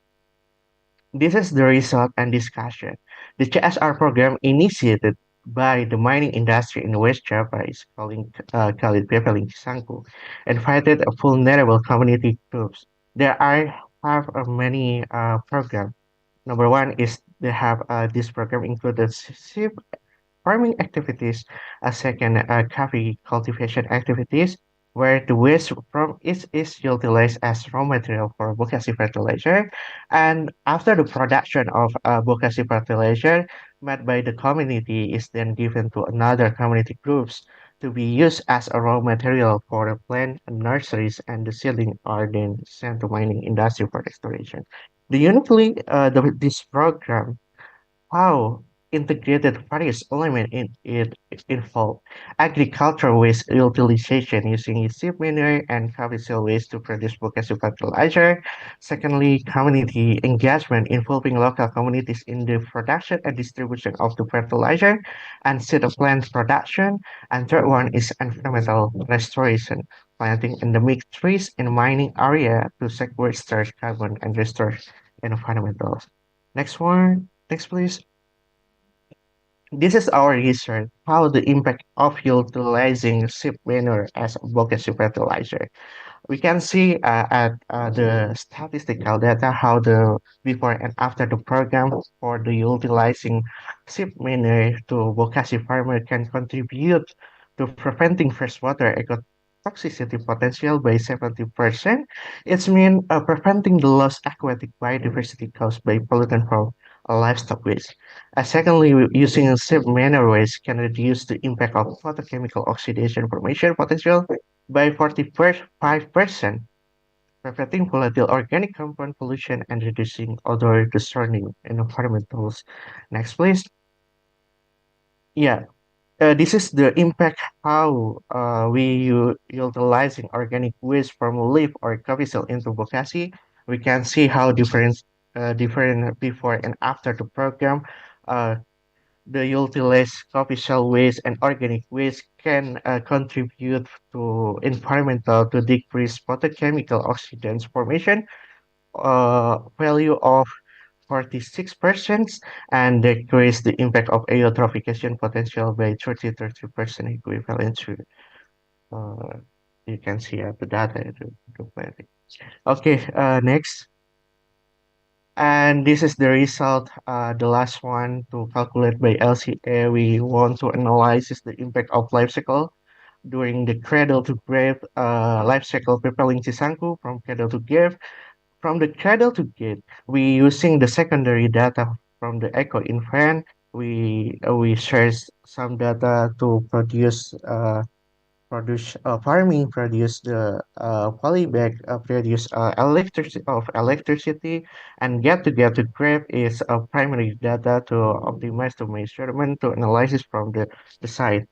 This is the result and discussion. The CSR program initiated by the mining industry in West Java is called Pepeling Sangku, invited a vulnerable community groups. There are have many programs. Number one is they have this program included farming activities, a second coffee cultivation activities, where the waste from it is utilized as raw material for bokashi fertilizer. And after the production of bokashi fertilizer made by the community is then given to another community groups to be used as a raw material for the plant nurseries, and the seedling are then sent to mining industry for exploration. The uniquely this program how integrated various elements in it involve agricultural waste utilization using sheep manure and coffee cell waste to produce bokashi fertilizer. Secondly, community engagement involving local communities in the production and distribution of the fertilizer and seed plant production. And third one is environmental restoration, planting endemic trees in mining area to sequester carbon and restore environmental. Next one. Next, please. This is our research, how the impact of utilizing sheep manure as a bokashi fertilizer. We can see at the statistical data how the before and after the program for the utilizing sheep manure to bokashi farmer can contribute to preventing freshwater ecotoxicity potential by 70%. It's mean preventing the lost aquatic biodiversity caused by pollutant from livestock waste. Secondly, using sheep manure waste can reduce the impact of photochemical oxidation formation potential by 45%, preventing volatile organic compound pollution and reducing odor discerning environmentals. Next, please. Yeah, this is the impact how utilizing organic waste from leaf or coffee cell into bokashi. We can see how different before and after the program. Uh, the utilized coffee shell waste and organic waste can contribute to environmental to decrease photochemical oxidants formation value of 46% and decrease the impact of eutrophication potential by 30% equivalent to uh, you can see at the data to planting. Okay, next. And this is the result, the last one to calculate by LCA. We want to analyze is the impact of life cycle during the cradle to grave life cycle propelling Chisanku from cradle to grave. From the cradle to gate, we using the secondary data from the echo infant. We share some data to produce farming, produce the polybag, produce electricity, and get to graph is primary data to optimize the measurement to analysis from the site.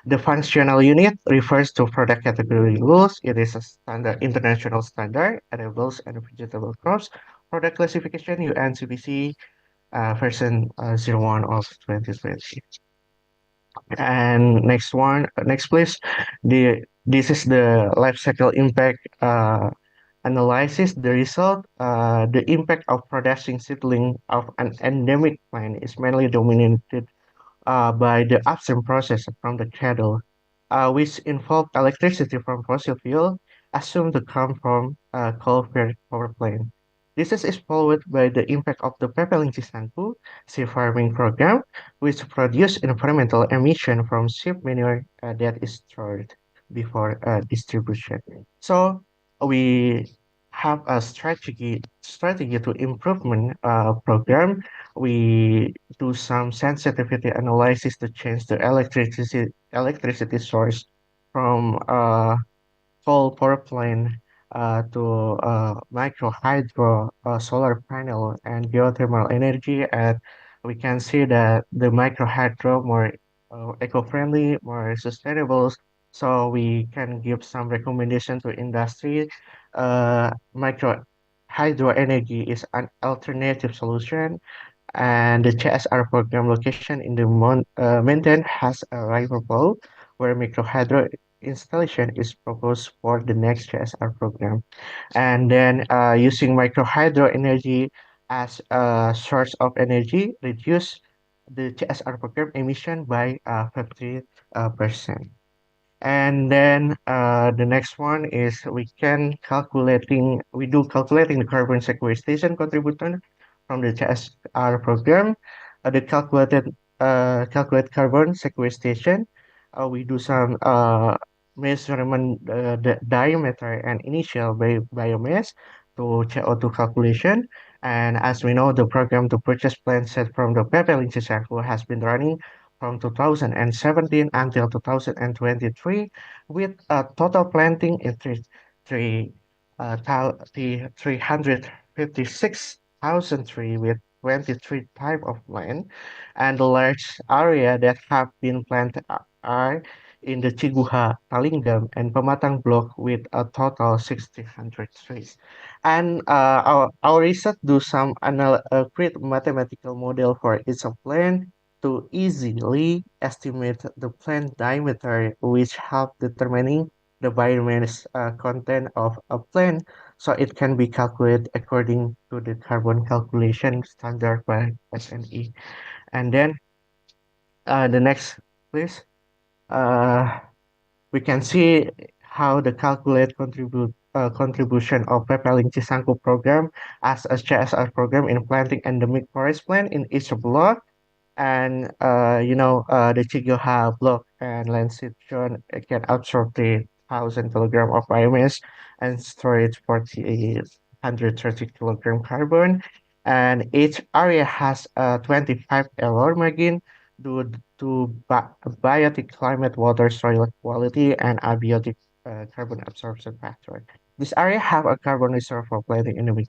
The functional unit refers to product category rules. It is a standard international standard, edibles and vegetable crops. Product classification UNCPC version 01 of 2020. And next please. This is the life cycle impact analysis. The result, the impact of producing seedling of an endemic plant is mainly dominated by the upstream process from the cattle, which involve electricity from fossil fuel, assumed to come from coal-fired power plant. This is followed by the impact of the Pepeling Cisanku sheep farming program, which produce environmental emission from sheep manure that is stored before distribution. So we have a strategy to improvement program. We do some sensitivity analysis to change the electricity source from coal power plant to micro hydro, solar panel, and geothermal energy. And we can see that the micro hydro more eco-friendly, more sustainable. So we can give some recommendation to industry. Micro hydro energy is an alternative solution, and the CSR program location in the mountain has a river bowl where micro hydro installation is proposed for the next CSR program. And then using micro hydro energy as a source of energy reduce the CSR program emission by 50%. And then the next one is we do calculating the carbon sequestration contribution from the CSR program. The calculate carbon sequestration. We do some measurement the diameter and initial biomass to CO2 calculation. And as we know, the program to purchase plant set from the Pepe Circle has been running from 2017 until 2023 with a total planting in 356,000 trees with 23 type of land, and the large area that have been planted are in the Ciguha, Talingam, and Pematang block with a total 1,600 trees. And our research do some create mathematical model for each of land to easily estimate the plant diameter, which help determining the biomass content of a plant, so it can be calculated according to the carbon calculation standard by SNE. And then the next, please. We can see how the contribution of Pepeling Cisangku program as a CSR program in planting endemic forest plant in each block. And the Chigoha block and Lancet John can absorb 3,000 kilogram of biomass and storage 4,830 kilogram carbon. And each area has a 25 LR margin due to biotic climate, water, soil quality, and abiotic carbon absorption factor. This area have a carbon reserve for planting in the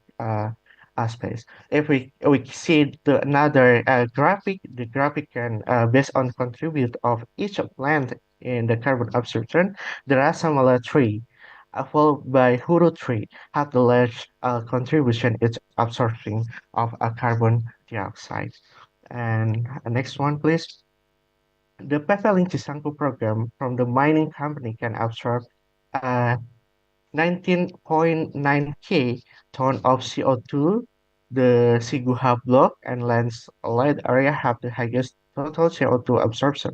space. If we see another graphic, the graphic can based on contribute of each plant in the carbon absorption. There are similar tree, followed by Huru tree, have the large contribution it's absorbing of a carbon dioxide. And next one, please. The Petalin Cisangku program from the mining company can absorb uh, 19.9 K ton of CO2. The Siguha block and landslide area have the highest total CO2 absorption,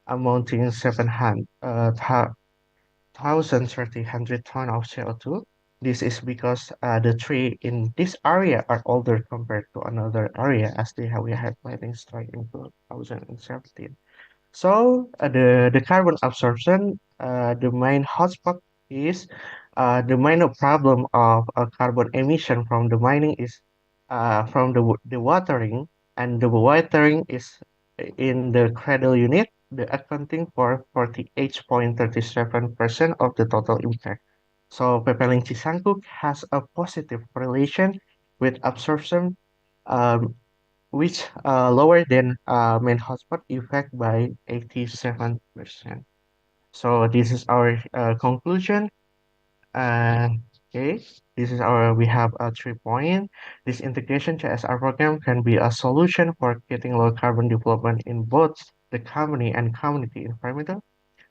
amounting 7,300 ton of CO2. This is because the tree in this area are older compared to another area, as we had planting starting in 2017. So the carbon absorption, the main hotspot is the minor problem of carbon emission from the mining is from the watering, and the watering is in the cradle unit, the accounting for 48.37% of the total impact. So Pepeling Cisangkuk has a positive correlation with absorption, um, which lower than main hotspot effect by 87%. So this is our conclusion. Uh, okay, this is our, we have a 3 point. This integration CSR program can be a solution for getting low carbon development in both the company and community environmental.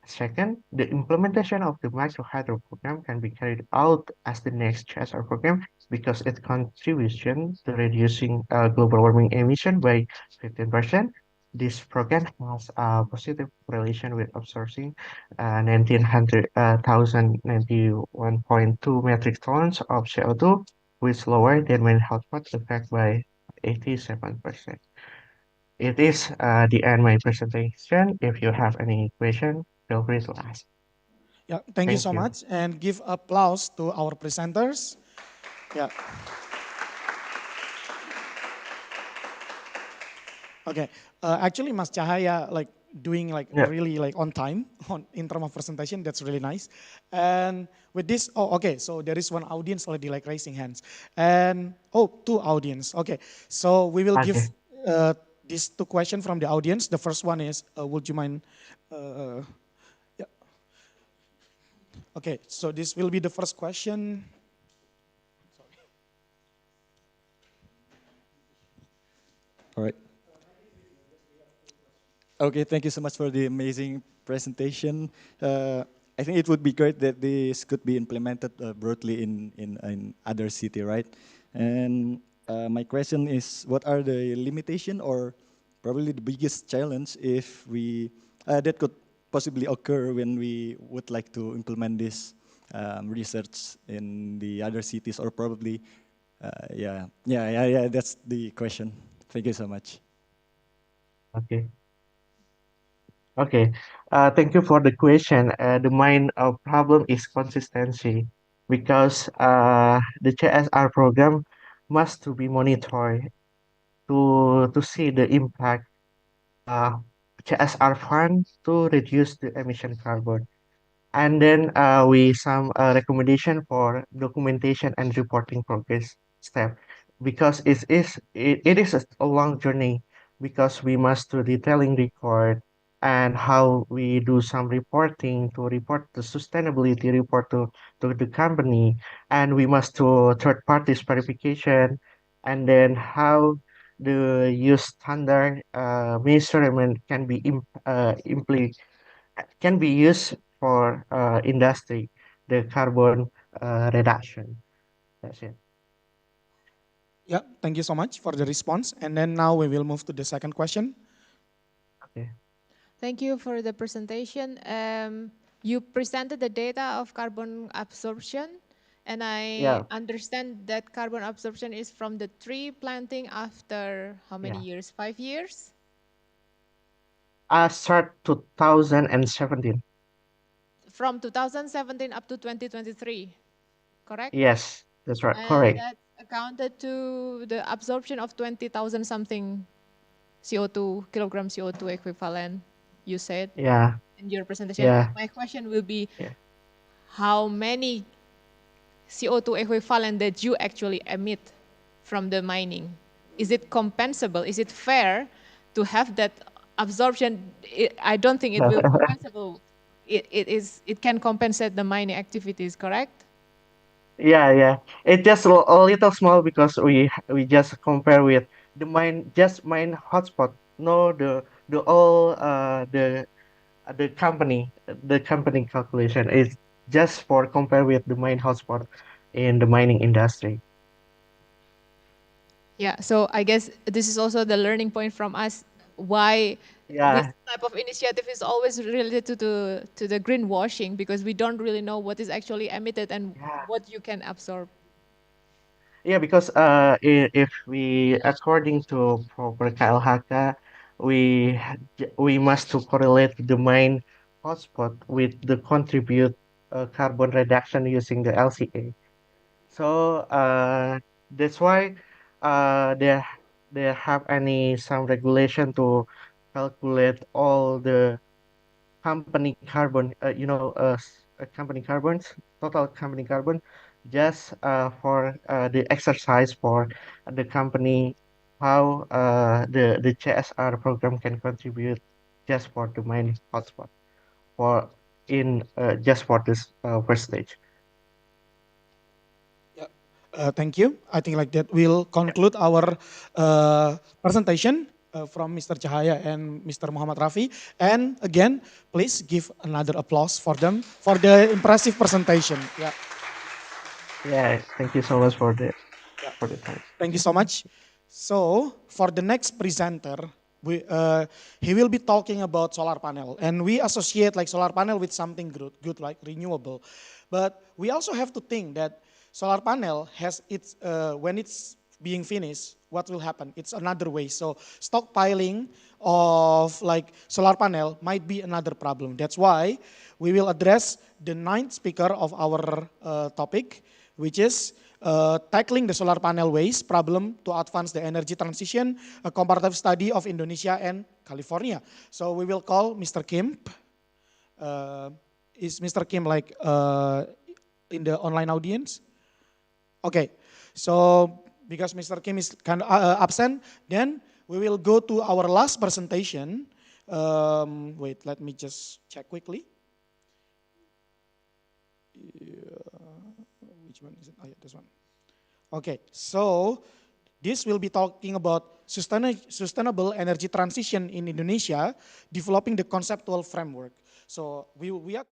Second, the implementation of the micro hydro program can be carried out as the next CSR program because its contribution to reducing global warming emission by 15%. This program has a positive relation with absorbing 19,091.2 metric tons of CO2, which lower than main hotspot effect by 87%. It is the end my presentation. If you have any question, feel free to ask. Yeah, thank you Thank so you. much, and give applause to our presenters. Yeah. Okay. Actually, Mas Cahaya like doing like Yeah. really like on time on in terms of presentation. That's really nice. And with this, oh, okay. So there is one audience already like raising hands, and oh, two audience. Okay. So we will give Okay. these two questions from the audience. The first one is, would you mind? Yeah. Okay. So this will be the first question. All right. Okay, thank you so much for the amazing presentation. I think it would be great that this could be implemented broadly in other city, right? And my question is, what are the limitation or probably the biggest challenge if we that could possibly occur when we would like to implement this research in the other cities, or probably, yeah. That's the question. Thank you so much. Okay. Okay. Thank you for the question. The main problem is consistency because the CSR program must to be monitored to see the impact uh, CSR fund to reduce the emission carbon. And then we some recommendation for documentation and reporting progress step because it is a long journey because we must do detailing record and how we do some reporting to report the sustainability report to the company, and we must do third parties verification, and then how the use standard measurement can be can be used for industry, the carbon reduction. That's it. Yeah, thank you so much for the response. And then now we will move to the second question. Okay. Thank you for the presentation. You presented the data of carbon absorption, and I Yeah. understand that carbon absorption is from the tree planting after how many Yeah. years? 5 years? Start 2017. From 2017 up to 2023, correct? Yes, that's right. And Correct. that accounted to the absorption of 20,000 something CO2, kilogram CO2 equivalent, you said Yeah. in your presentation. Yeah. My question will be, Yeah. how many CO2 equivalent that you actually emit from the mining? Is it compensable? Is it fair to have that absorption? I don't think it will compensable. It can compensate the mining activities, correct? Yeah, yeah. It just a little small because we just compare with the mine, just mine hotspot. No, the all the company calculation is just for compare with the main hotspot in the mining industry. Yeah, so I guess this is also the learning point from us, why this Yeah, type of initiative is always related to the greenwashing, because we don't really know what is actually emitted and yeah, what you can absorb. yeah. Because if we according to proper KLHK, we must to correlate the main hotspot with the contribute carbon reduction using the LCA. So that's why there have any some regulation to calculate all the company carbon, company carbons, total company carbon, just for the exercise for the company, how the CSR program can contribute just for the main hotspot. For in just for this first stage. Yeah. Thank you. I think like that we'll conclude our presentation from Mr. Cahaya and Mr. Muhammad Rafi. And again, please give another applause for them for the impressive presentation. Yeah. Yeah, thank you so much Yeah. for the time. Thank you so much. So for the next presenter, he will be talking about solar panel, and we associate like solar panel with something good like renewable, but we also have to think that solar panel has its when it's being finished, what will happen? It's another way. So stockpiling of like solar panel might be another problem. That's why we will address the ninth speaker of our topic, which is tackling the solar panel waste problem to advance the energy transition, a comparative study of Indonesia and California. So we will call Mr. Kim. Uh, is Mr. Kim like in the online audience? Okay, so because Mr. Kim is kind of absent, then we will go to our last presentation. Wait, let me just check quickly. Which one is it? Oh yeah, this one. Okay, so this will be talking about sustainable energy transition in Indonesia, developing the conceptual framework. So we are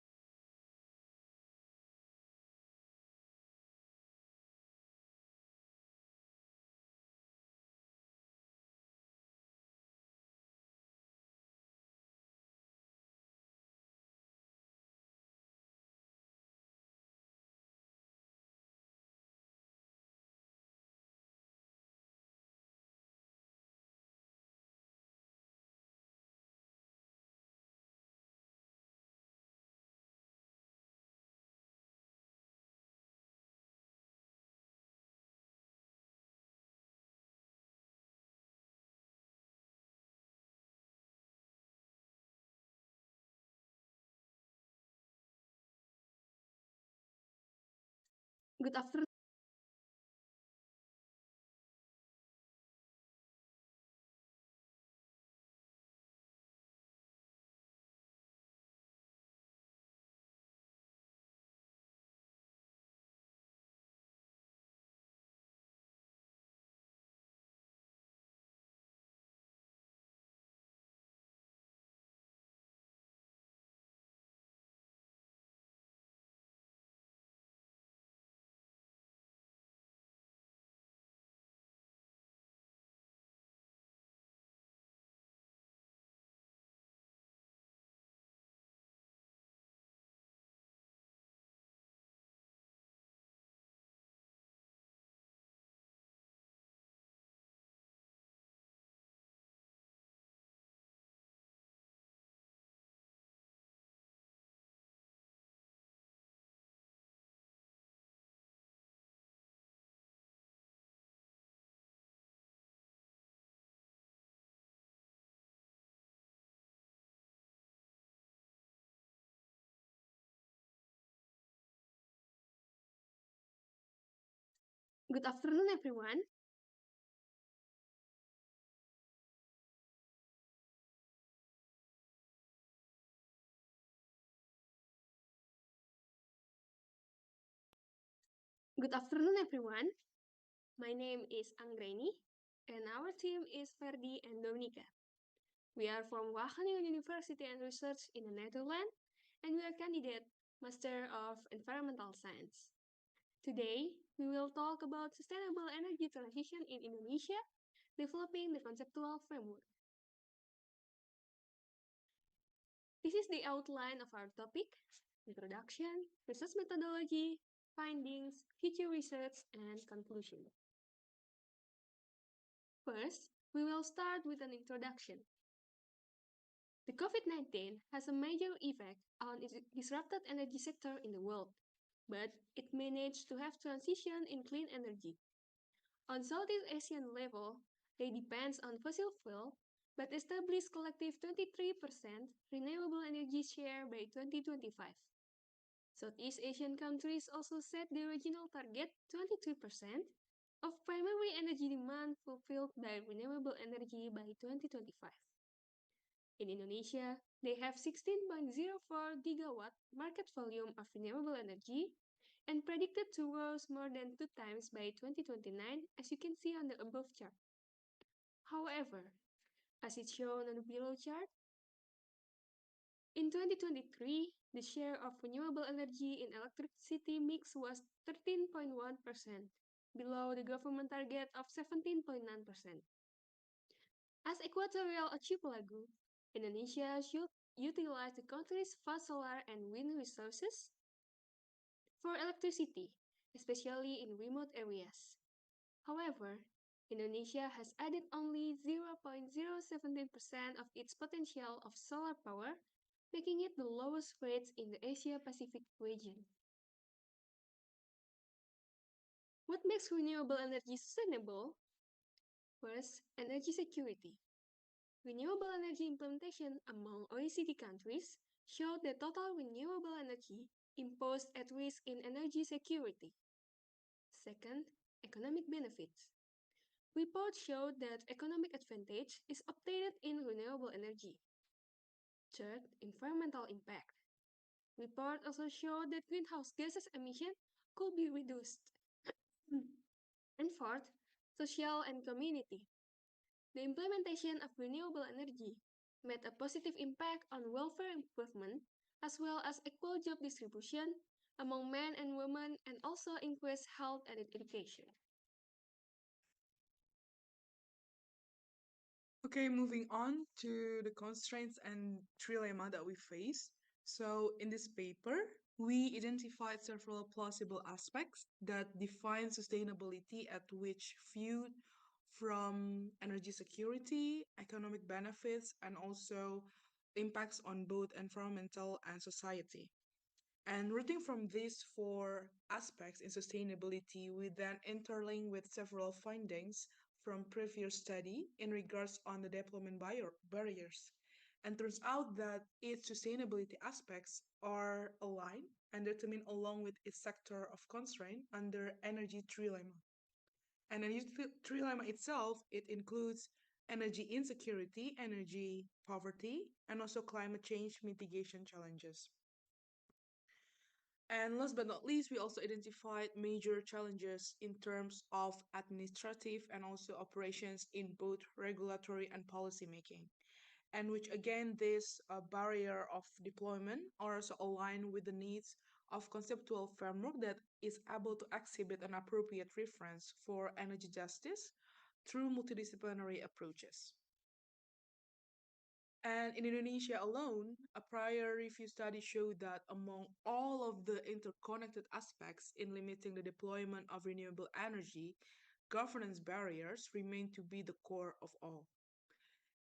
Good afternoon. Good afternoon, everyone. Good afternoon, everyone. My name is Anggreni, and our team is Ferdi and Dominica. We are from Wageningen University and Research in the Netherlands, and we are candidate Master of Environmental Science. Today, we will talk about sustainable energy transition in Indonesia, developing the conceptual framework. This is the outline of our topic: introduction, research methodology, findings, future research, and conclusion. First, we will start with an introduction. The COVID-19 has a major effect on the disrupted energy sector in the world, but it managed to have transition in clean energy. On Southeast Asian level, they depend on fossil fuel, but established collective 23% renewable energy share by 2025. Southeast Asian countries also set the regional target 22% of primary energy demand fulfilled by renewable energy by 2025. In Indonesia, they have 16.04 gigawatt market volume of renewable energy and predicted to rise more than 2 times by 2029, as you can see on the above chart. However, as it's shown on the below chart, in 2023, the share of renewable energy in electricity mix was 13.1%, below the government target of 17.9%. As Equatorial Archipelago, Indonesia should utilize the country's vast solar and wind resources for electricity, especially in remote areas. However, Indonesia has added only 0.017% of its potential of solar power, making it the lowest rate in the Asia-Pacific region. What makes renewable energy sustainable? First, energy security. Renewable energy implementation among OECD countries showed that total renewable energy imposed at risk in energy security. Second, economic benefits. Reports showed that economic advantage is obtained in renewable energy. Third, environmental impact. Reports also showed that greenhouse gases emission could be reduced. And fourth, social and community. The implementation of renewable energy made a positive impact on welfare improvement as well as equal job distribution among men and women and also increased health and education. Okay, moving on to the constraints and trilemma that we face. So in this paper, we identified several plausible aspects that define sustainability at which viewed from energy security, economic benefits, and also impacts on both environmental and society. And rooting from these four aspects in sustainability, we then interlink with several findings from previous study in regards on the development barriers. And turns out that its sustainability aspects are aligned and determined along with its sector of constraint under energy trilemma. And energy trilemma itself, it includes energy insecurity, energy poverty, and also climate change mitigation challenges. And last but not least, we also identified major challenges in terms of administrative and also operations in both regulatory and policy making. And which again, this barrier of deployment are also aligned with the needs of conceptual framework that is able to exhibit an appropriate reference for energy justice through multidisciplinary approaches. And in Indonesia alone, a prior review study showed that among all of the interconnected aspects in limiting the deployment of renewable energy, governance barriers remain to be the core of all.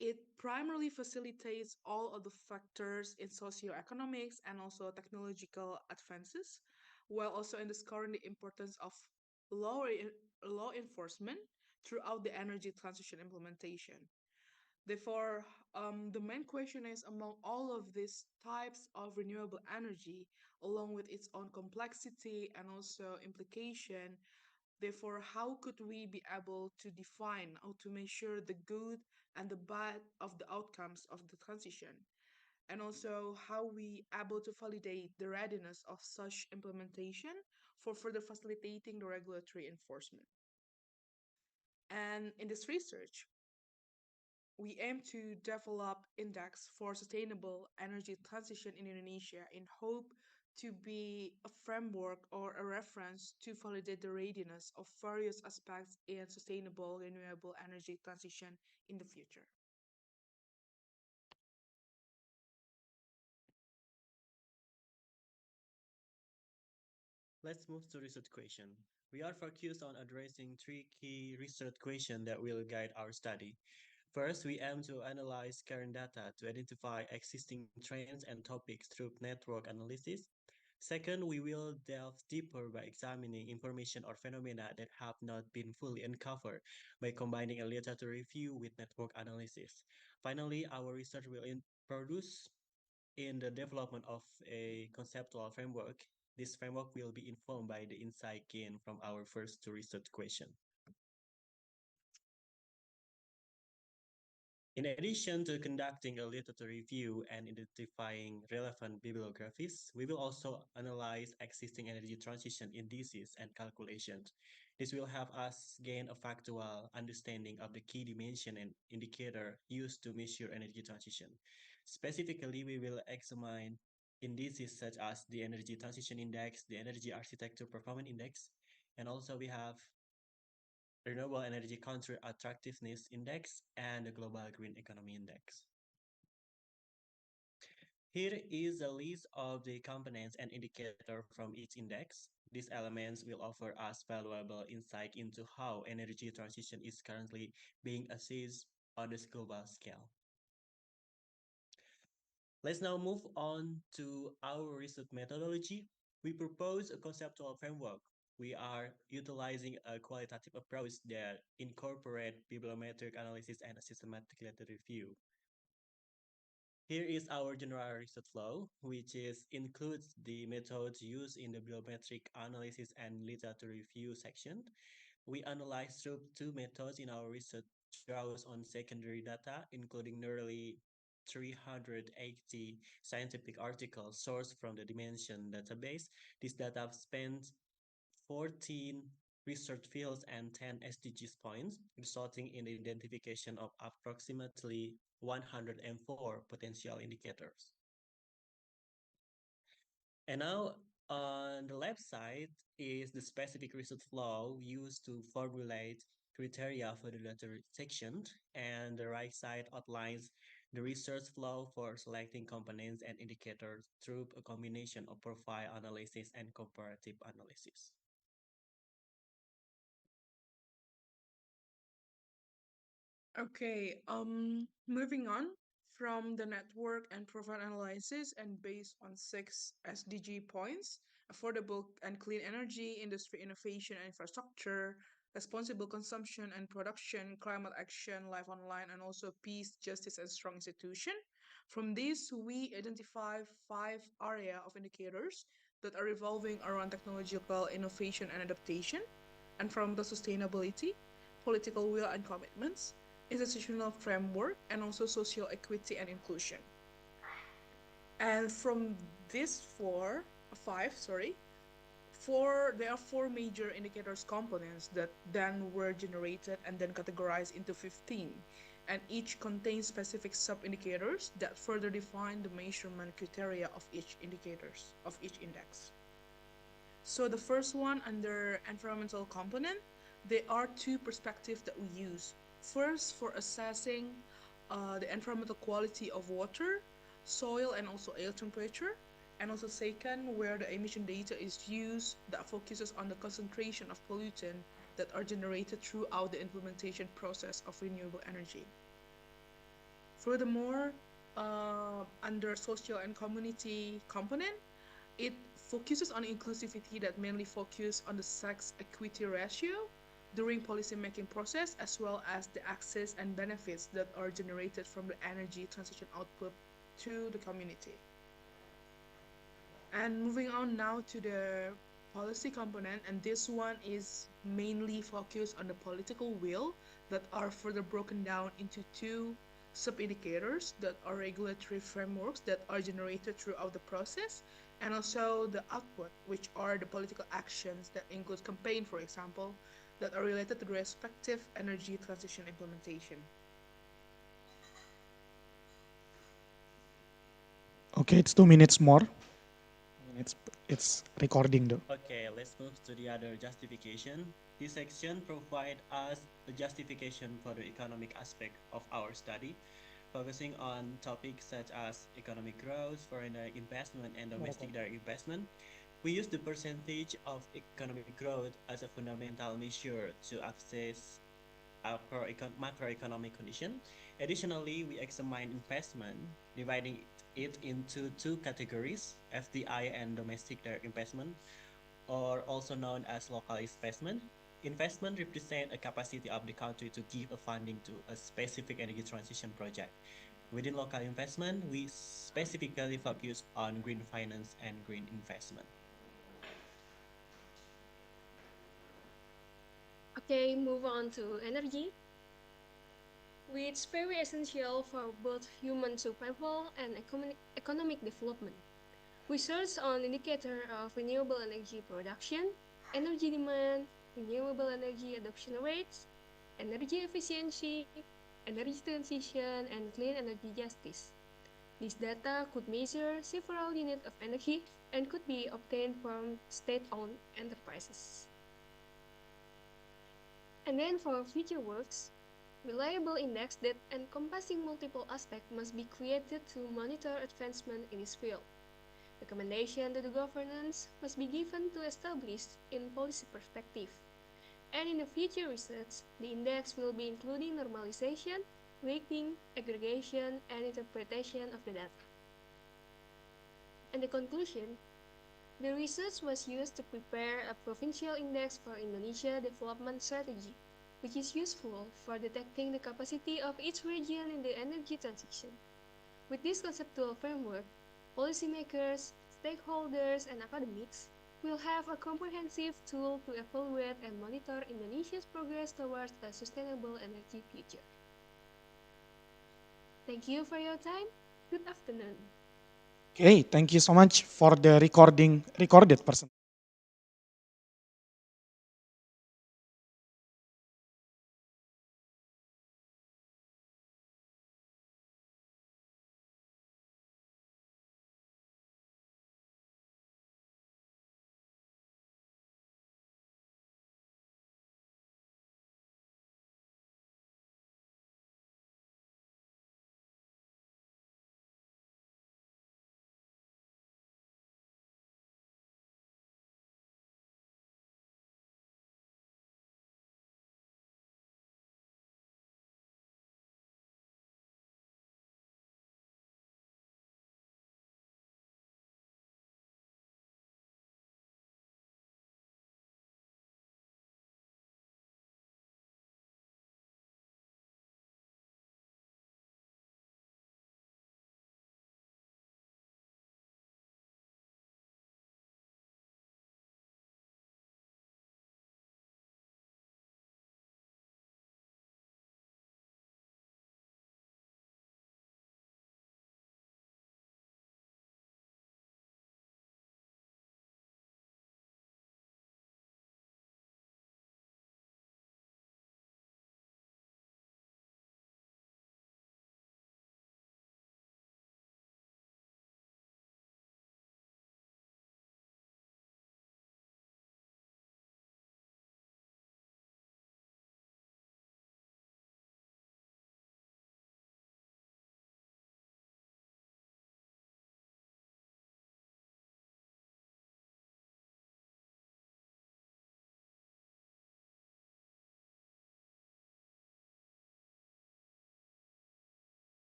It primarily facilitates all of the factors in socioeconomics and also technological advances, while also underscoring the importance of law enforcement throughout the energy transition implementation. Therefore, the main question is among all of these types of renewable energy, along with its own complexity and also implication, therefore, how could we be able to define or to measure the good and the bad of the outcomes of the transition? And also, how we able to validate the readiness of such implementation for further facilitating the regulatory enforcement? And in this research, we aim to develop index for sustainable energy transition in Indonesia in hope to be a framework or a reference to validate the readiness of various aspects in sustainable renewable energy transition in the future. Let's move to research question. We are focused on addressing three key research questions that will guide our study. First, we aim to analyze current data to identify existing trends and topics through network analysis. Second, we will delve deeper by examining information or phenomena that have not been fully uncovered by combining a literature review with network analysis. Finally, our research will produce in the development of a conceptual framework. This framework will be informed by the insight gained from our first two research questions. In addition to conducting a literature review and identifying relevant bibliographies, we will also analyze existing energy transition indices and calculations. This will help us gain a factual understanding of the key dimension and indicator used to measure energy transition. Specifically, we will examine indices such as the Energy Transition Index, the Energy Architecture Performance Index, and also we have Renewable Energy Country Attractiveness Index, and the Global Green Economy Index. Here is a list of the components and indicators from each index. These elements will offer us valuable insight into how energy transition is currently being assessed on this global scale. Let's now move on to our research methodology. We propose a conceptual framework. We are utilizing a qualitative approach that incorporates bibliometric analysis and a systematic data review. Here is our general research flow, which includes the methods used in the bibliometric analysis and literature review section. We analyze through two methods in our research draws on secondary data, including nearly 380 scientific articles sourced from the Dimension database. This data spans 14 research fields and 10 SDGs points, resulting in the identification of approximately 104 potential indicators. And now on the left side is the specific research flow used to formulate criteria for the data section, and the right side outlines the research flow for selecting components and indicators through a combination of profile analysis and comparative analysis. Okay, moving on from the network and profile analysis and based on 6 SDG points: affordable and clean energy, industry innovation and infrastructure, responsible consumption and production, climate action, life online, and also peace, justice, and strong institution. From this, we identify 5 area of indicators that are revolving around technological innovation and adaptation, and from the sustainability, political will and commitments, institutional framework, and also social equity and inclusion. And from these there are 4 major indicators components that then were generated and then categorized into 15. And each contains specific sub-indicators that further define the measurement criteria of each index. So the first one, under environmental component, there are 2 perspectives that we use. First, for assessing the environmental quality of water, soil, and also air temperature. And also second, where the emission data is used that focuses on the concentration of pollutant that are generated throughout the implementation process of renewable energy. Furthermore, under social and community component, it focuses on inclusivity that mainly focus on the sex equity ratio during policymaking process, as well as the access and benefits that are generated from the energy transition output to the community. And moving on now to the policy component, and this one is mainly focused on the political will that are further broken down into 2 sub-indicators that are regulatory frameworks that are generated throughout the process, and also the output, which are the political actions that include campaign, for example, that are related to the respective energy transition implementation. Okay, it's 2 minutes more. It's recording though. Okay, let's move to the other justification. This section provides us a justification for the economic aspect of our study, focusing on topics such as economic growth, foreign direct investment, and domestic direct investment. We use the percentage of economic growth as a fundamental measure to assess macroeconomic condition. Additionally, we examine investment, dividing it into 2 categories, FDI and domestic direct investment, or also known as local investment. Investment represents a capacity of the country to give a funding to a specific energy transition project. Within local investment, we specifically focus on green finance and green investment. Okay, move on to energy. which is very essential for both human survival and economic development. Research on indicators of renewable energy production, energy demand, renewable energy adoption rates, energy efficiency, energy transition, and clean energy justice. This data could measure several units of energy and could be obtained from state-owned enterprises. And then for future works, reliable index that encompassing multiple aspects must be created to monitor advancement in this field. Recommendation to the governance must be given to establish in policy perspective. And in the future research, the index will be including normalization, weighting, aggregation, and interpretation of the data. And the conclusion, the research was used to prepare a provincial index for Indonesia development strategy, which is useful for detecting the capacity of each region in the energy transition. With this conceptual framework, policymakers, stakeholders, and academics will have a comprehensive tool to evaluate and monitor Indonesia's progress towards a sustainable energy future. Thank you for your time. Good afternoon. Okay, thank you so much for the recorded person.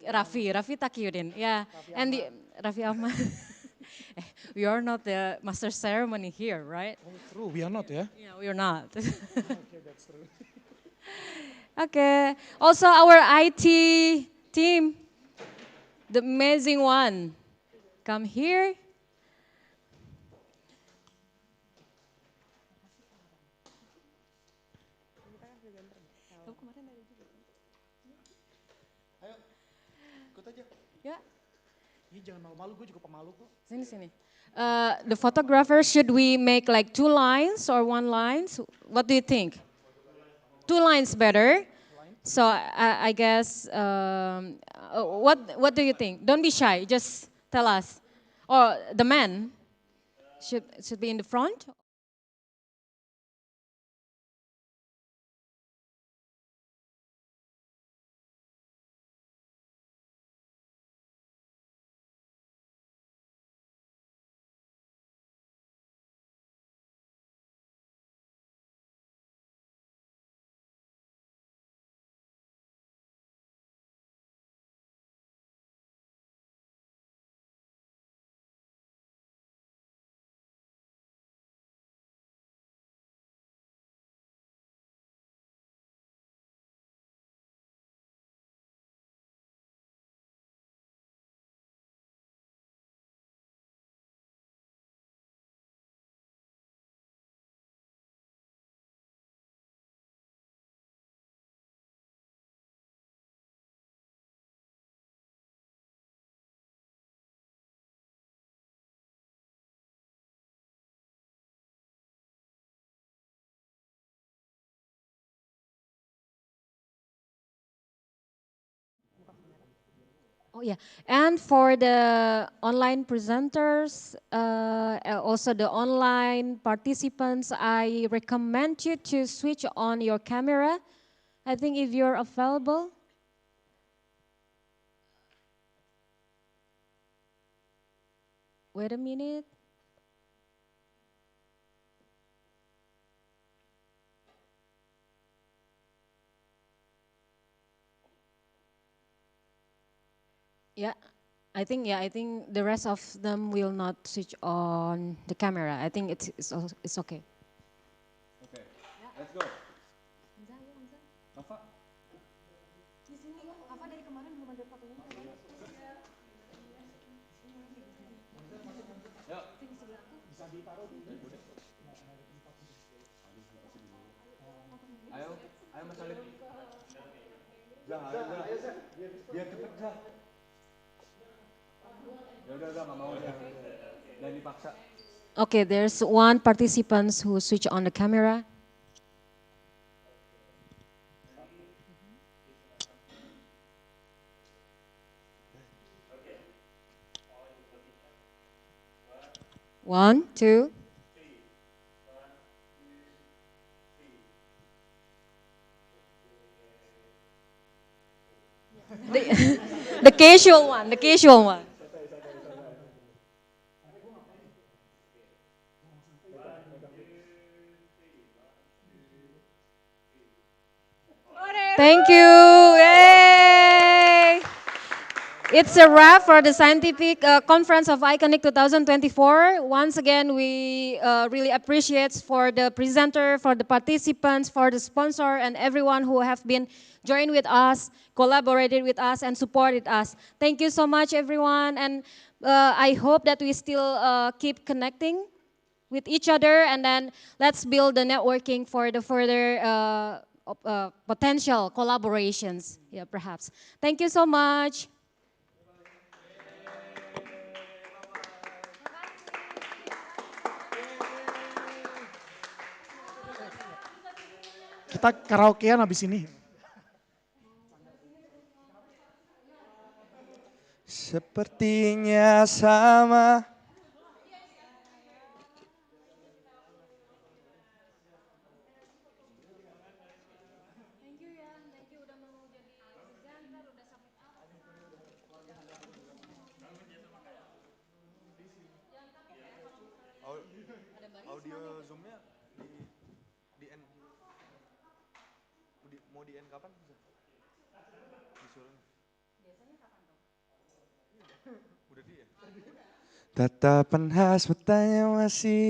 Raffi Takyudin, yeah, and the, Raffi Ahmad. We are not the master ceremony here, right? Oh, true, we are not, yeah? Yeah, we are not. Okay, that's true. Okay, also our IT team, the amazing one, come here. Ayo, ikut aja. Ya. Ini jangan malu-malu, gue juga pemalu kok. Sini, sini. The photographer, should we make like 2 lines or 1 lines? What do you think? 2 lines better. So I guess, what do you think? Don't be shy, just tell us. Or the man should be in the front? Oh yeah, and for the online presenters, also the online participants, I recommend you to switch on your camera. I think if you're available. Wait a minute. Yeah, I think the rest of them will not switch on the camera. I think it's okay. Okay, let's go. Rafa. Yuk. Bisa ditaruh di Ayo, ayo Mas Alif. Ayo Zah. Biar cepet Zah. Ya udah nggak mau Zah. Dan dipaksa. Okay, there's one participant who switch on the camera. One, two. The casual one, the casual one. Thank you. Yay! It's a wrap for the scientific conference of Iconic 2024. Once again, we really appreciate for the presenter, for the participants, for the sponsor, and everyone who have been joined with us, collaborated with us, and supported us. Thank you so much, everyone, and I hope that we still keep connecting with each other, and then let's build the networking for the further potential collaborations. Yeah, perhaps. Thank you so much. Kita karaokean habis ini. Sepertinya sama. Audio Zoom-nya di end. Mau di end kapan? Disuruh. Biasanya kapan dong? Udah dia. Tatapan khas bertanya masih